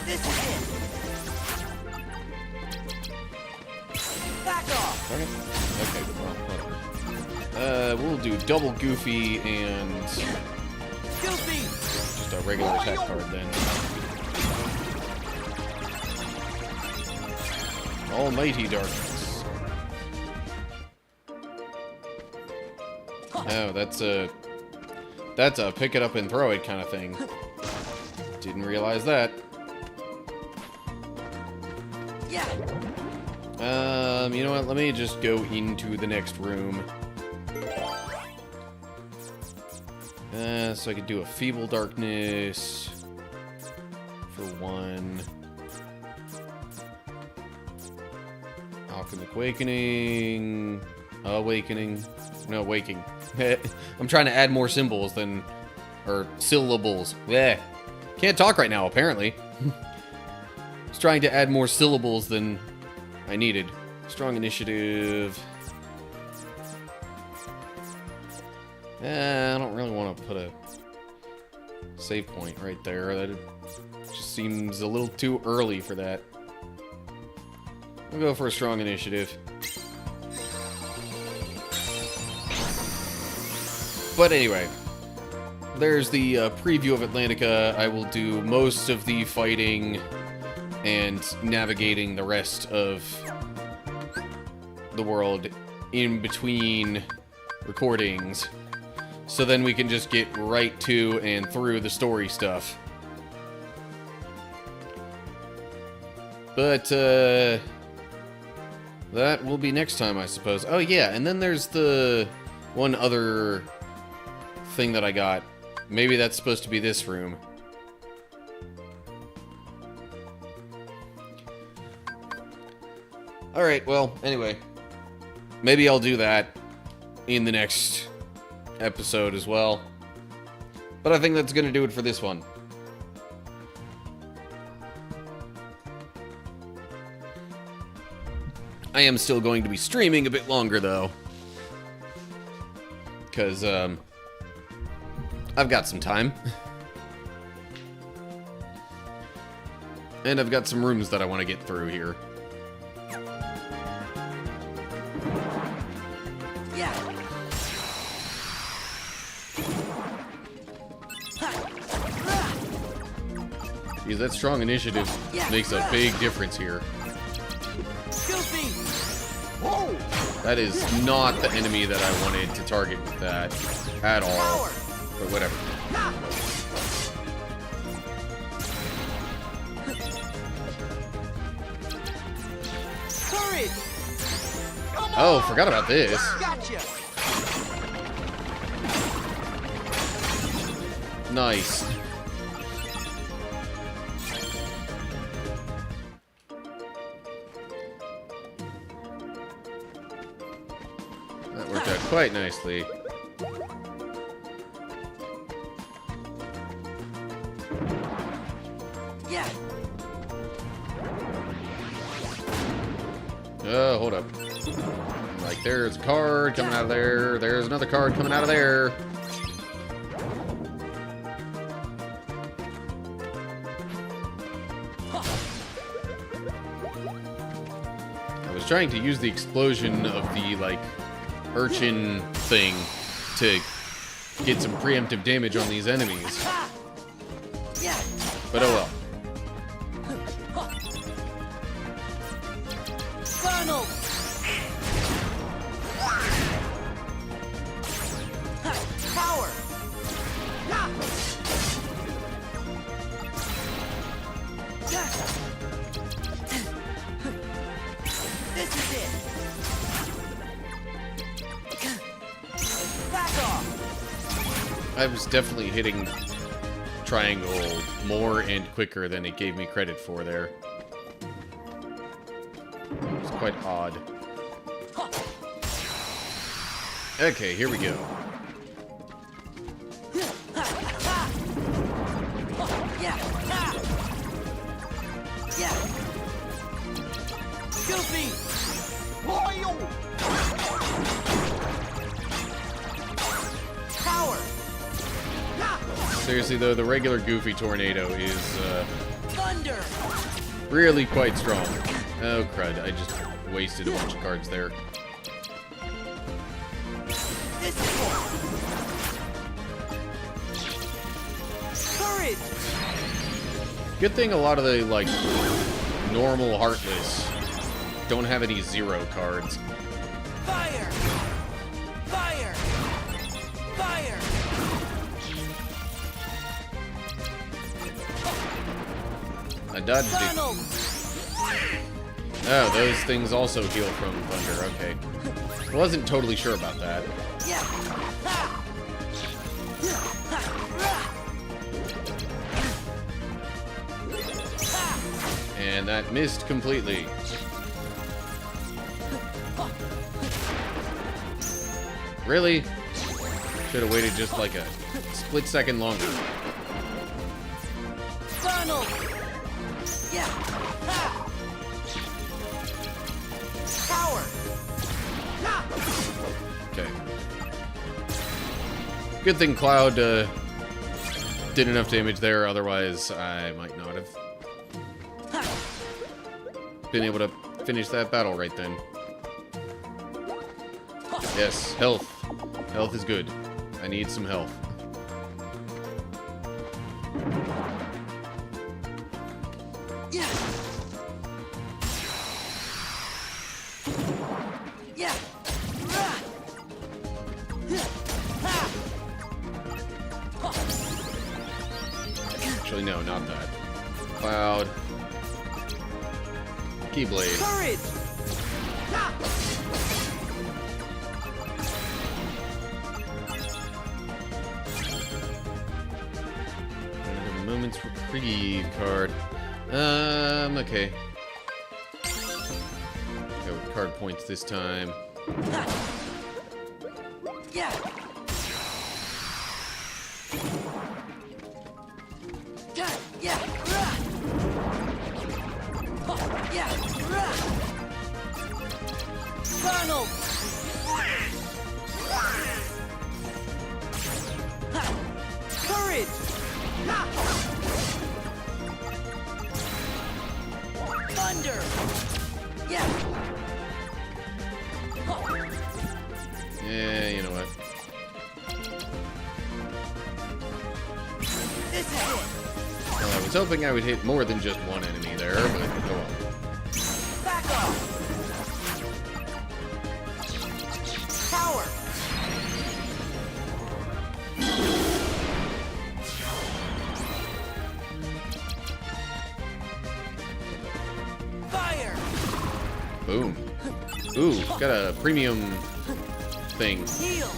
This is it. Back off. Okay, well, whatever. We'll do double Goofy and Goofy. just a regular attack card then. Almighty Darkness. Oh, that's a pick it up and throw it kind of thing. Didn't realize that. Yeah. You know what? Let me just go into the next room. So I could do a Feeble Darkness for one. Alchemic Awakening. Awakening. No, Waking. I'm trying to add more symbols than... or syllables. Yeah. Can't talk right now, apparently. I was trying to add more syllables than I needed. Strong Initiative. I don't really want to put a save point right there. That just seems a little too early for that. We'll go for a Strong Initiative. But anyway, there's the preview of Atlantica. I will do most of the fighting and navigating the rest of the world in between recordings. So then we can just get right to and through the story stuff. But, that will be next time, I suppose. Oh, yeah, and then there's the one other thing that I got. Maybe that's supposed to be this room. Alright, well, anyway. Maybe I'll do that in the next episode as well. But I think that's going to do it for this one. I am still going to be streaming a bit longer, though. Because, I've got some time. And I've got some rooms that I want to get through here. Geez, that strong initiative makes a big difference here. That is not the enemy that I wanted to target with that at all. But whatever. Oh, forgot about this. Nice. That worked out quite nicely. Hold up. Like, there's a card coming out of there. There's another card coming out of there. I was trying to use the explosion of the, like, urchin thing to get some preemptive damage on these enemies. But oh well. I was definitely hitting triangle more and quicker than it gave me credit for there. It's quite odd. Okay, here we go. Seriously though, the regular Goofy Tornado is really quite strong. Oh crud, I just wasted a bunch of cards there. Good thing a lot of the, like, normal Heartless don't have any zero cards. Fire! Fire! Fire! I dodged it. Oh, those things also heal from thunder. Okay. Wasn't totally sure about that. And that missed completely. Really? Should have waited just like a split second longer. Funnel! Power! Okay. Good thing Cloud did enough damage there, otherwise I might not have been able to finish that battle right then. Yes, health. Health is good. I need some health. Actually, no, not that. Cloud. Keyblade. Courage! Another moment's reprieve card. Okay. Go with card points this time. Donald! Courage! Thunder! Yeah! Yeah, you know what? This is it! Well, I was hoping I would hit more than just one enemy there, but go on. Back off! Power! Fire! Boom. Ooh, got a premium thing. Heal!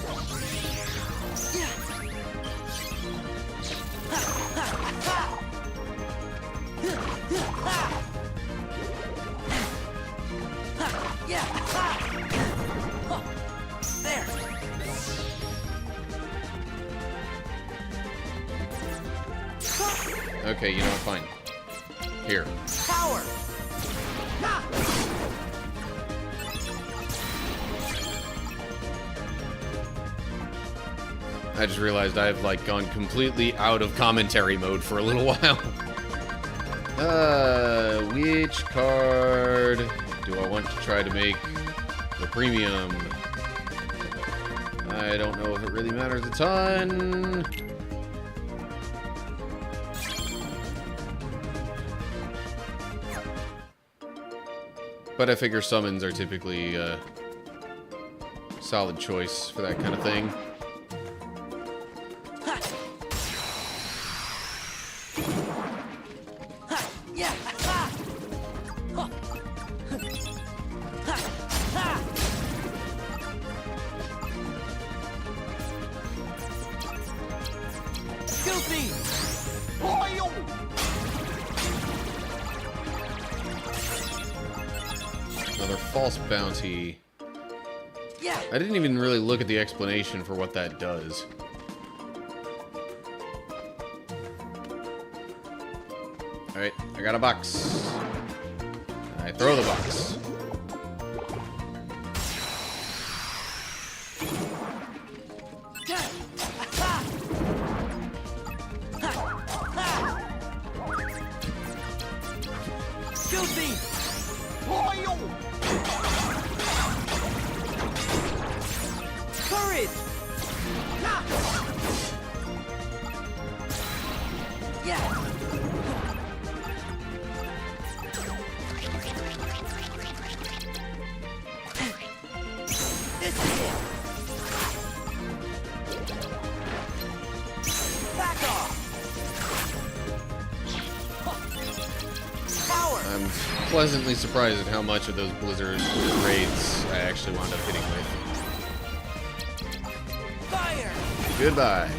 There! Okay, you know what? Fine. Here. Power! I just realized I've like gone completely out of commentary mode for a little while. Which card do I want to try to make the premium? I don't know if it really matters a ton. But I figure summons are typically a solid choice for that kind of thing. Another false bounty. Yeah. I didn't even really look at the explanation for what that does. Alright, I got a box. I throw the box. Shoot me! Courage! Yeah! This is it! Back off! Power! I'm pleasantly surprised at how much of those Blizzard raids I actually wound up hitting with. Fire! Goodbye.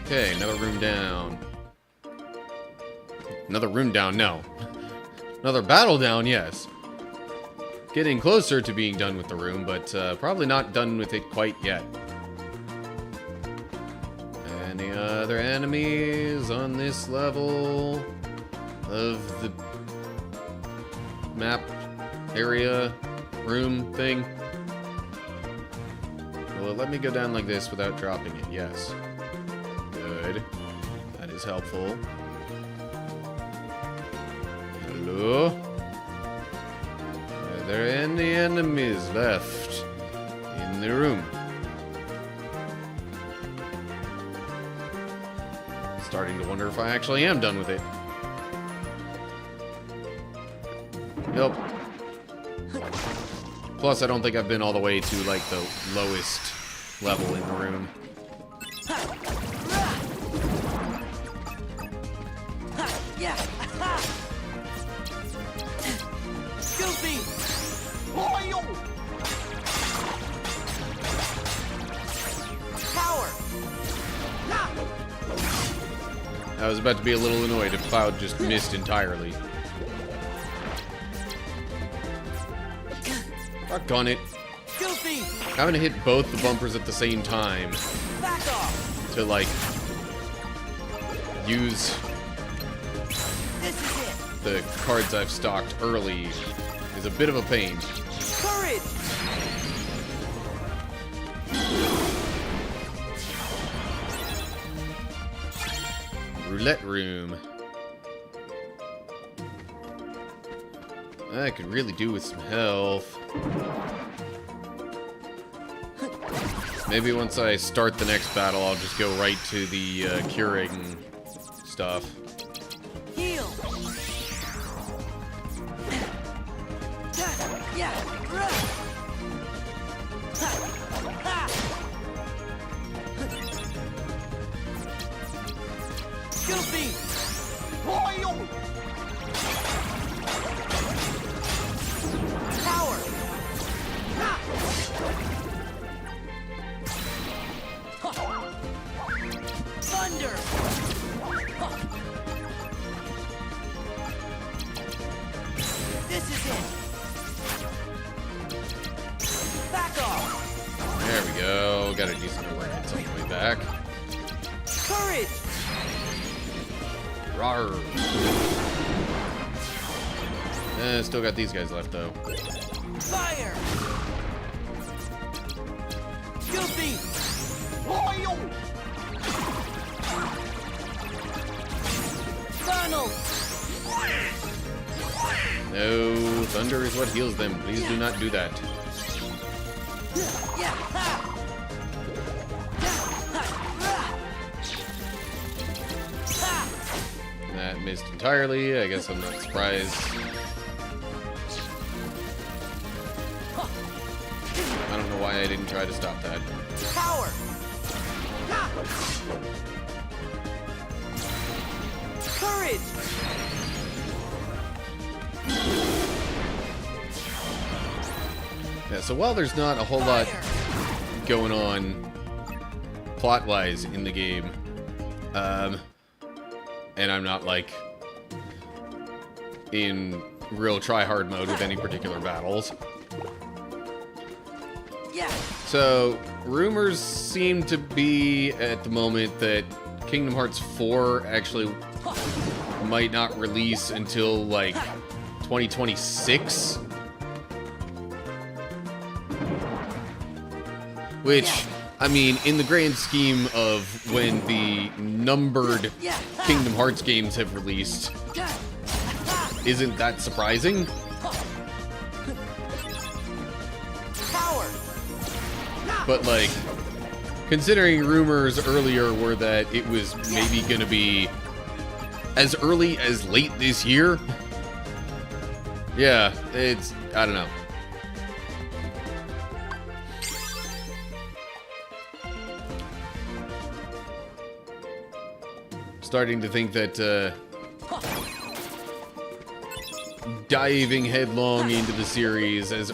Okay, another room down. Another room down, no. Another battle down, yes. Getting closer to being done with the room, but probably not done with it quite yet. Any other enemies on this level of the map area room thing? Well, let me go down like this without dropping it. Yes. Good. That is helpful. Hello? Are there any enemies left in the room? Starting to wonder if I actually am done with it. Nope. Plus, I don't think I've been all the way to, like, the lowest level in the room. Yeah! Shoot me! Power! I was about to be a little annoyed if Cloud just missed entirely. Fuck on it. Goofy! Having to hit both the bumpers at the same time Back off! to, like, use This is it! the cards I've stocked early is a bit of a pain. Courage! Roulette room. I could really do with some health. Maybe once I start the next battle, I'll just go right to the curing stuff. Heal! Yeah! Guilty! Royal! Power! Thunder! This is it! Back off! There we go. Got a decent number of hits on the way back. Courage! Rawr. Still got these guys left, though. Fire! Guilty! Royal! Donald! No, thunder is what heals them. Please do not do that. Yeah! Ha! That missed entirely. I guess I'm not surprised. I don't know why I didn't try to stop that. Power! Courage! Yeah, so while there's not a whole lot going on plot-wise in the game, and I'm not like in real try-hard mode with any particular battles. Yeah. So rumors seem to be at the moment that Kingdom Hearts 4 actually might not release until like 2026. Which, I mean, in the grand scheme of when the numbered Kingdom Hearts games have released, isn't that surprising? Power! But, like, considering rumors earlier were that it was maybe gonna be as early as late this year, yeah, it's, I don't know. Starting to think that diving headlong into the series as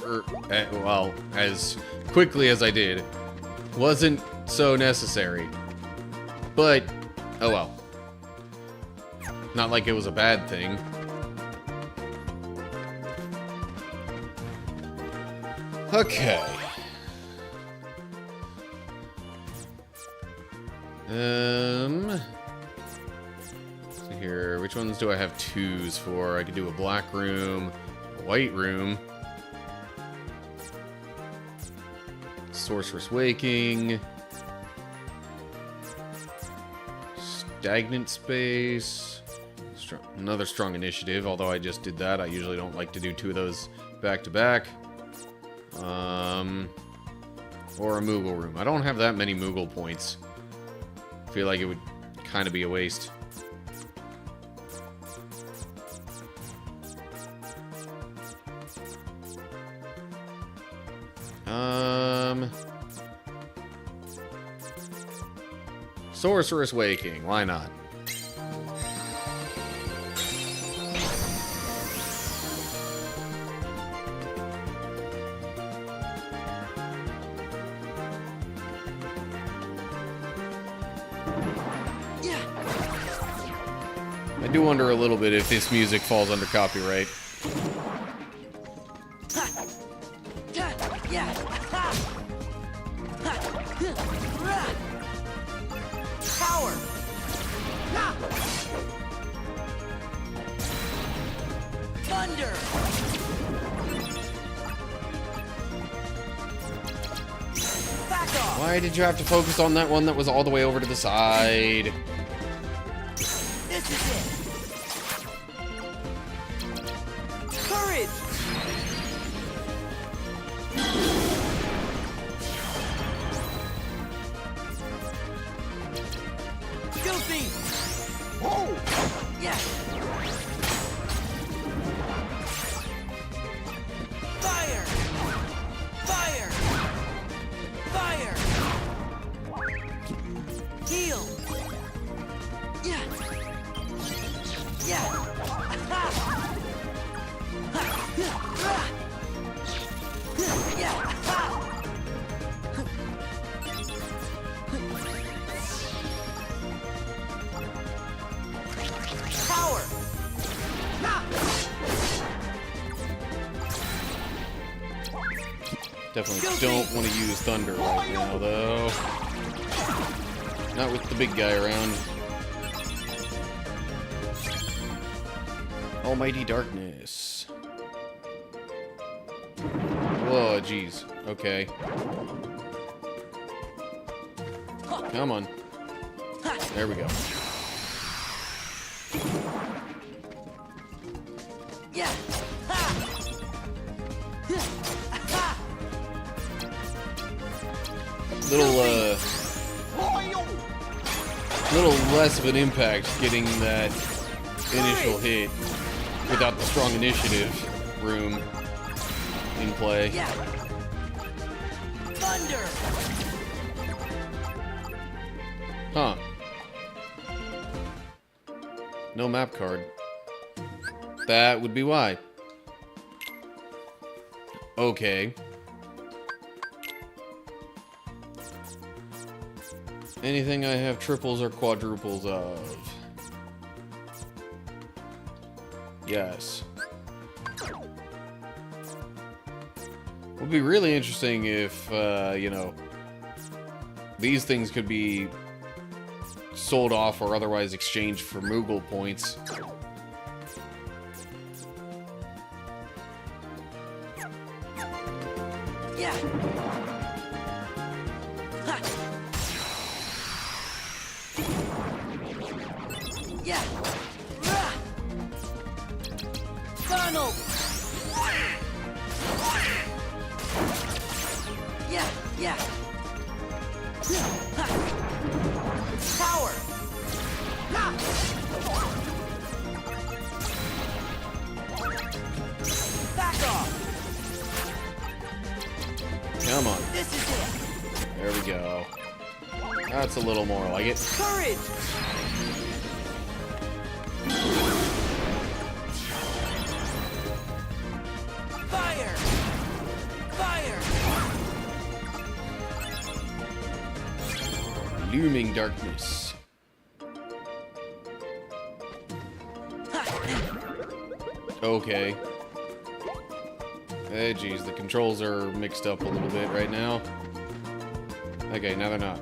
quickly as I did wasn't so necessary. But oh well. Not like it was a bad thing. Okay. Here, which ones do I have twos for? I could do a black room, a white room, Sorceress Waking, Stagnant Space, another strong initiative, although I just did that. I usually don't like to do two of those back to back. Or a Moogle room. I don't have that many Moogle points. I feel like it would kind of be a waste. Sorceress Waking, why not? I do wonder a little bit if this music falls under copyright. Power! Thunder! Why did you have to focus on that one that was all the way over to the side? This is it. Courage. Guilty. Oh, yes. Fire. Fire. Fire. Heal. Yeah. Yeah. Yeah. Power. Definitely don't want to use thunder right now, though. Not with the big guy around. Almighty darkness. Whoa, jeez. Okay. Come on. There we go. Yeah. Little less of an impact getting that initial hit without the strong initiative room in play. Yeah. Thunder. Huh. No map card. That would be why. Okay. Anything I have triples or quadruples of? Yes. Would be really interesting if, you know, these things could be sold off or otherwise exchanged for Moogle points. Yeah. Yeah. Funnel. Yeah, yeah. Power. Back off. Come on. This is it. There we go. That's a little more like it. Courage. Fire. Fire. Looming darkness. Okay. Hey, geez, the controls are mixed up a little bit right now. Okay, now they're not.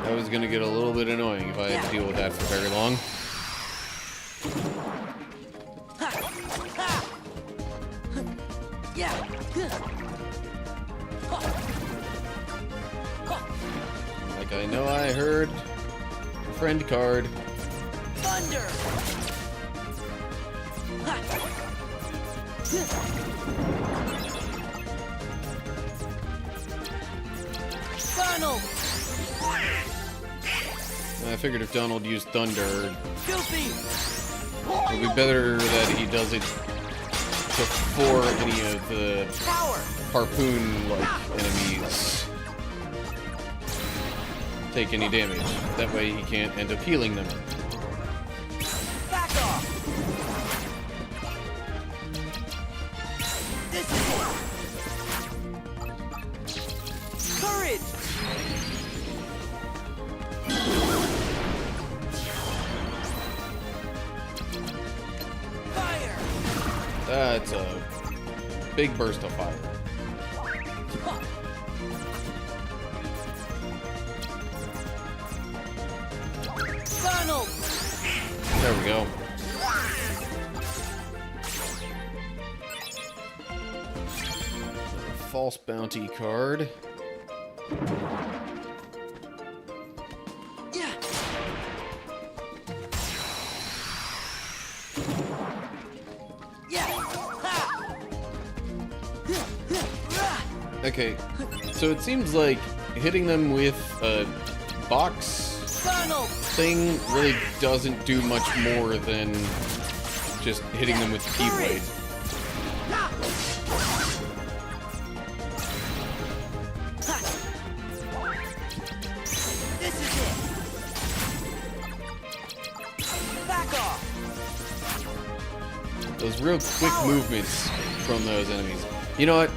That was gonna get a little bit annoying if I had to deal with that for very long. Yeah. Like I know I heard a friend card. Thunder. Funnel. I figured if Donald used thunder, Filthy. it would be better that he does it before any of the Power. harpoon-like enemies take any damage. That way he can't end up healing them. Back off. This is it. Courage. Fire. That's a big burst of fire. Funnel. There we go. false bounty card. Yeah. Yeah. Ha. Okay, so it seems like hitting them with a box Funnel. thing really doesn't do much more than just hitting them with the Keyblade. This is it. Back off. Those real quick movements from those enemies. You know what?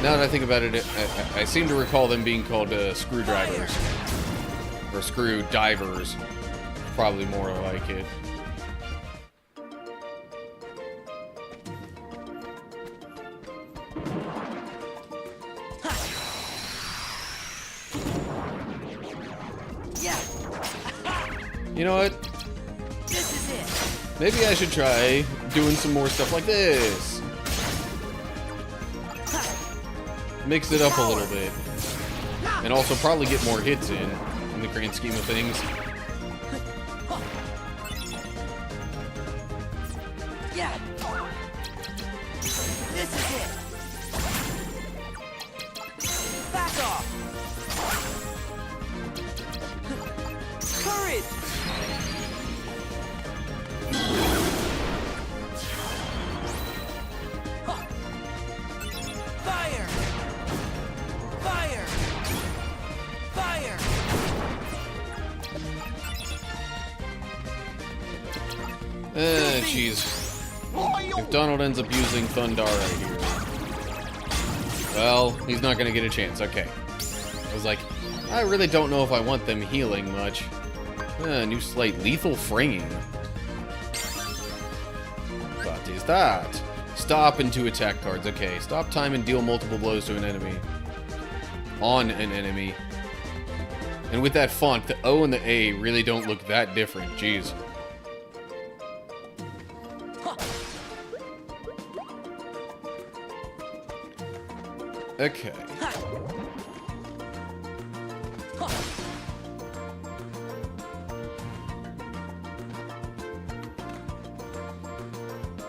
Now that I think about it, I seem to recall them being called screwdrivers. Or screw divers. Probably more like it. Yeah. You know what? This is it. Maybe I should try doing some more stuff like this. Mix it up a little bit. And also probably get more hits in the grand scheme of things. Yeah. This is it. Back off. Courage. Fire. Fire. Fire. Jeez. If Donald ends up using Thundara here, well, he's not gonna get a chance. Okay. I was like, I really don't know if I want them healing much. New slate, lethal fringing. What is that? Stop and 2 attack cards. Okay, stop time and deal multiple blows to an enemy. On an enemy. And with that font, the O and the A really don't look that different. Jeez. Okay.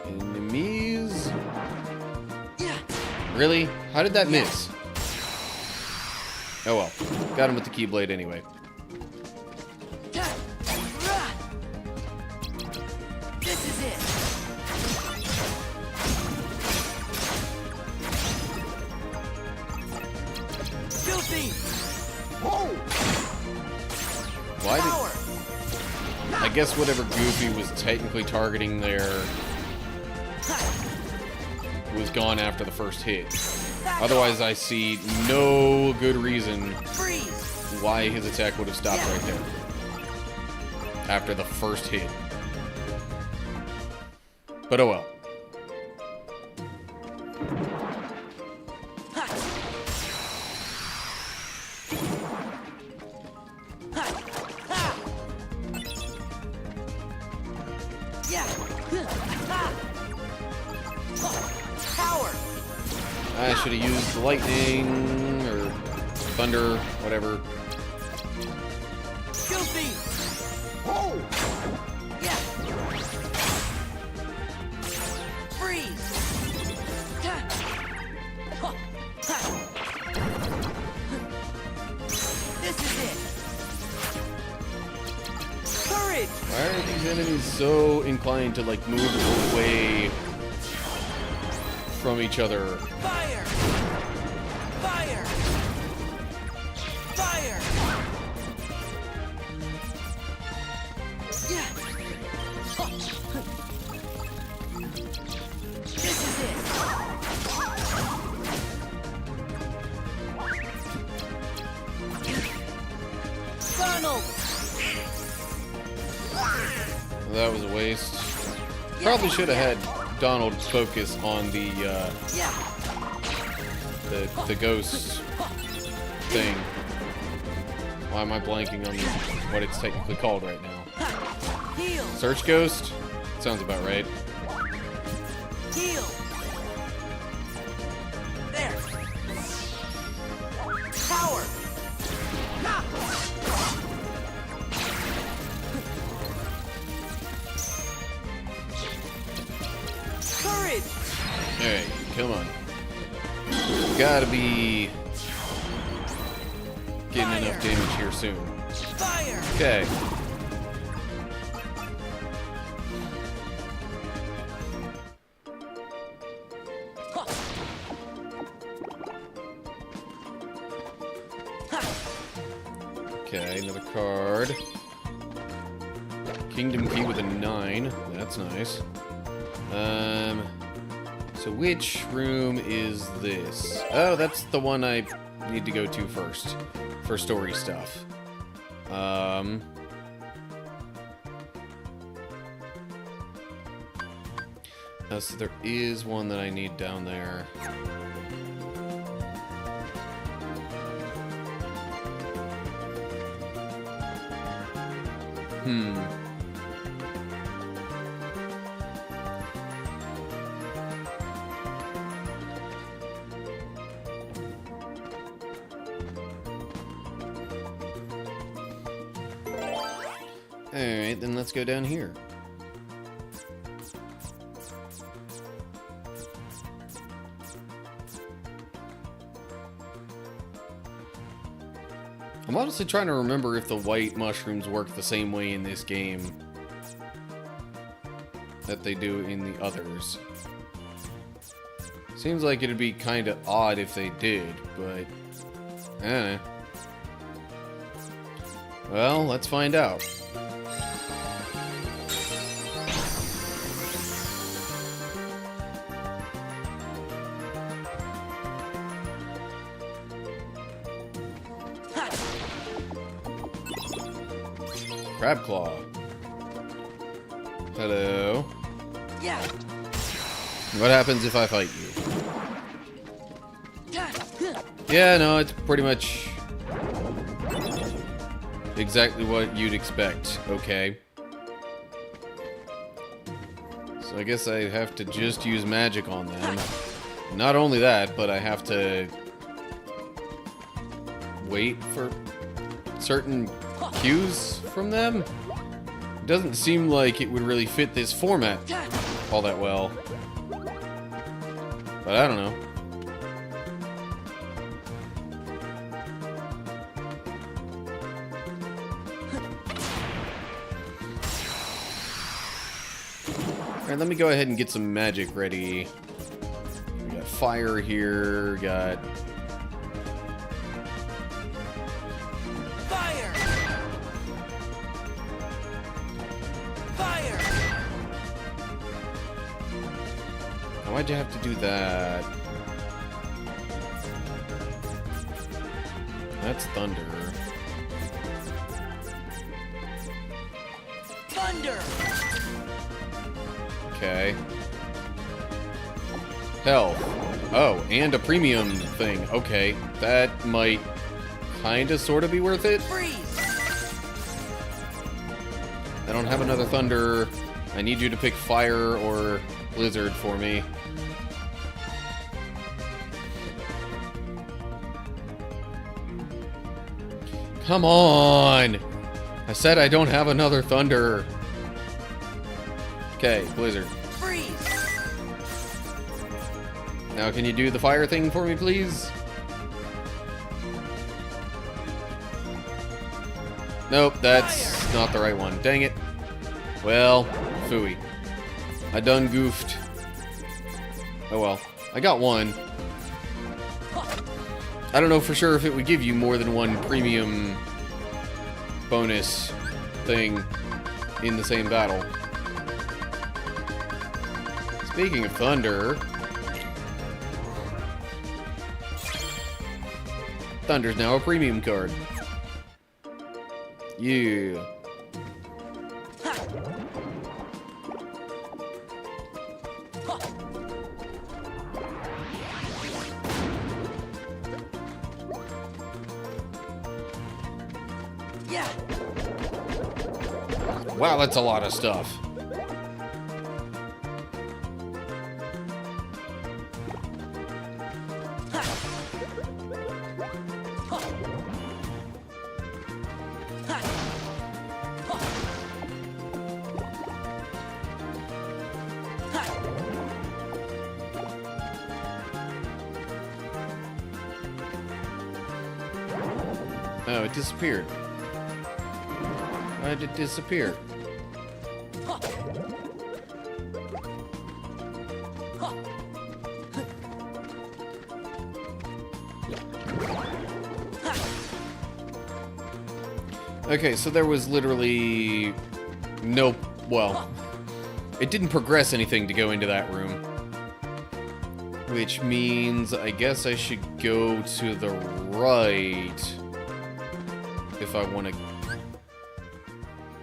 Enemies? Really? How did that miss? Oh well. Got him with the Keyblade anyway. This is it. Filthy. Why did... I guess whatever Goofy was technically targeting there was gone after the first hit. Otherwise, I see no good reason why his attack would have stopped right there. After the first hit. But oh well. I should have used lightning or thunder, whatever. Filthy. Oh. Yeah. Freeze. This is it. Courage. Why are these enemies so inclined to like move away from each other? Fire! Fire! Fire! Yeah. This is it. Funnel. That was a waste. Probably should have had Donald focus on the ghost thing. Why am I blanking on what it's technically called right now? Heal. Search Ghost? Sounds about right. Heal. There. Gotta be getting enough damage here soon. Fire! Okay. Okay, another card. Kingdom Key with a 9. That's nice. So which room is this? Oh, that's the one I need to go to first for story stuff. So there is one that I need down there. Alright, then let's go down here. I'm honestly trying to remember if the white mushrooms work the same way in this game that they do in the others. Seems like it'd be kind of odd if they did, but I don't know. Well, let's find out. Crab Claw. Hello. Yeah. What happens if I fight you? Yeah, no, it's pretty much exactly what you'd expect. Okay. So I guess I have to just use magic on them. Not only that, but I have to wait for certain cues from them. It doesn't seem like it would really fit this format all that well. But I don't know. Alright, let me go ahead and get some magic ready. We got fire here, got Fire! Fire! why'd you have to do that? That's thunder. Thunder! Okay. Hell. Oh, and a premium thing. Okay, that might kinda sorta be worth it. Freeze! I don't have another thunder. I need you to pick fire or blizzard for me. Come on! I said I don't have another thunder. Okay, blizzard. Freeze! Now can you do the fire thing for me, please? Nope, that's not the right one. Dang it. Well, phooey. I done goofed. Oh well. I got one. I don't know for sure if it would give you more than one premium bonus thing in the same battle. Speaking of thunder... Thunder's now a premium card. Yeah. Yeah. Wow, that's a lot of stuff. Oh, it disappeared. Why did it disappear? Okay, so there was literally no... Well, it didn't progress anything to go into that room. Which means I guess I should go to the right if I want to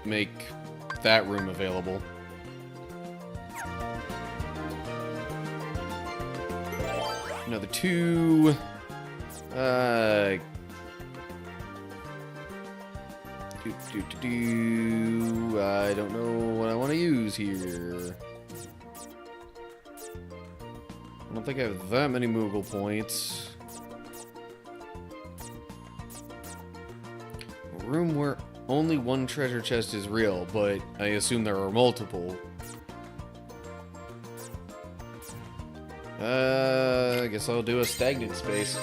make that room available. Another 2. I don't know what I want to use here. I don't think I have that many Moogle points. A room where only one treasure chest is real, but I assume there are multiple. I guess I'll do a stagnant space.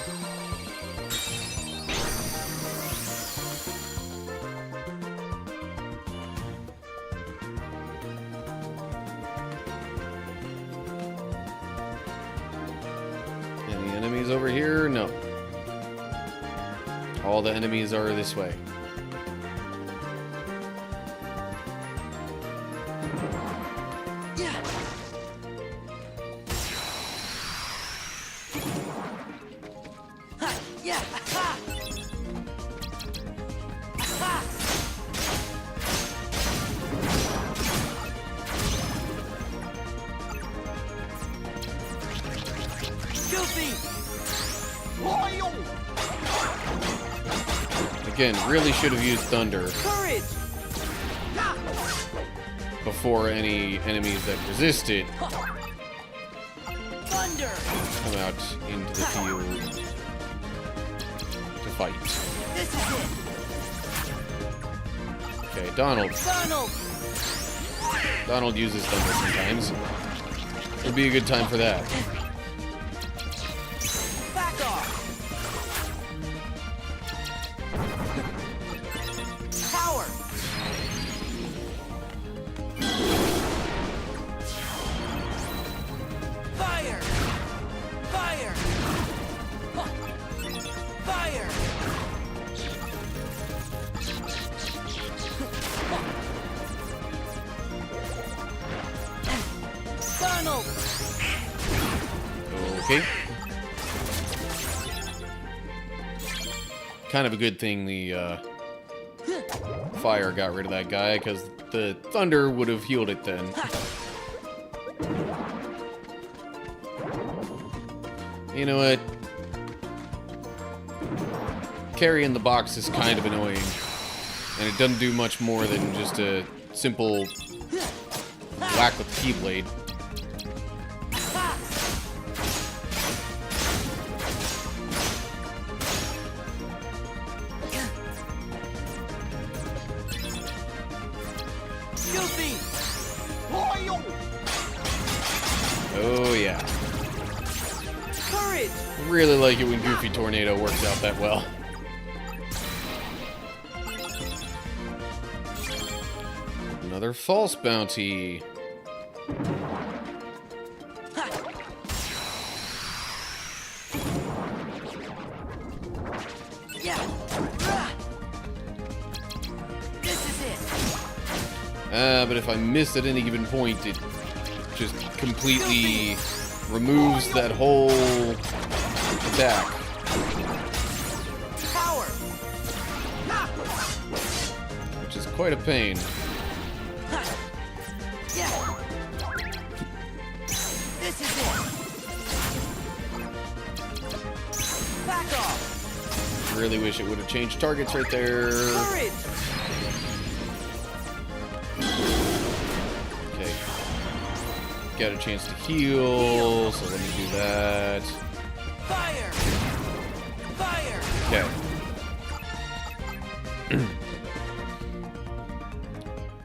Any enemies over here? No. All the enemies are this way. Again, really should have used Thunder before any enemies that resist it come out into the field to fight. Okay, Donald. Donald uses Thunder sometimes. Would be a good time for that. Okay. Kind of a good thing the fire got rid of that guy, because the thunder would have healed it then. You know what? Carrying the box is kind of annoying, and it doesn't do much more than just a simple whack with the keyblade. Oh yeah. Courage. Really like it when Goofy Tornado works out that well. Another false bounty. But if I miss at any given point, it just completely removes that whole attack. Which is quite a pain. This is it. Back off. Really wish it would have changed targets right there. Courage. Got a chance to heal, so let me do that. Fire! Fire! Okay.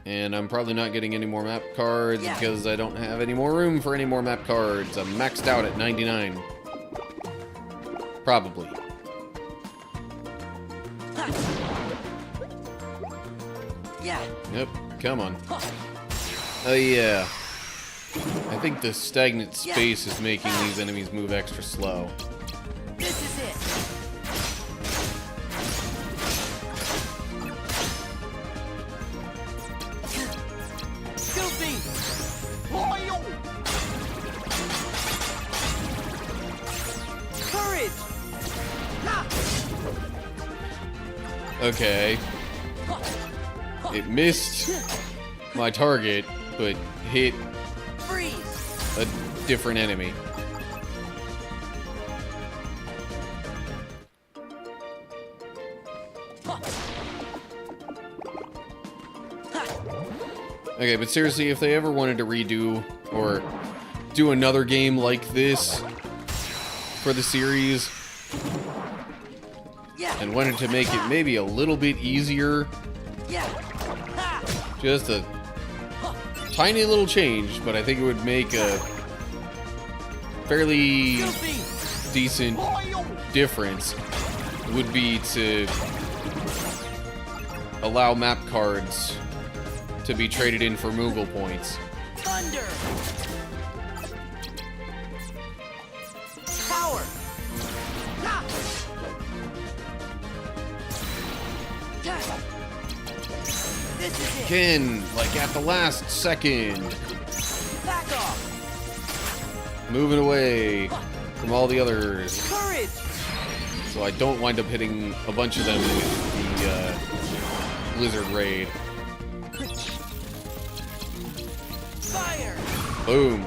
And I'm probably not getting any more map cards because I don't have any more room for any more map cards. I'm maxed out at 99. Probably. Yeah. Yep, come on. Oh yeah. I think the stagnant space is making these enemies move extra slow. This is it. Goofy. Courage. Okay. It missed my target, but hit Freeze. a different enemy. Okay, but seriously, if they ever wanted to redo or do another game like this for the series and wanted to make it maybe a little bit easier, just a tiny little change, but I think it would make a fairly decent difference, would be to allow map cards to be traded in for Moogle points. Thunder. Power. This is it. Again, like at the last second. Back off. Moving away from all the others. Courage. So I don't wind up hitting a bunch of them with the Blizzard Raid. Fire. Boom.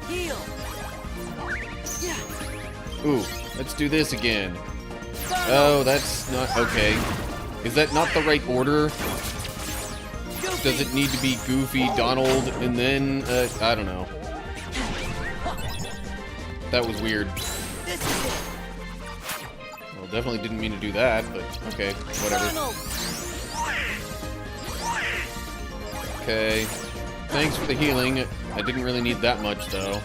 Heal. Ooh, let's do this again. Oh, that's not... okay. Is that not the right order? Does it need to be Goofy, Donald, and then... I don't know. That was weird. Well, definitely didn't mean to do that, but okay, whatever. Okay. Thanks for the healing. I didn't really need that much, though.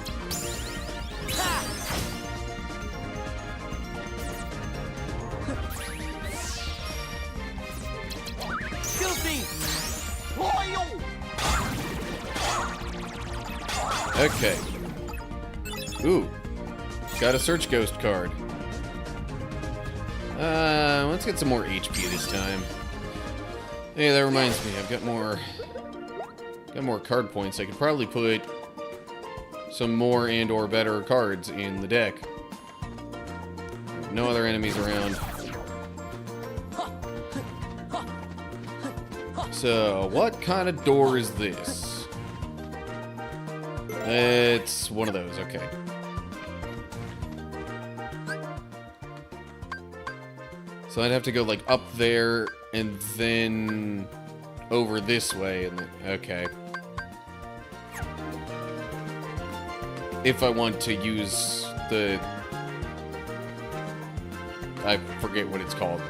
Okay. Ooh. Got a Search Ghost card. Let's get some more HP this time. Hey, that reminds me, I've got more card points. I could probably put some more and or better cards in the deck. No other enemies around. So, what kind of door is this? It's one of those, okay. So I'd have to go like up there and then over this way and then, okay. If I want to use the... I forget what it's called.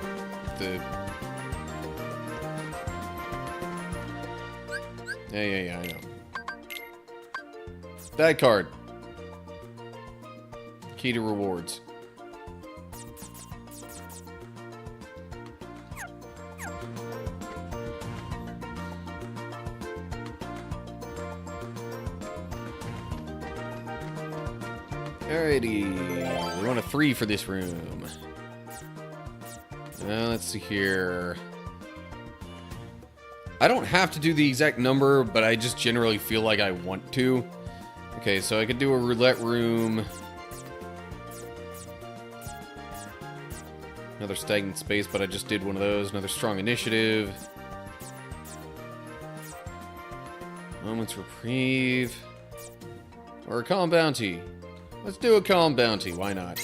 Yeah, I know. That card. Key to rewards. Alrighty. We want a 3 for this room. Let's see here. I don't have to do the exact number, but I just generally feel like I want to. Okay, so I could do a roulette room. Another stagnant space, but I just did one of those. Another strong initiative. Moment's reprieve. Or a calm bounty. Let's do a calm bounty, why not?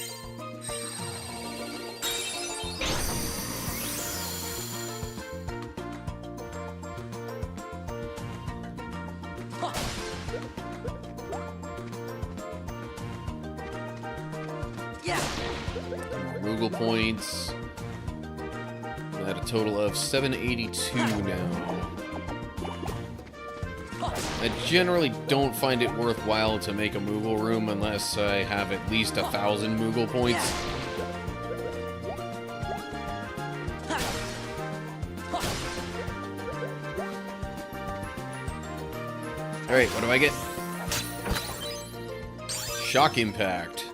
Moogle points. I'm at a total of 782 now. I generally don't find it worthwhile to make a Moogle room unless I have at least 1,000 Moogle points. Alright, what do I get? Shock Impact.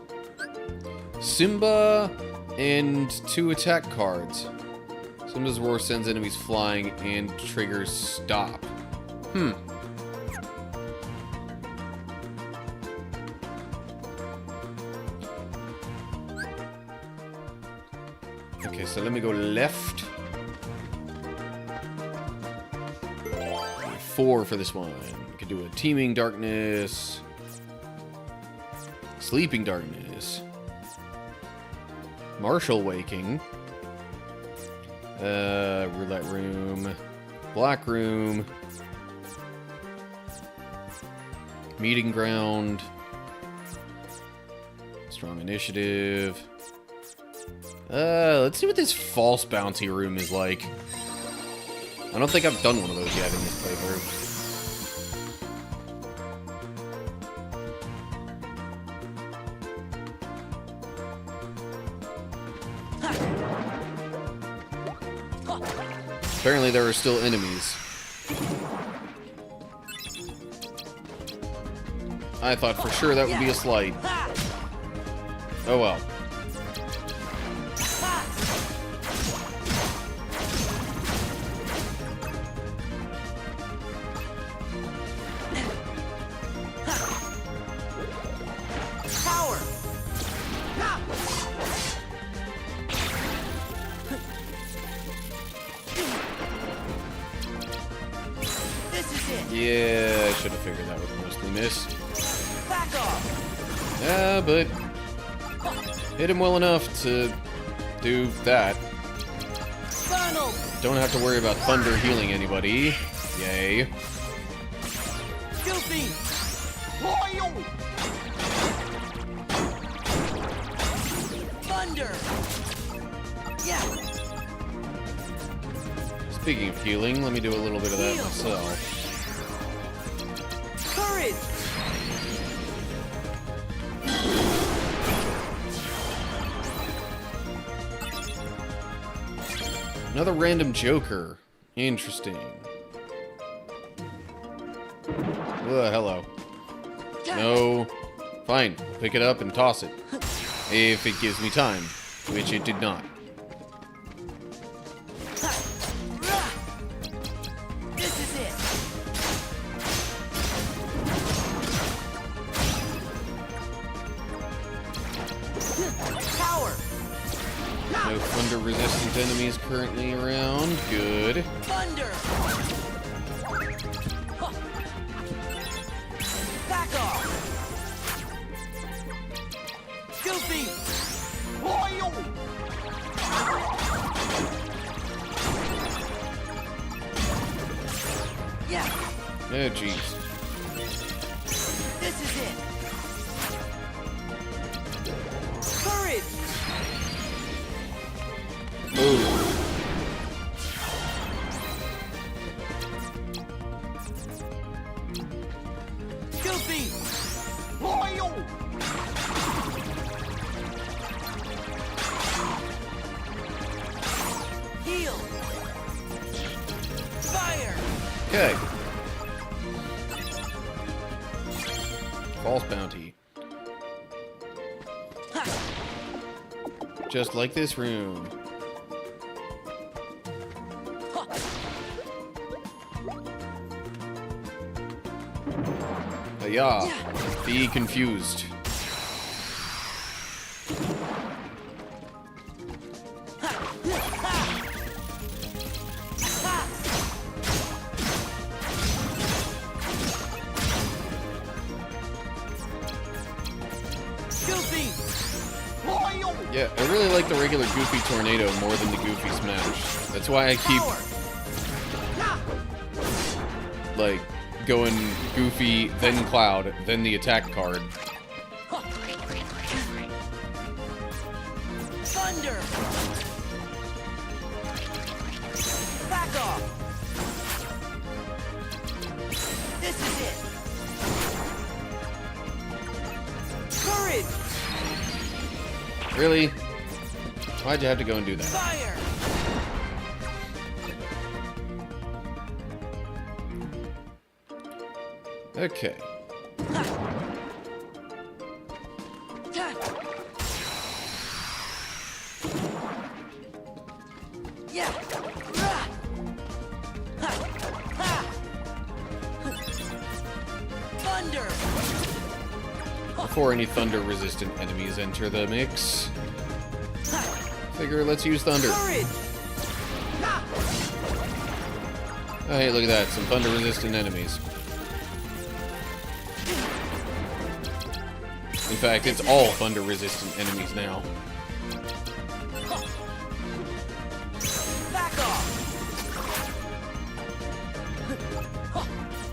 Simba and 2 attack cards. Simba's roar sends enemies flying and triggers stop. Okay, so let me go left. 4 for this one. We could do a Teeming Darkness. Sleeping Darkness. Martial Waking. Roulette Room. Black Room. Meeting Ground. Strong Initiative. Let's see what this False Bounty Room is like. I don't think I've done one of those yet in this playthrough. Apparently there are still enemies. I thought for sure that would be a slight. Oh well. Power. This is it. Yeah, I should have figured that would mostly miss. Back off. Yeah, but hit him well enough to do that. Funnel. Don't have to worry about thunder healing anybody. Yay. Goofy. Thunder. Yeah. Speaking of healing, let me do a little bit of that myself. Courage. Another random Joker. Interesting. Hello. No. Fine. Pick it up and toss it. If it gives me time. Which it did not. This is it. Power. No thunder-resistant enemies currently around. Good. Thunder. Back off. Goofy. Yeah. Oh, jeez. This is it. Courage. Ooh. Goofy. Heal. Fire. Okay. False bounty. Just like this room. Yeah. Be confused. Yeah, I really like the regular Goofy Tornado more than the Goofy Smash. That's why I keep, like, going Goofy, then Cloud, then the attack card. Thunder. Back off. This is it. Courage. Really? Why'd you have to go and do that? Fire. Okay. Yeah. Thunder. Before any thunder-resistant enemies enter the mix, figure let's use thunder. Courage. Oh, hey, look at that. Some thunder-resistant enemies. In fact, it's all thunder-resistant enemies now. Back off.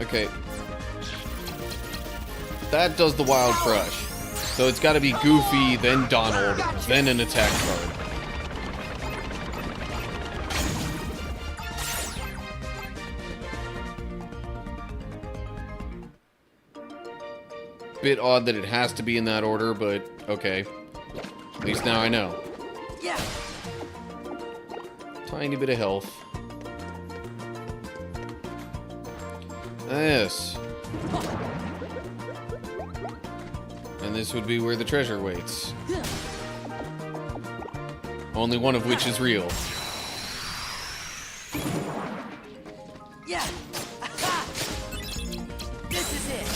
Okay. That does the Wild Crush. So it's got to be Goofy, then Donald, then an attack card. Bit odd that it has to be in that order, but okay. At least now I know. Yeah. Tiny bit of health. Yes. And this would be where the treasure waits. Only one of which is real. Yeah. This is it.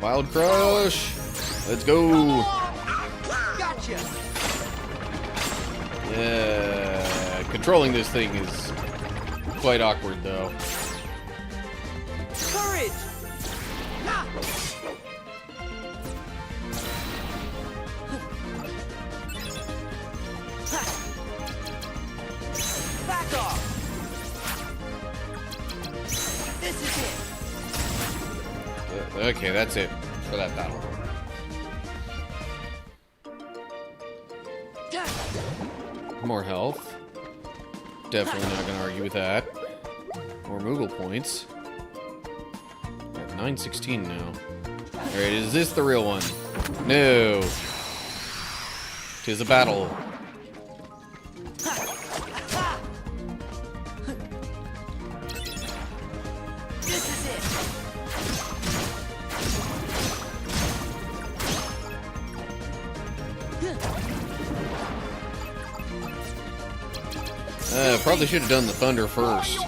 Wild Crush! Let's go! Gotcha. Yeah, controlling this thing is quite awkward, though. Courage. Back off. This is it. Okay, that's it for that battle. More health. Definitely not going to argue with that. More Moogle points. At 916 now. Alright, is this the real one? No. 'Tis a battle. This is it. Probably should have done the thunder first.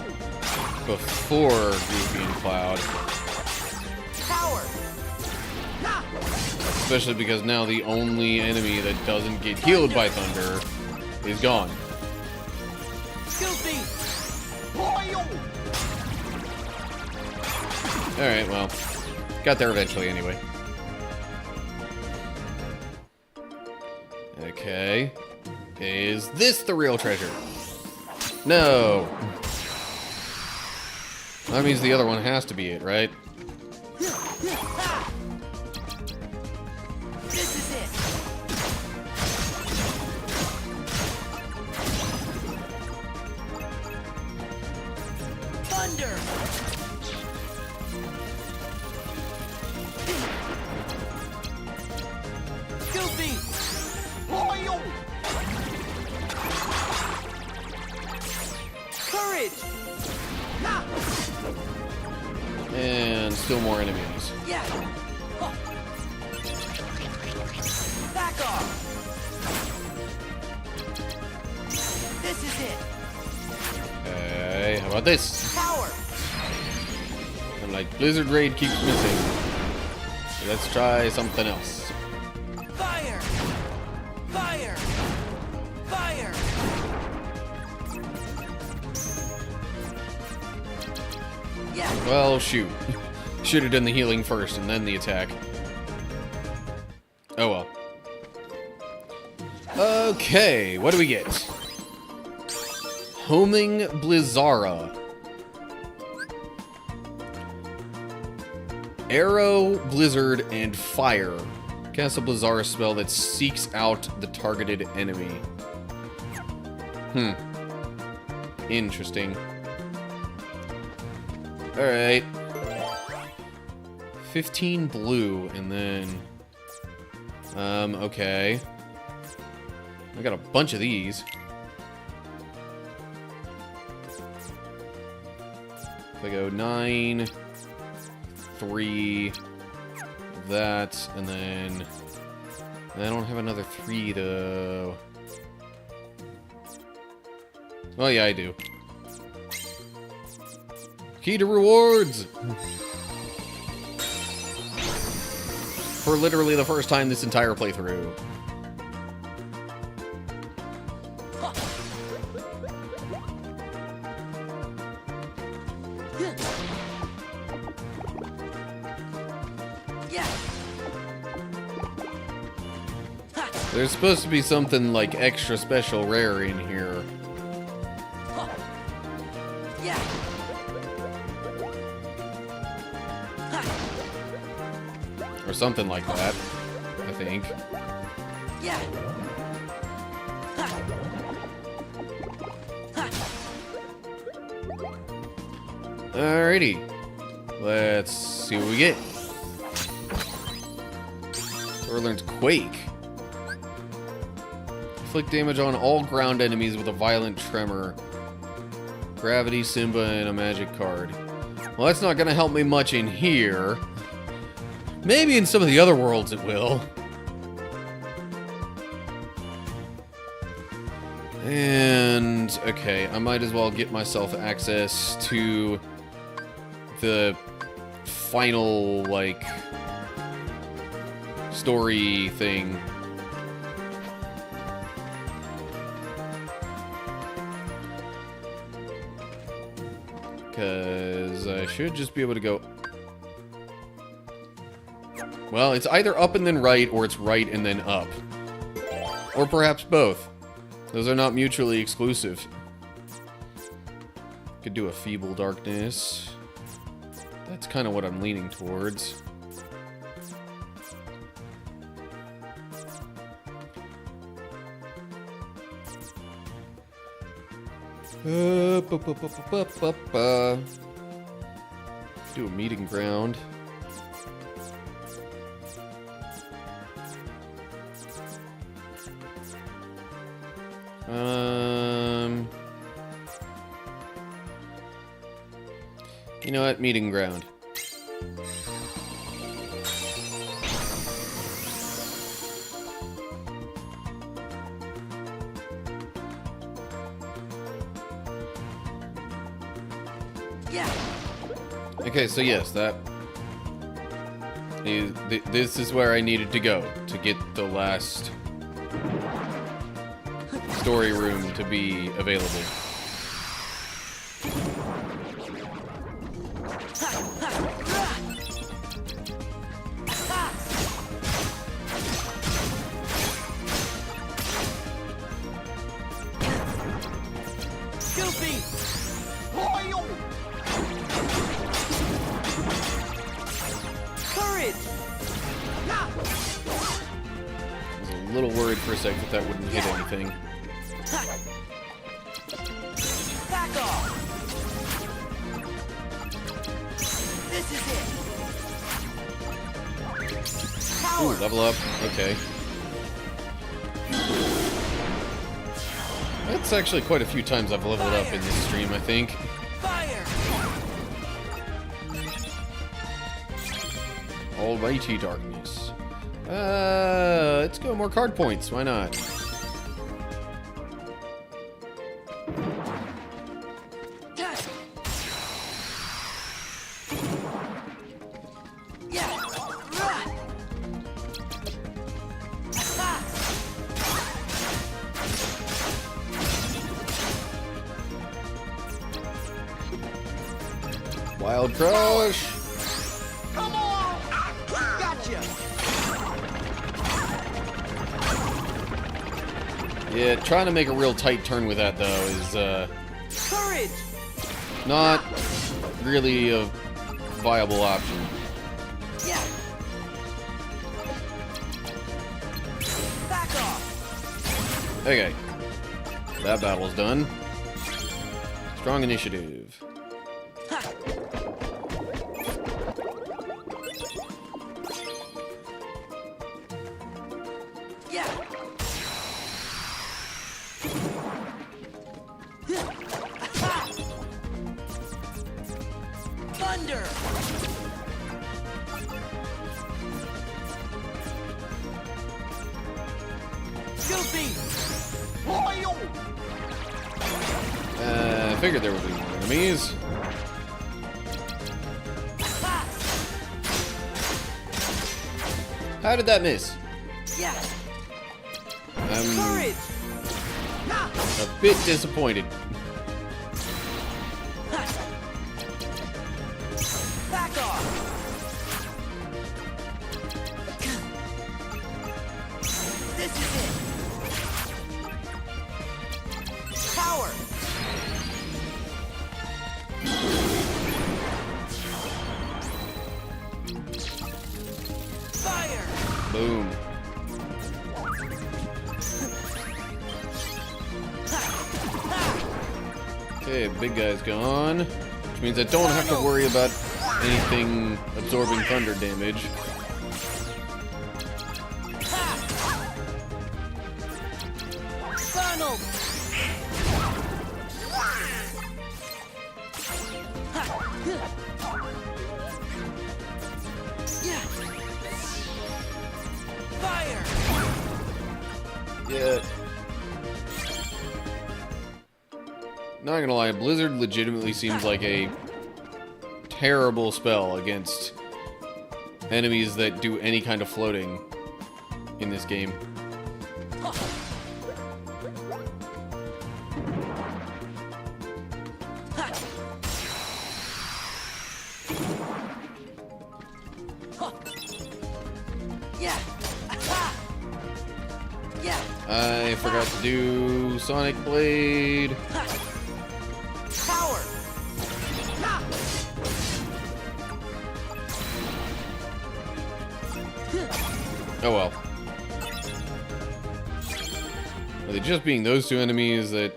Before Goofy and Cloud. Power. Especially because now the only enemy that doesn't get healed by thunder is gone. Goofy. Alright, well. Got there eventually anyway. Okay. Is this the real treasure? No. That means the other one has to be it, right? This is it. Thunder. Goofy. Courage. And still more enemies. Yeah. Back off. This is it. Okay, how about this? Power. And like Blizzard Raid keeps missing. So let's try something else. Fire. Fire. Fire. Yeah. Well, shoot. Should have done the healing first and then the attack. Oh well. Okay, what do we get? Homing Blizzara. Arrow, Blizzard, and Fire. Cast a Blizzara spell that seeks out the targeted enemy. Interesting. Alright. 15 blue, and then... okay. I got a bunch of these. If I go 9, 3, that, and then I don't have another 3 though. Oh yeah, I do. Key to rewards! For literally the first time this entire playthrough. There's supposed to be something like extra special rare in here. Or something like that, I think. Alrighty. Let's see what we get. Sword learns Quake. Inflict damage on all ground enemies with a violent tremor. Gravity, Simba, and a magic card. Well, that's not gonna help me much in here. Maybe in some of the other worlds it will. And, okay, I might as well get myself access to the final, like, story thing. Because I should just be able to go... Well, it's either up and then right, or it's right and then up. Or perhaps both. Those are not mutually exclusive. Could do a Feeble Darkness. That's kind of what I'm leaning towards. Do a Meeting Ground. You know what? Meeting Ground. Okay, so yes, that is, this is where I needed to go to get the last story room to be available. A little worried for a sec that that wouldn't hit anything. Back off. This is it. Ooh, level up. Okay. That's actually quite a few times I've leveled up in this stream, I think. Fire. Almighty Darkness. Let's go more card points. Why not? Wild Crush! Come on! Gotcha! Yeah, trying to make a real tight turn with that, though, is, Courage! not really a viable option. Yeah! Back off! Okay. That battle's done. Strong initiative. Thunder! Goofy! I figured there would be more enemies. How did that miss? Yeah. I'm Courage! a bit disappointed. Back off! This is it! Power! Fire! Boom. Okay, big guy's gone. Which means I don't have to worry about anything absorbing thunder damage. Funnel! Yeah! Fire! Yeah. Not gonna lie, Blizzard legitimately seems like a terrible spell against enemies that do any kind of floating in this game. Yeah! Yeah! I forgot to do Sonic Blade. Power! Oh well. With it just being those two enemies, that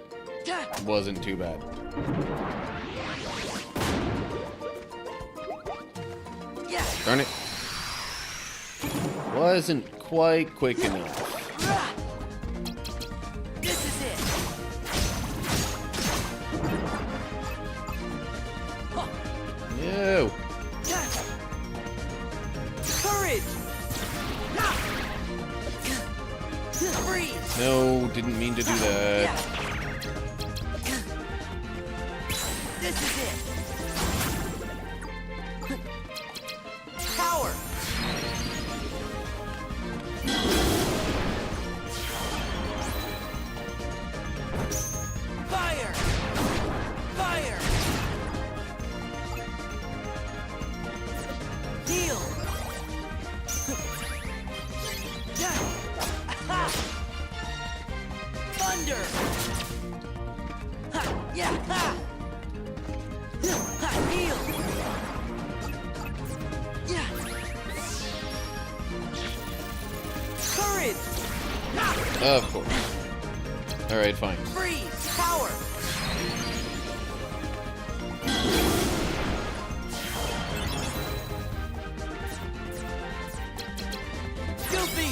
wasn't too bad. Yeah! Darn it. Wasn't quite quick enough. This is it! No. Courage! Freeze! No, didn't mean to do that. This is it! Power! Fire! Fire! Heal! Thunder! Ha! Yeah! Ha! Ha! Heal! Yeah! Courage! Of course. Alright, fine. Freeze! Power! Goofy!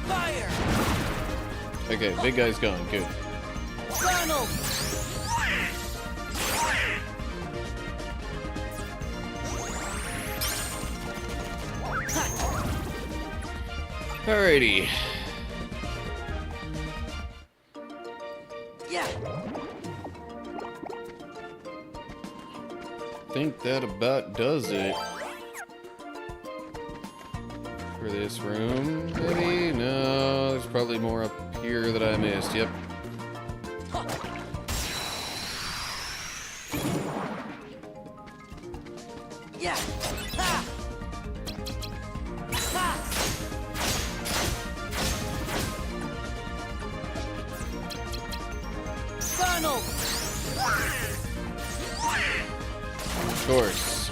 Fire! Okay, big guy's gone. Good. Funnel! Alrighty. Yeah! I think that about does it for this room. Maybe? No, there's probably more up here that I missed. Yep. Yeah! Ha! Ha! Funnel! Of course.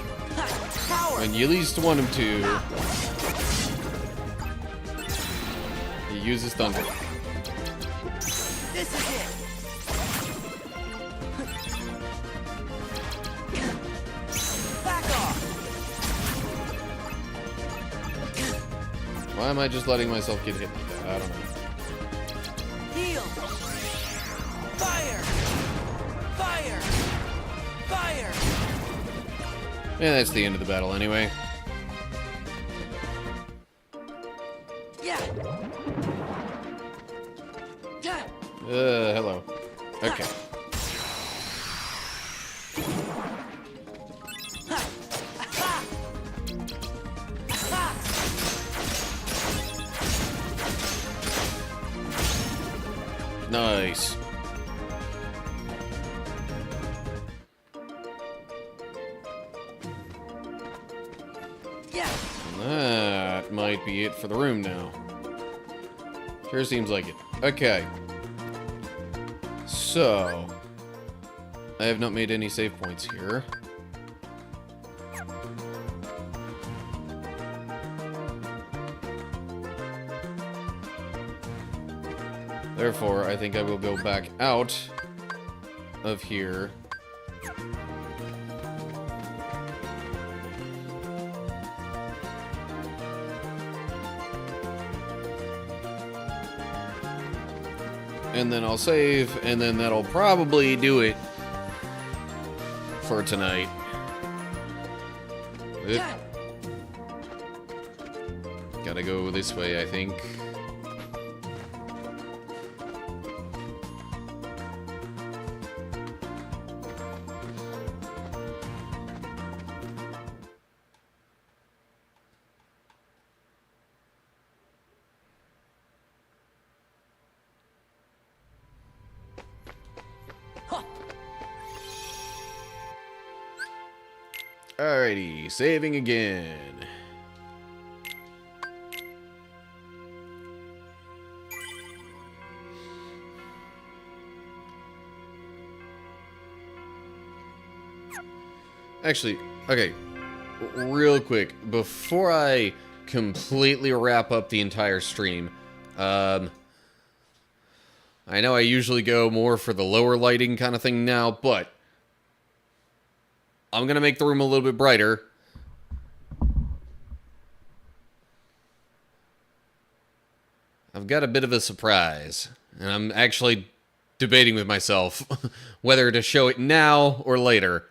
Power! When you least want him to, he uses thunder. This is it! Back off! Why am I just letting myself get hit like that? I don't know. Heal! Fire! Fire! Fire! Yeah, that's the end of the battle anyway. Yeah. Yeah. Hello. Okay. Nice. Yeah. That might be it for the room now. Sure seems like it. Okay. So, I have not made any save points here. Therefore, I think I will go back out of here. And then I'll save, and then that'll probably do it for tonight. Gotta go this way, I think. Alrighty, saving again. Actually, okay, real quick, before I completely wrap up the entire stream, I know I usually go more for the lower lighting kind of thing now, but I'm going to make the room a little bit brighter. I've got a bit of a surprise, and I'm actually debating with myself whether to show it now or later.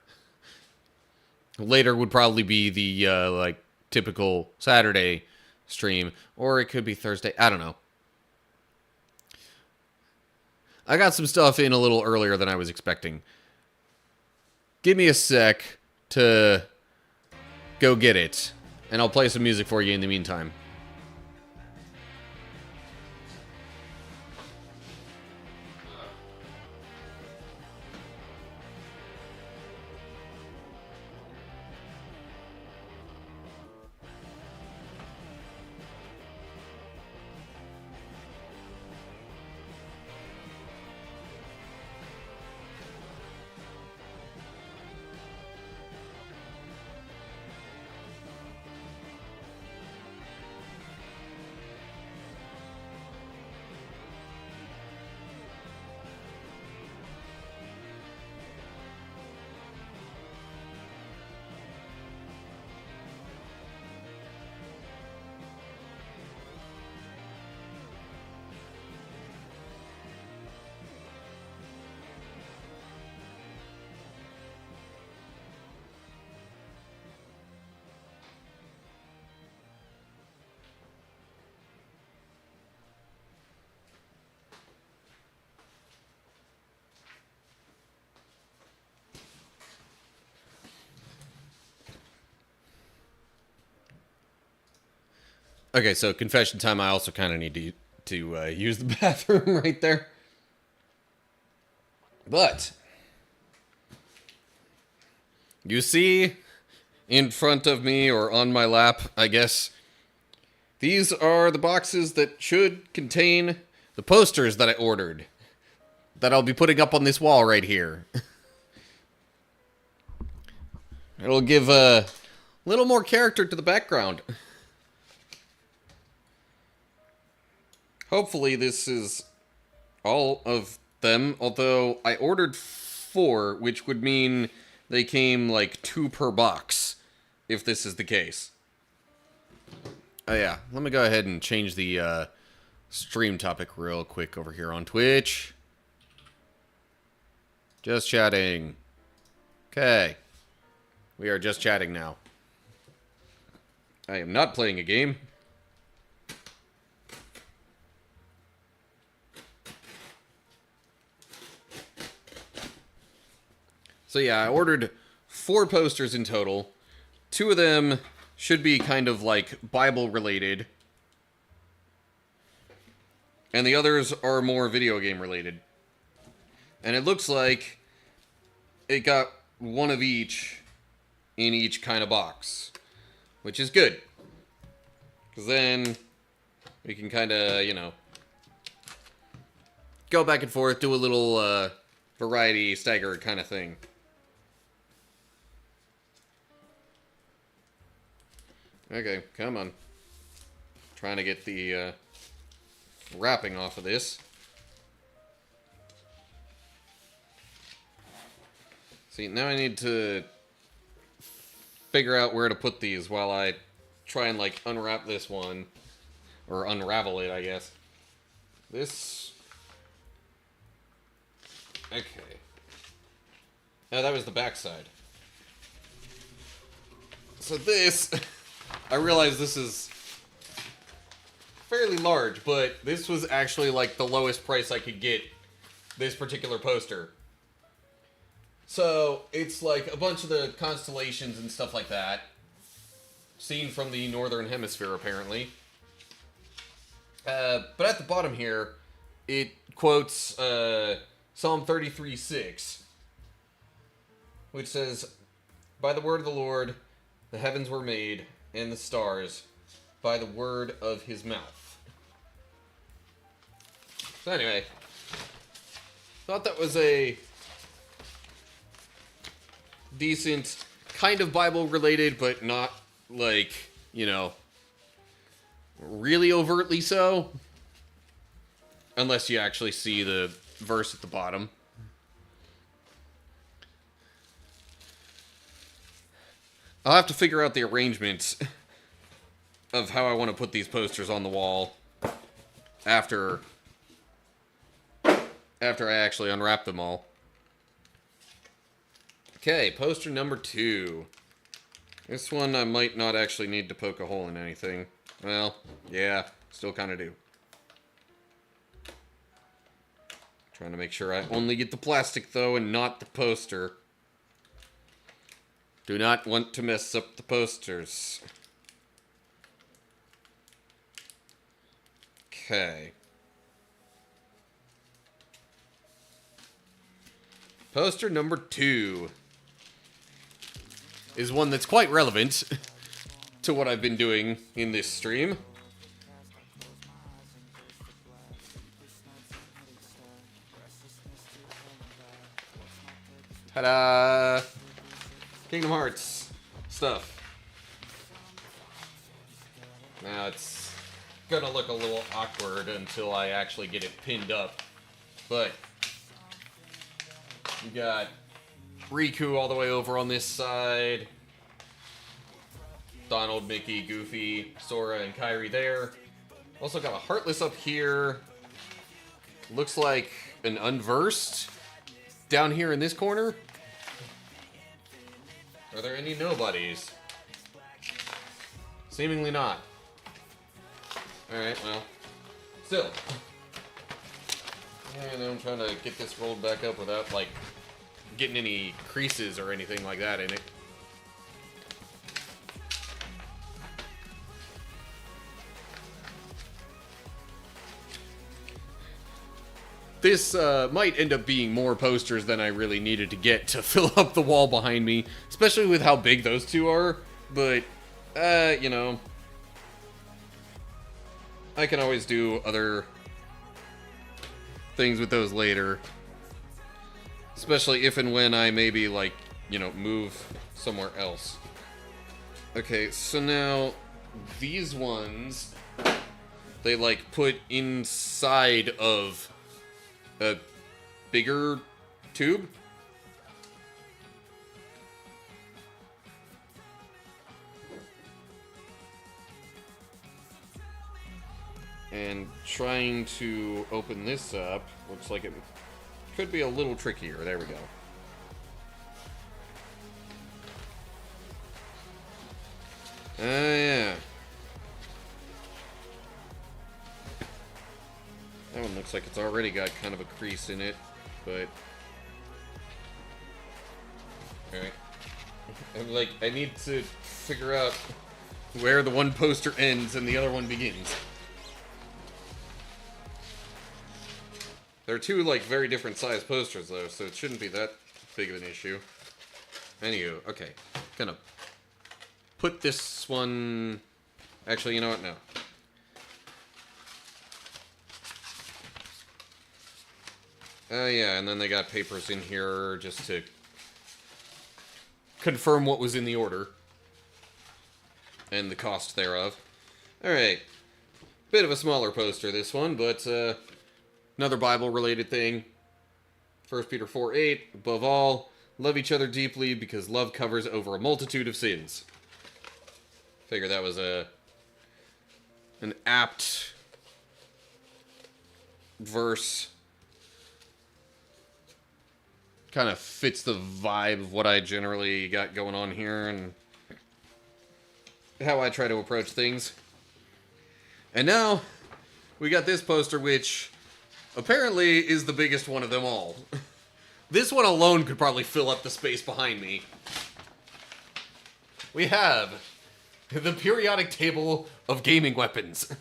Later would probably be the, like, typical Saturday stream, or it could be Thursday. I don't know. I got some stuff in a little earlier than I was expecting. Give me a sec to go get it, and I'll play some music for you in the meantime. Okay, so confession time. I also kind of need to use the bathroom right there. But you see in front of me, or on my lap, I guess, these are the boxes that should contain the posters that I ordered, that I'll be putting up on this wall right here. It'll give a little more character to the background. Hopefully this is all of them, although I ordered 4, which would mean they came like 2 per box, if this is the case. Oh yeah, let me go ahead and change the stream topic real quick over here on Twitch. Just chatting. Okay. We are just chatting now. I am not playing a game. So yeah, I ordered 4 posters in total. 2 of them should be kind of like Bible related. And the others are more video game related. And it looks like it got one of each in each kind of box. Which is good. Because then we can kind of, you know, go back and forth, do a little variety stagger kind of thing. Okay, come on. Trying to get the wrapping off of this. See, now I need to figure out where to put these while I try and, like, unwrap this one. Or unravel it, I guess. This... Okay. Oh, that was the backside. So this... I realize this is fairly large, but this was actually, like, the lowest price I could get this particular poster. So, it's like a bunch of the constellations and stuff like that. Seen from the northern hemisphere, apparently. But at the bottom here, it quotes Psalm 33:6, which says, "By the word of the Lord, the heavens were made, and the stars, by the word of his mouth." So anyway, thought that was a decent, kind of Bible related, but not, like, you know, really overtly so. Unless you actually see the verse at the bottom. I'll have to figure out the arrangement of how I want to put these posters on the wall after I actually unwrap them all. Okay, poster number 2. This one I might not actually need to poke a hole in anything. Well, yeah, still kind of do. Trying to make sure I only get the plastic, though, and not the poster. Do not want to mess up the posters. Okay. Poster number 2 is one that's quite relevant to what I've been doing in this stream. Ta-da! Kingdom Hearts stuff. Now it's gonna look a little awkward until I actually get it pinned up, but you got Riku all the way over on this side, Donald, Mickey, Goofy, Sora, and Kairi there. Also got a Heartless up here. Looks like an Unversed down here in this corner. Are there any nobodies? Seemingly not. Alright, well. Still. And I'm trying to get this rolled back up without, like, getting any creases or anything like that in it. This might end up being more posters than I really needed to get to fill up the wall behind me, especially with how big those 2 are, but, you know, I can always do other things with those later, especially if and when I maybe, like, you know, move somewhere else. Okay, so now, these ones, they, like, put inside of a bigger tube. And trying to open this up, looks like it could be a little trickier. There we go. Yeah. That one looks like it's already got kind of a crease in it, but... Alright. I need to figure out where the one poster ends and the other one begins. They're two, very different size posters, though, so it shouldn't be that big of an issue. Anywho, okay. Gonna put this one... Actually, you know what? No. Yeah, and then they got papers in here just to confirm what was in the order. And the cost thereof. Alright. Bit of a smaller poster, this one, but another Bible-related thing. 1 Peter 4:8, above all, love each other deeply because love covers over a multitude of sins. Figure that was an apt verse. Kind of fits the vibe of what I generally got going on here and how I try to approach things. And now, we got this poster, which apparently is the biggest one of them all. This one alone could probably fill up the space behind me. We have the periodic table of gaming weapons.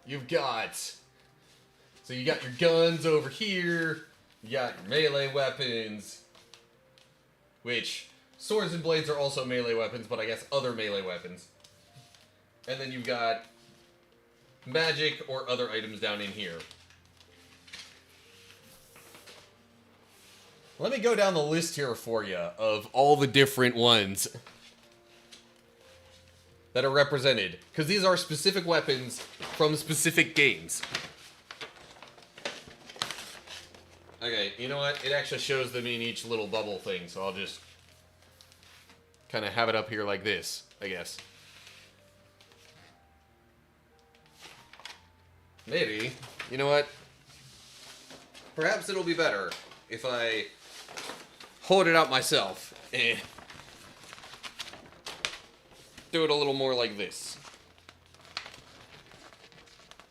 You've got... So you got your guns over here, you got your melee weapons, which swords and blades are also melee weapons, but I guess other melee weapons. And then you've got magic or other items down in here. Let me go down the list here for you of all the different ones that are represented, because these are specific weapons from specific games. Okay, you know what? It actually shows them in each little bubble thing, so I'll just kind of have it up here like this, I guess. Maybe. You know what? Perhaps it'll be better if I hold it out myself and do it a little more like this.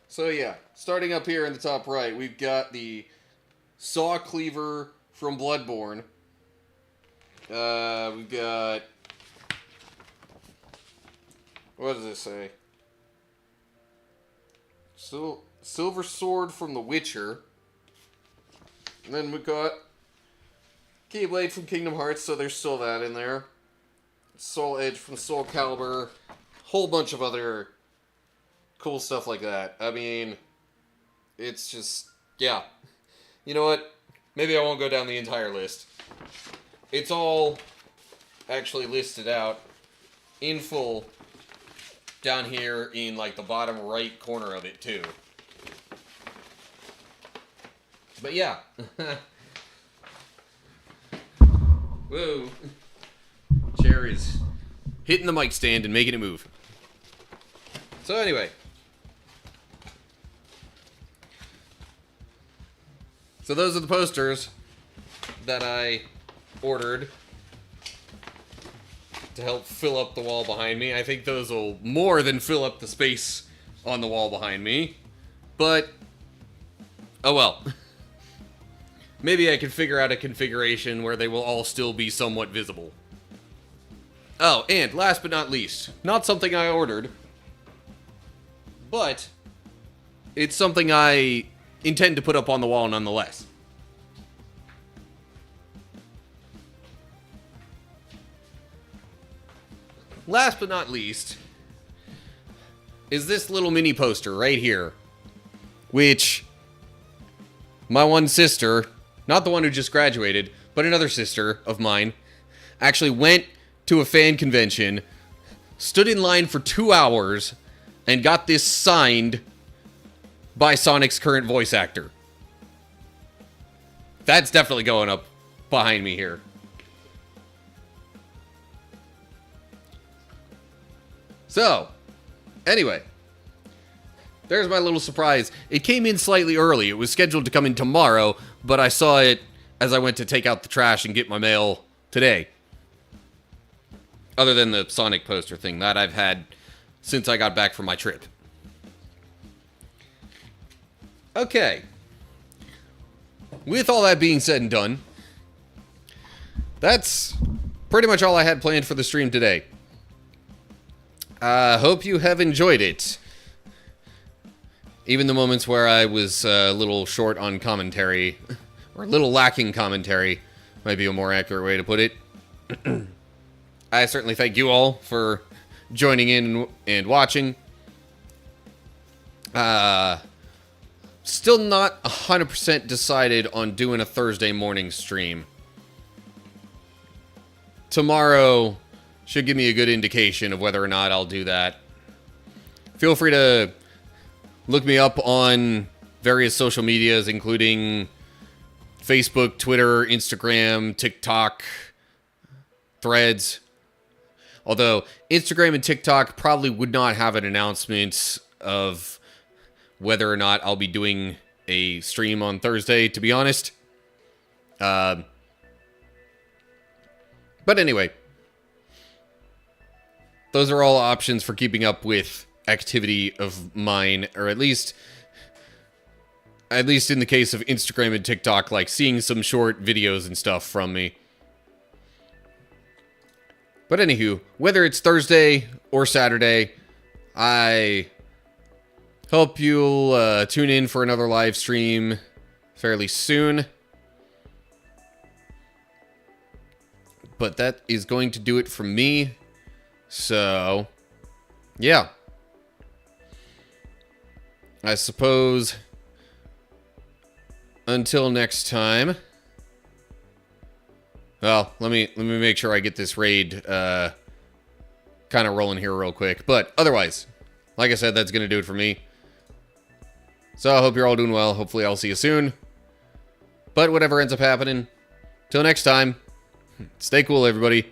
So yeah, starting up here in the top right, we've got the Saw Cleaver from Bloodborne. We've got... What does this say? Silver Sword from The Witcher. And then we've got Keyblade from Kingdom Hearts, so there's still that in there. Soul Edge from Soul Calibur. Whole bunch of other cool stuff like that. I mean, it's just... yeah. You know what? Maybe I won't go down the entire list. It's all actually listed out in full down here in the bottom right corner of it too. But yeah. Whoa. Chair is hitting the mic stand and making it move. So anyway. So those are the posters that I ordered to help fill up the wall behind me. I think those will more than fill up the space on the wall behind me. But, oh well. Maybe I can figure out a configuration where they will all still be somewhat visible. Oh, and last but not least, not something I ordered, but it's something I intend to put up on the wall nonetheless. Last but not least is this little mini poster right here, which my one sister, not the one who just graduated, but another sister of mine, actually went to a fan convention, stood in line for 2 hours, and got this signed by Sonic's current voice actor. That's definitely going up behind me here. So, anyway, There's my little surprise. It came in slightly early. It was scheduled to come in tomorrow, but I saw it as I went to take out the trash and get my mail today. Other than the Sonic poster thing that I've had since I got back from my trip. Okay. With all that being said and done, that's pretty much all I had planned for the stream today. I hope you have enjoyed it. Even the moments where I was a little short on commentary, or a little lacking commentary, might be a more accurate way to put it. I certainly thank you all for joining in and watching. Still not 100% decided on doing a Thursday morning stream. Tomorrow should give me a good indication of whether or not I'll do that. Feel free to look me up on various social medias, including Facebook, Twitter, Instagram, TikTok, Threads. Although Instagram and TikTok probably would not have an announcement of whether or not I'll be doing a stream on Thursday, to be honest. But anyway, those are all options for keeping up with activity of mine, or at least in the case of Instagram and TikTok, like seeing some short videos and stuff from me. But anywho, whether it's Thursday or Saturday, I hope you'll tune in for another live stream fairly soon. But that is going to do it from me. So, yeah. I suppose until next time. Well, let me make sure I get this raid kind of rolling here real quick. But otherwise, like I said, that's going to do it for me. So I hope you're all doing well. Hopefully I'll see you soon. But whatever ends up happening, till next time, stay cool, everybody.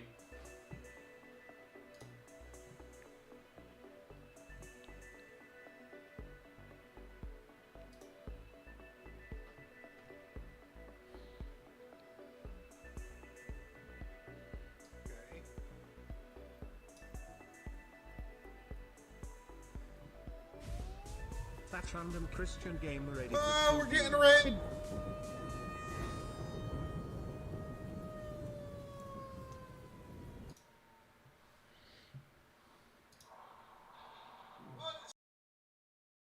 That's random Christian gamer. Oh, we're getting ready.